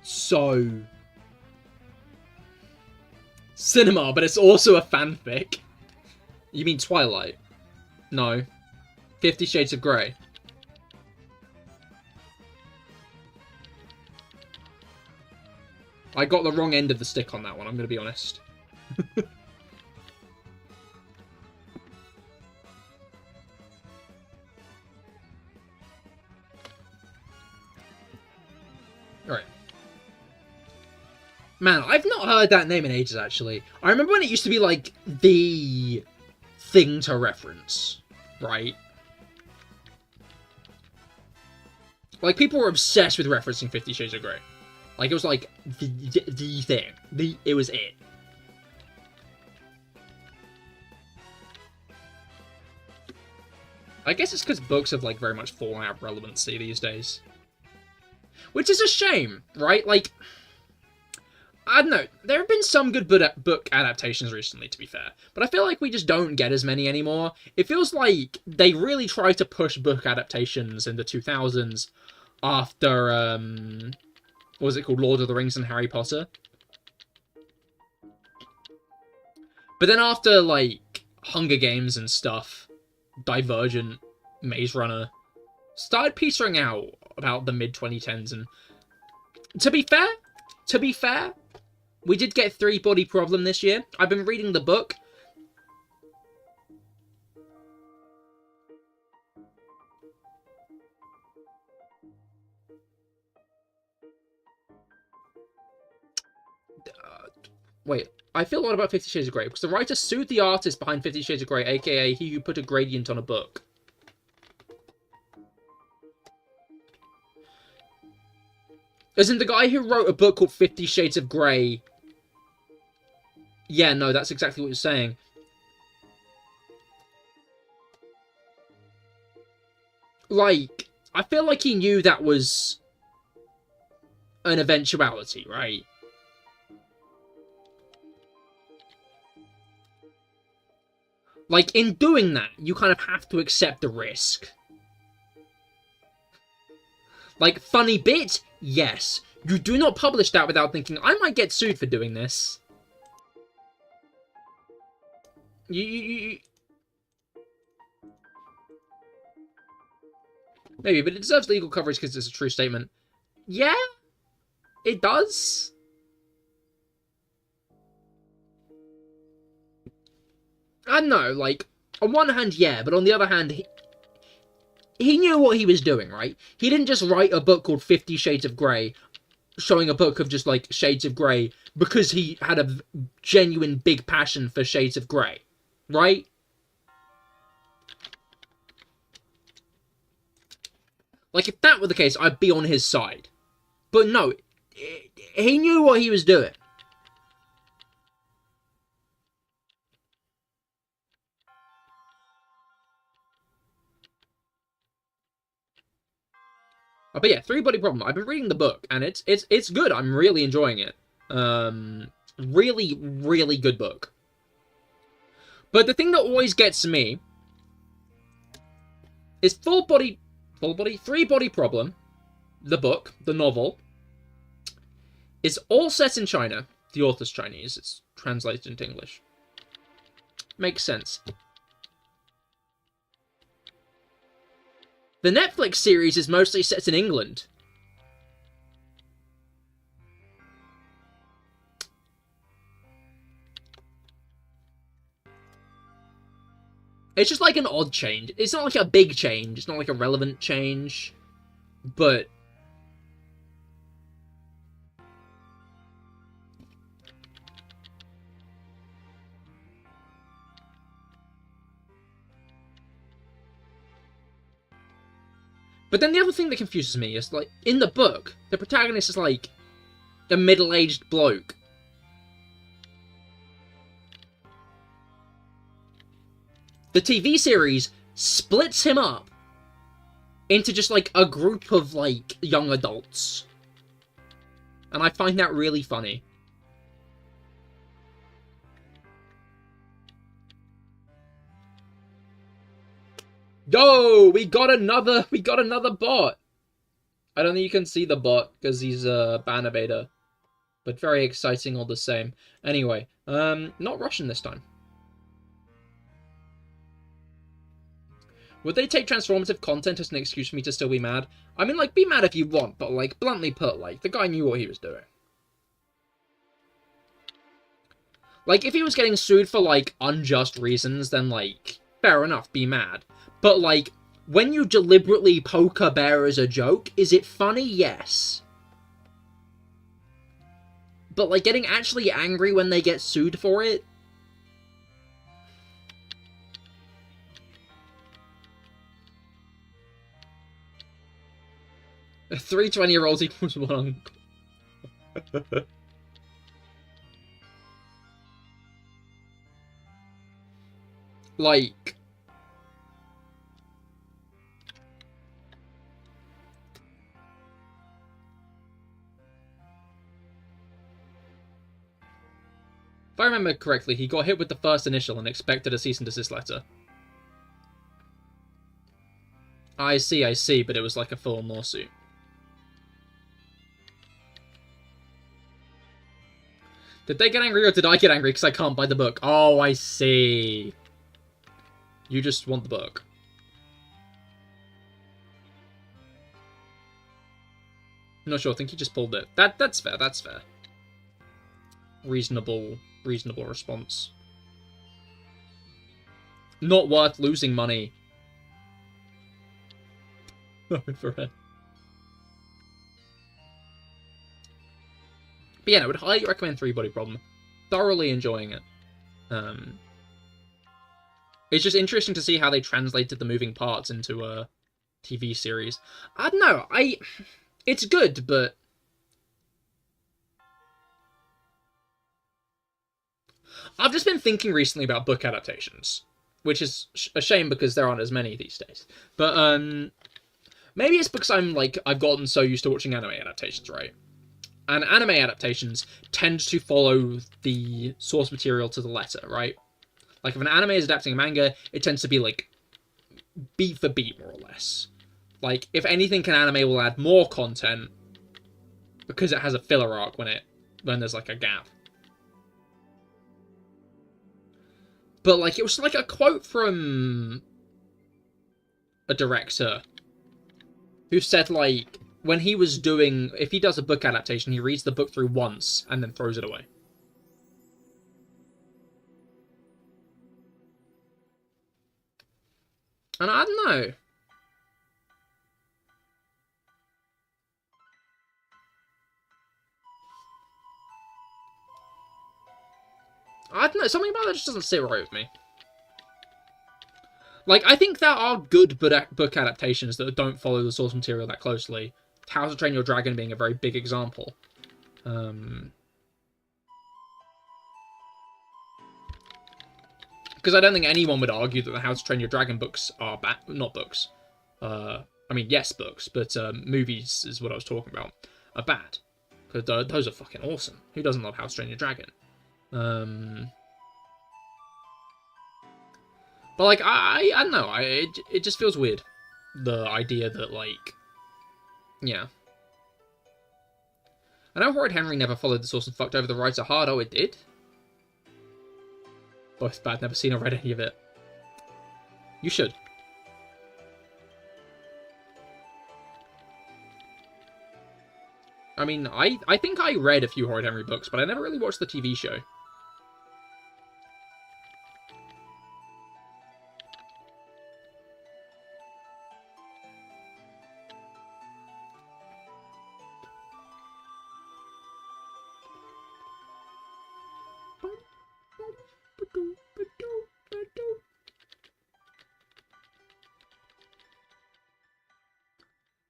So... cinema, but it's also a fanfic. You mean Twilight? No. 50 Shades of Grey. I got the wrong end of the stick on that one, I'm gonna be honest. Alright. Man, I've not heard that name in ages, actually. I remember when it used to be, the thing to reference, right? People were obsessed with referencing 50 Shades of Grey. It was, the thing. It was it. I guess it's because books have, like, very much fallen out of relevancy these days. Which is a shame, right? Like, I don't know. There have been some good book adaptations recently, to be fair. But I feel like we just don't get as many anymore. It feels like they really tried to push book adaptations in the 2000s after, what was it called? Lord of the Rings and Harry Potter. But then after, like, Hunger Games and stuff, Divergent, Maze Runner, started petering out about the mid-2010s. And to be fair, we did get Three Body Problem this year. I've been reading the book. Wait, I feel a lot about 50 Shades of Grey, because the writer sued the artist behind 50 Shades of Grey, aka he who put a gradient on a book. As in, the guy who wrote a book called 50 Shades of Grey... Yeah, no, that's exactly what you're saying. Like, I feel like he knew that was an eventuality, right? Like, in doing that, you kind of have to accept the risk. Like, funny bit? Yes. You do not publish that without thinking, I might get sued for doing this. Maybe, but it deserves legal coverage because it's a true statement. Yeah, it does. I don't know, like, on one hand, yeah, but on the other hand, he knew what he was doing, right? He didn't just write a book called 50 Shades of Grey, showing a book of just, like, Shades of Grey, because he had a genuine big passion for Shades of Grey, right? Like, if that were the case, I'd be on his side. But no, he knew what he was doing. But yeah, Three Body Problem. I've been reading the book, and it's good. I'm really enjoying it. Really, really good book. But the thing that always gets me is Three Body Problem, the book, the novel, is all set in China. The author's Chinese. It's translated into English. Makes sense. The Netflix series is mostly set in England. It's just like an odd change. It's not like a big change. It's not like a relevant change. But... But then the other thing that confuses me is, like, in the book, the protagonist is, like, a middle-aged bloke. The TV series splits him up into just, like, a group of, like, young adults. And I find that really funny. Yo, we got another bot. I don't think you can see the bot because he's a banner beta, but very exciting all the same. Anyway, not Russian this time. Would they take transformative content as an excuse for me to still be mad? I mean, like, be mad if you want, but, like, bluntly put, like, the guy knew what he was doing. Like, if he was getting sued for, like, unjust reasons, then, like, fair enough, be mad. But, like, when you deliberately poke a bear as a joke, is it funny? Yes. But, like, getting actually angry when they get sued for it? A 3 20-year-olds equals 1 uncle. Like... If I remember correctly, he got hit with the first initial and expected a cease and desist letter. I see, but it was like a full-on lawsuit. Did they get angry or did I get angry because I can't buy the book? Oh, I see. You just want the book. I'm not sure, I think he just pulled it. That's fair, that's fair. Reasonable response. Not worth losing money. Infrared. But yeah, I would highly recommend Three Body Problem. Thoroughly enjoying it. It's just interesting to see how they translated the moving parts into a TV series. I don't know, it's good, but I've just been thinking recently about book adaptations, which is a shame because there aren't as many these days. But maybe it's because I've gotten so used to watching anime adaptations, right? And anime adaptations tend to follow the source material to the letter, right? Like, if an anime is adapting a manga, it tends to be, like, beat for beat, more or less. Like, if anything, an anime will add more content because it has a filler arc when there's, like, a gap. But, like, it was, like, a quote from a director who said, like, when he was doing... If he does a book adaptation, he reads the book through once and then throws it away. And I don't know. I don't know, something about that just doesn't sit right with me. Like, I think there are good book adaptations that don't follow the source material that closely. How to Train Your Dragon being a very big example. Because I don't think anyone would argue that the How to Train Your Dragon books are bad. Not books. I mean, yes, books, but movies is what I was talking about. Are bad. Because those are fucking awesome. Who doesn't love How to Train Your Dragon? But, like, I don't know. It just feels weird. The idea that, like... Yeah. I know Horrid Henry never followed the source and fucked over the writer hard. Oh, it did? Both bad. Never seen or read any of it. You should. I mean, I think I read a few Horrid Henry books, but I never really watched the TV show.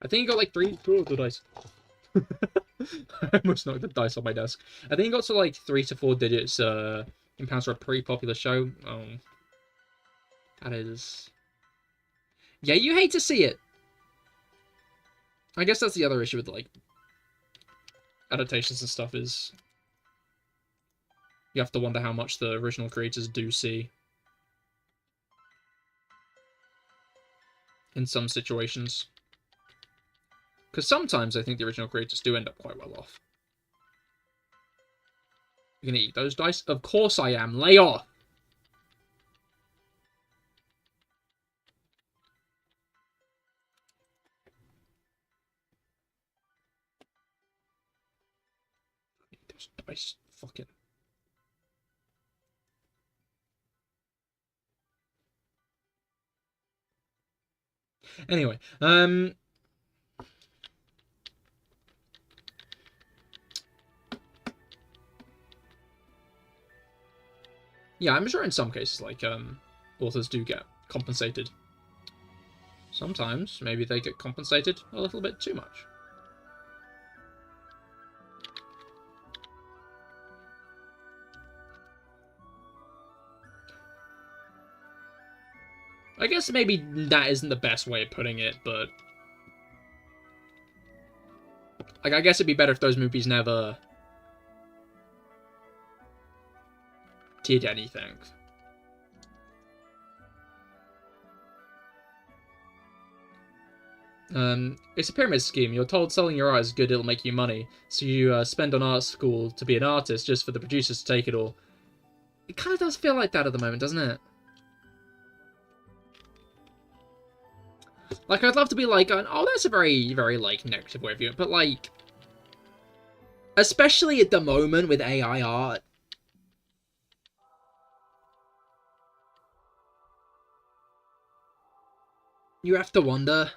I think he got like 3 of the dice. I almost knocked the dice on my desk. I think he got to like 3 to 4 digits in pounds for a pretty popular show. Oh. That is... Yeah, you hate to see it. I guess that's the other issue with like adaptations and stuff is you have to wonder how much the original creators do see in some situations. Because sometimes I think the original creators do end up quite well off. You gonna eat those dice? Of course I am. Lay off! Eat those dice. Fucking... Anyway, yeah, I'm sure in some cases, like, authors do get compensated. Sometimes, maybe they get compensated a little bit too much. I guess maybe that isn't the best way of putting it, but... Like, I guess it'd be better if those movies never... did anything. It's a pyramid scheme. You're told selling your art is good, it'll make you money. So you spend on art school to be an artist just for the producers to take it all. It kind of does feel like that at the moment, doesn't it? Like, I'd love to be like, oh, that's a very, very, like, negative way of viewing it. But, like, especially at the moment with AI art, you have to wonder.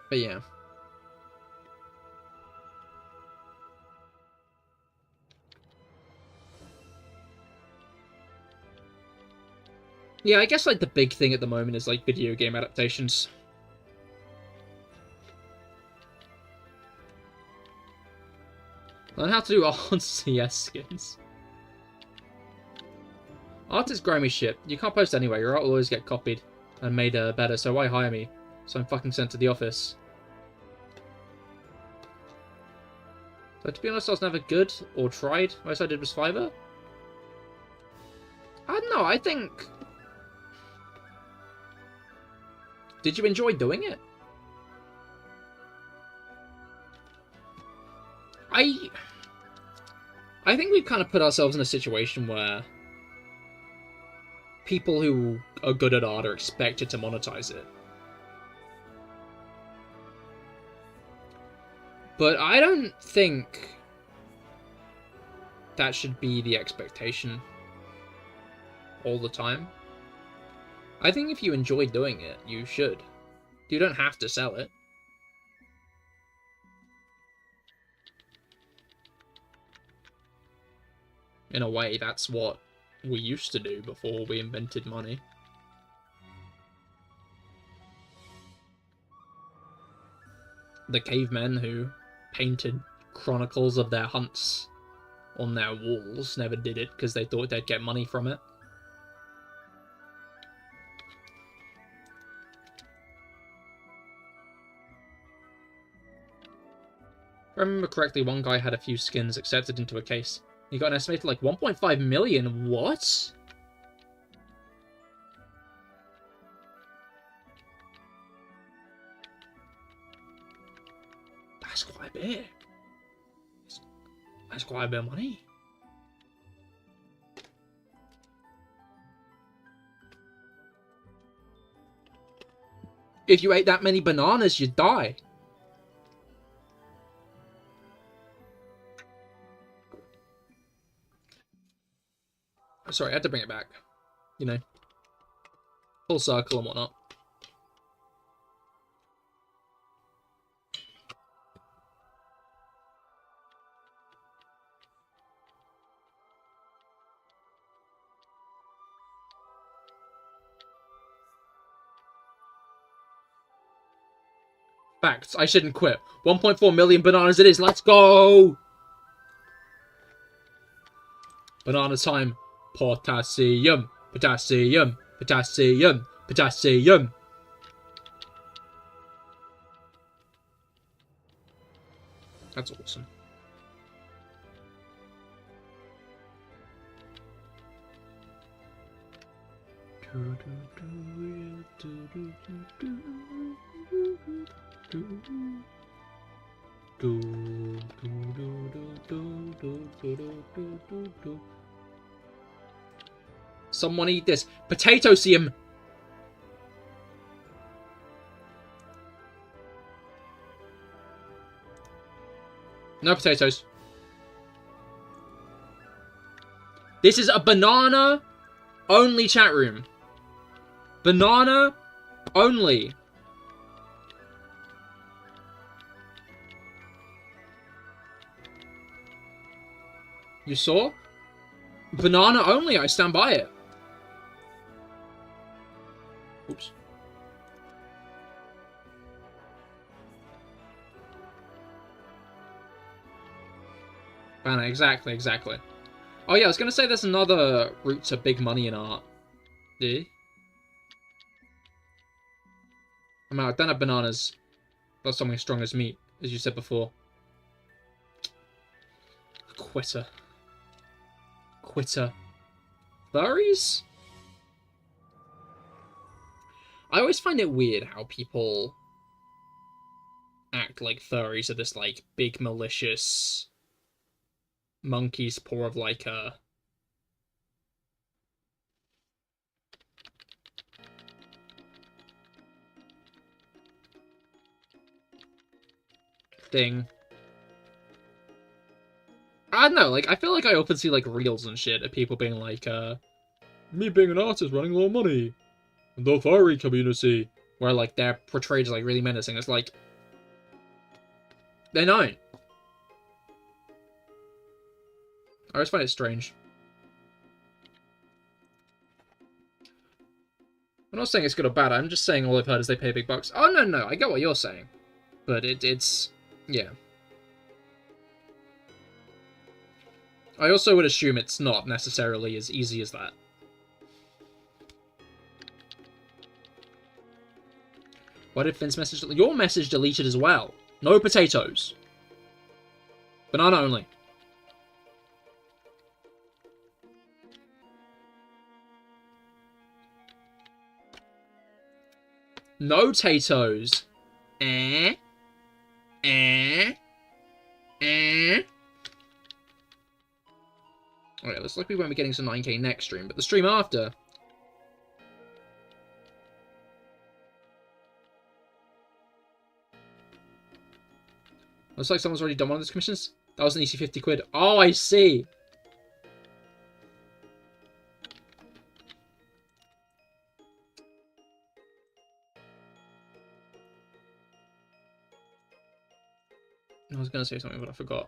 But yeah. Yeah, I guess, like, the big thing at the moment is, like, video game adaptations. Learn how to do art on CS skins. Art is grimy shit. You can't post anyway. Your art will always get copied and made better, so why hire me? So I'm fucking sent to the office. So to be honest, I was never good or tried. Most I did was Fiverr. I don't know, I think... Did you enjoy doing it? I think we've kind of put ourselves in a situation where people who are good at art are expected to monetize it. But I don't think that should be the expectation all the time. I think if you enjoy doing it, you should. You don't have to sell it. In a way, that's what we used to do before we invented money. The cavemen who painted chronicles of their hunts on their walls never did it because they thought they'd get money from it. If I remember correctly, one guy had a few skins accepted into a case. He got an estimated like 1.5 million. What? That's quite a bit. That's quite a bit of money. If you ate that many bananas, you'd die. Sorry, I had to bring it back. You know, full circle and whatnot. Facts. I shouldn't quit. 1.4 million bananas it is. Let's go! Banana time. Potassium. Potassium. Potassium. Potassium. That's awesome. Someone eat this. Potatosium. No potatoes. This is a banana only chat room. Banana only. You saw? Banana only, I stand by it. Oops. Banner, exactly. Oh yeah, I was gonna say there's another route to big money in art. I mean, I don't have bananas. That's something strong as meat, as you said before. Quitter. Furries? I always find it weird how people act like furries are this, like, big, malicious monkey's paw of, like, a... thing. I don't know, like, I feel like I often see, like, reels and shit of people being like, me being an artist running low money. The furry community. Where, like, they're portrayed as, like, really menacing. It's like... they're not. I always find it strange. I'm not saying it's good or bad, I'm just saying all I've heard is they pay big bucks. Oh, no, I get what you're saying. But it's... yeah. I also would assume it's not necessarily as easy as that. Why did Finn's message... your message deleted as well. No potatoes. Banana only. No potatoes. Okay, looks like we won't be getting some 9k next stream, but the stream after... looks like someone's already done one of those commissions. That was an easy 50 quid. Oh, I see. I was going to say something, but I forgot.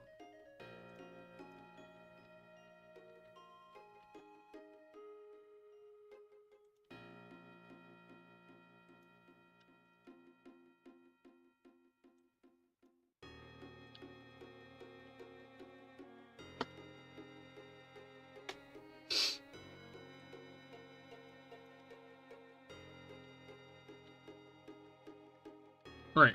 Right.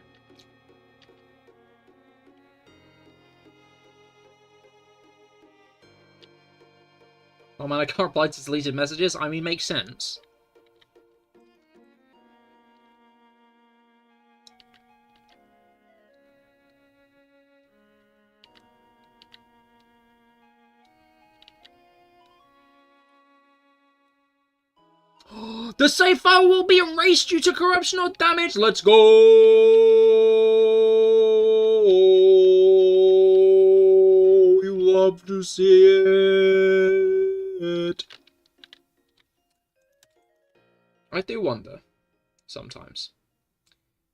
Oh man, I can't reply to deleted messages. I mean, makes sense. The save file will be erased due to corruption or damage. Let's go! You love to see it. I do wonder, sometimes,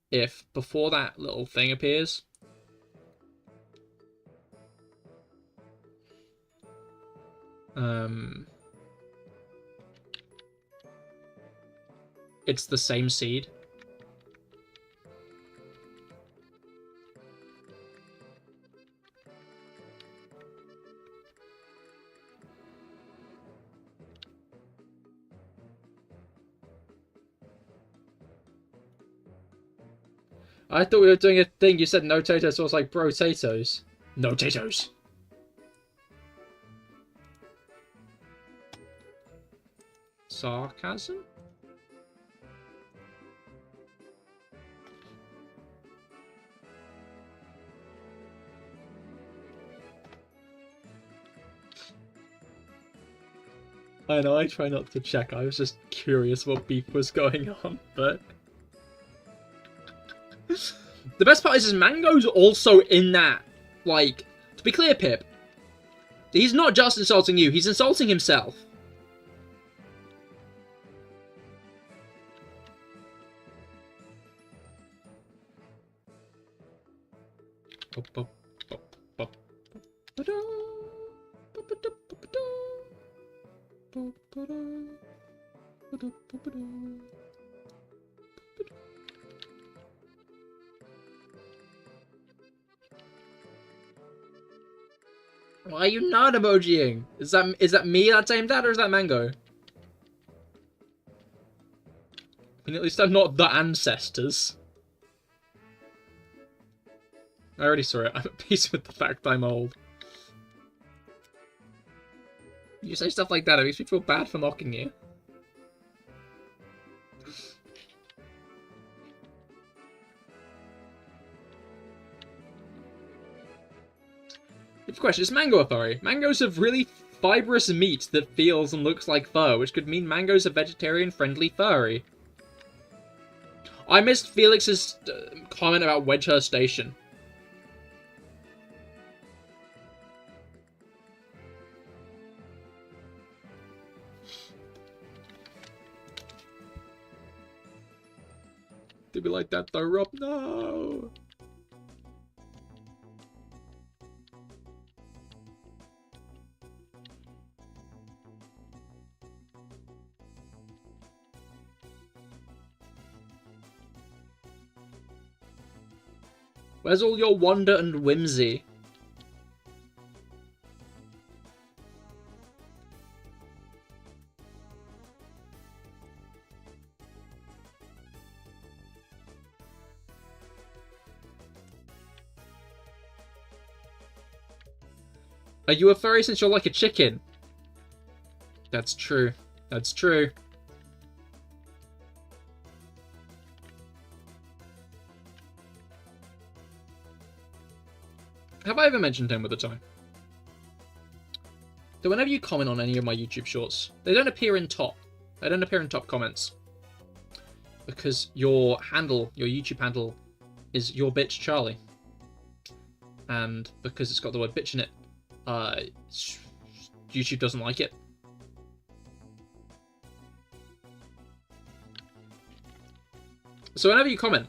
if before that little thing appears, it's the same seed. I thought we were doing a thing. You said no potatoes, so I was like, bro, potatoes. No potatoes. Sarcasm? I know, I try not to check. I was just curious what beef was going on, but... the best part is Mango's also in that. Like, to be clear, Pip, he's not just insulting you, he's insulting himself. Why are you not emojiing? Is that me that's aimed at, or is that Mango? I mean, at least I'm not the ancestors. I already saw it. I'm at peace with the fact I'm old. You say stuff like that, it makes me feel bad for mocking you. Good question, is Mango a furry? Mangoes have really fibrous meat that feels and looks like fur, which could mean Mango's a vegetarian-friendly furry. I missed Felix's comment about Wedgehurst Station. Did we like that though, Rob? No! Where's all your wonder and whimsy? Are you a furry since you're like a chicken? That's true. That's true. Have I ever mentioned him with the time? So whenever you comment on any of my YouTube shorts, they don't appear in top. They don't appear in top comments. Because your handle, your YouTube handle, is your bitch Charlie. And because it's got the word bitch in it, YouTube doesn't like it. So whenever you comment,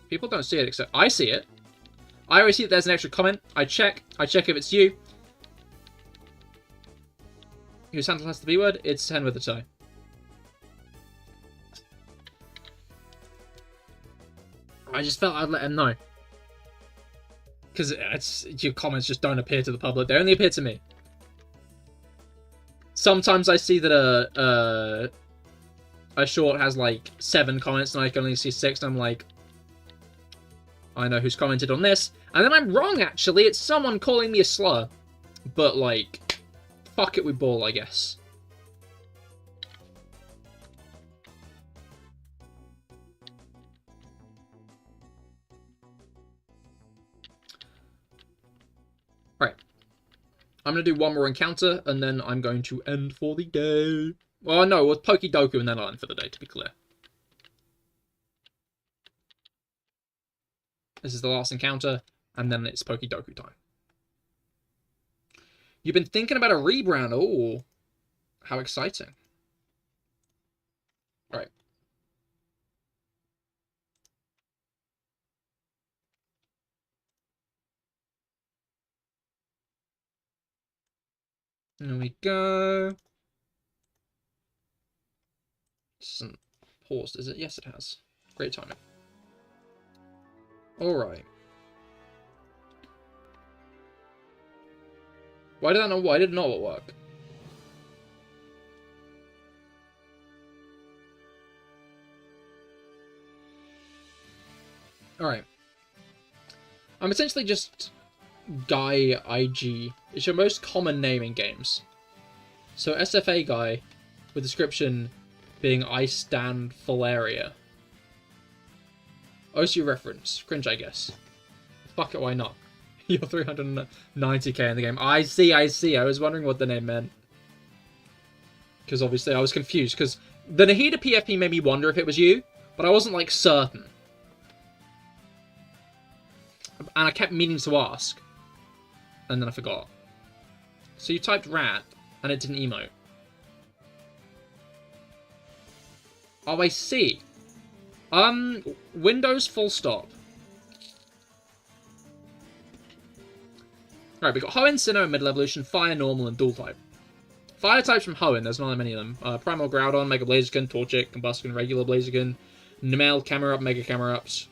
people don't see it, except I see it. I always see that there's an extra comment. I check if it's you. Whose handle has the B word? It's 10 with a toe. I just felt I'd let him know. Because your comments just don't appear to the public. They only appear to me. Sometimes I see that a short has like 7 comments and I can only see 6 and I'm like, I know who's commented on this. And then I'm wrong, actually. It's someone calling me a slur. But, like, fuck it with ball, I guess. Right. I'm going to do one more encounter, and then I'm going to end for the day. Well, no, with Pokedoku, and then I'll end for the day, to be clear. This is the last encounter, and then it's Pokedoku time. You've been thinking about a rebrand. Oh, how exciting. All right. There we go. This isn't paused, is it? Yes, it has. Great timing. Alright. Why did it not work? Alright. I'm essentially just Guy IG. It's your most common name in games. So SFA Guy, with description being I stand Falaria. OC reference. Cringe, I guess. Fuck it, why not? You're 390k in the game. I see. I was wondering what the name meant. Because obviously I was confused. Because the Nahida PFP made me wonder if it was you. But I wasn't, like, certain. And I kept meaning to ask. And then I forgot. So you typed rat, and it didn't emote. Oh, I see. Windows full stop. Right, we got Hoenn, Sinnoh, Middle Evolution, Fire, Normal, and Dual type. Fire types from Hoenn, there's not that many of them. Primal Groudon, Mega Blaziken, Torchic, Combusken, Regular Blaziken, Numel, Camerupt, Mega Camerupt.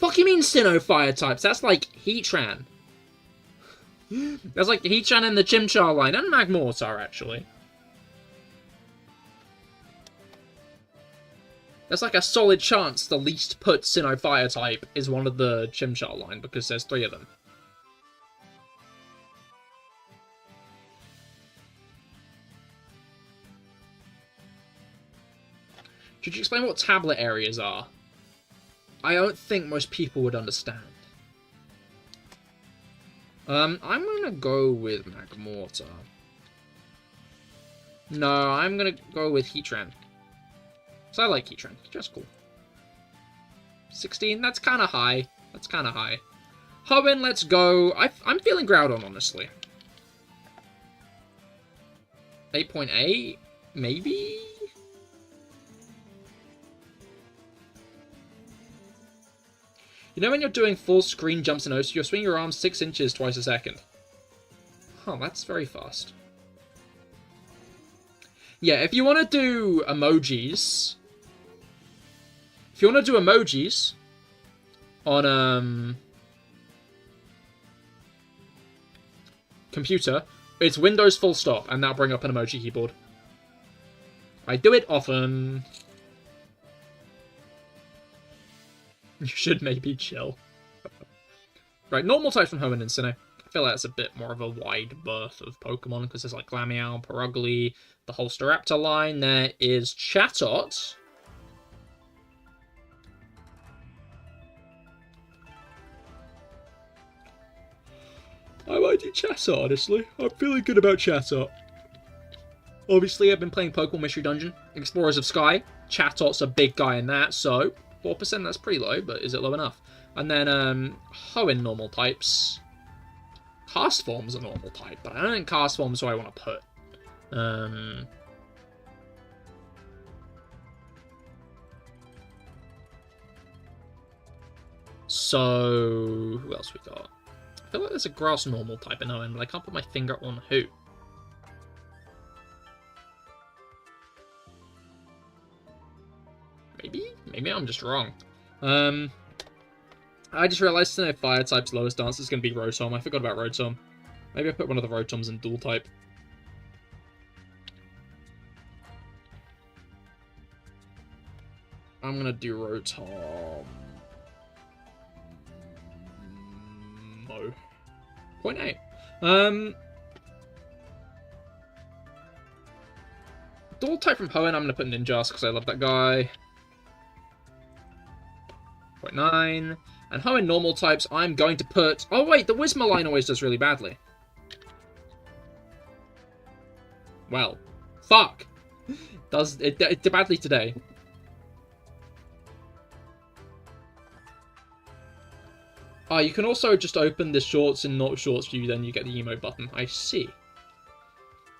Fuck you mean Sinnoh fire types? That's like Heatran. That's like Heatran in the Chimchar line, and Magmortar, actually. That's like a solid chance the least put Sinnoh fire type is one of the Chimchar line, because there's 3 of them. Should you explain what tablet areas are? I don't think most people would understand. I'm gonna go with Magmortar. No, I'm gonna go with Heatran. So I like Heatran. Heatran's cool. 16, that's kind of high. That's kind of high. Hoenn, let's go. I'm feeling Groudon, honestly. 8.8? Maybe? You know when you're doing full screen jumps in OC, you're swinging your arms 6 inches twice a second. Huh, that's very fast. Yeah, if you want to do emojis... If you want to do emojis on, computer, it's Windows full stop, and that'll bring up an emoji keyboard. I do it often. You should maybe chill. Right, normal types from Hoenn and Sinnoh. I feel like that's a bit more of a wide berth of Pokemon, because there's like Glameow, Perugly, the whole Staraptor line. There is Chatot. I might do Chatot, honestly. I'm feeling good about Chatot. Obviously, I've been playing Pokemon Mystery Dungeon, Explorers of Sky. Chatot's a big guy in that, so 4%, that's pretty low, but is it low enough? And then, Hoenn normal types. Cast Form's a normal type, but I don't think Cast Form's who I want to put. So, who else we got? I feel like there's a Grass normal type in Hoenn, but I can't put my finger on who. Maybe I'm just wrong. I just realized Sinnoh fire type's lowest dance is going to be Rotom. I forgot about Rotom. Maybe I put one of the Rotoms in dual type. I'm going to do Rotom. 0.8. Dual type from Hoenn, I'm going to put Ninjask because I love that guy. 0.9. And Hoenn normal types, I'm going to put... Oh wait, the Whismur line always does really badly. Well, fuck. Does it did badly today. You can also just open the shorts in not shorts view, then you get the emote button. I see.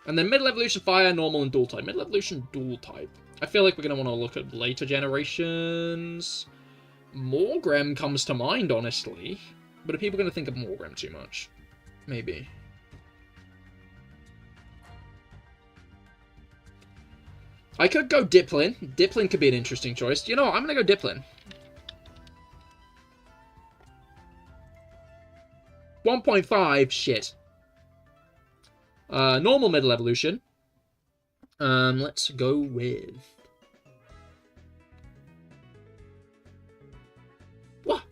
And then Middle Evolution Fire, Normal, and Dual type. Middle Evolution Dual type. I feel like we're going to want to look at later generations. Morgrem comes to mind, honestly. But are people going to think of Morgrem too much? Maybe. I could go Diplin. Diplin could be an interesting choice. You know what? I'm going to go Diplin. 1.5, shit. Normal Middle Evolution. Let's go with... What?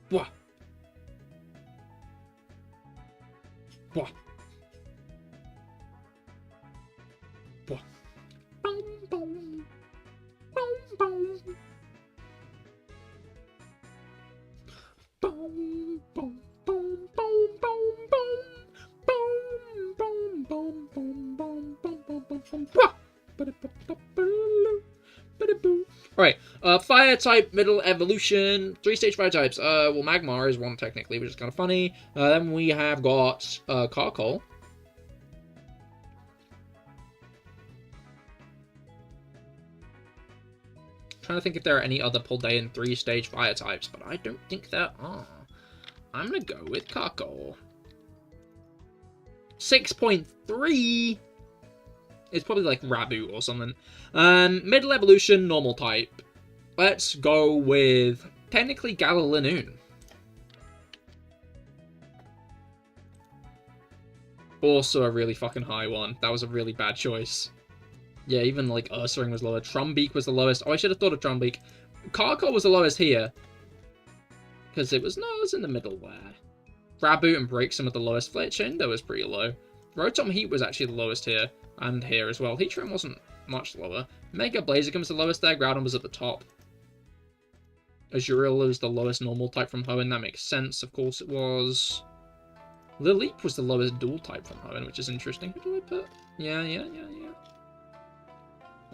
What? What? What? Boom, boom. Boom, boom. Boom, boom, boom, boom, boom, boom, boom, boom, boom, boom, boom, boom, boom. Alright, fire type, Middle Evolution, 3-stage fire types. Well, Magmar is one technically, which is kind of funny. Then we have got Carkol. Trying to think if there are any other Poldean 3-stage fire types, but I don't think there are. I'm gonna go with Carkol. 6.3. It's probably like Rabu or something. Middle Evolution, normal type. let's go with technically Galilinoon. Also a really fucking high one. That was a really bad choice. Yeah, even like Ursaring was lower. Trumbeak was the lowest. Oh, I should have thought of Trumbeak. Carkol was the lowest here. Because it was in the middle there. Raboot and Breaksome were the lowest. Fletchinder was pretty low. Rotom Heat was actually the lowest here. And here as well. Heatran wasn't much lower. Mega Blaziken was the lowest there. Groudon was at the top. Azurill was the lowest normal type from Hoenn. That makes sense. Of course it was. Lileep was the lowest dual type from Hoenn, which is interesting. Who do I put? Yeah.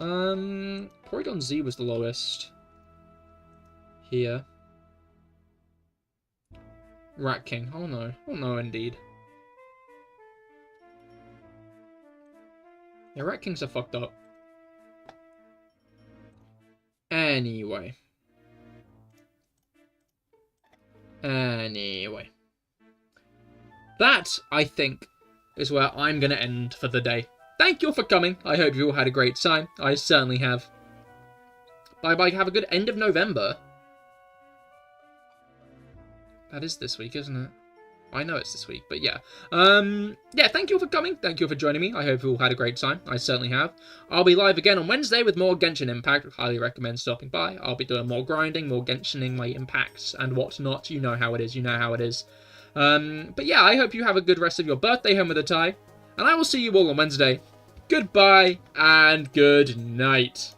Porygon Z was the lowest. Here. Rat King. Oh no, indeed. Yeah, Rat Kings are fucked up. Anyway. That, I think, is where I'm going to end for the day. Thank you all for coming. I hope you all had a great time. I certainly have. Bye-bye. Have a good end of November. That is this week, isn't it? I know it's this week, but yeah. Yeah, thank you all for coming. Thank you all for joining me. I hope you all had a great time. I certainly have. I'll be live again on Wednesday with more Genshin Impact. Highly recommend stopping by. I'll be doing more grinding, more Genshining my impacts and whatnot. You know how it is. But yeah, I hope you have a good rest of your birthday home with a tie. And I will see you all on Wednesday. Goodbye and good night.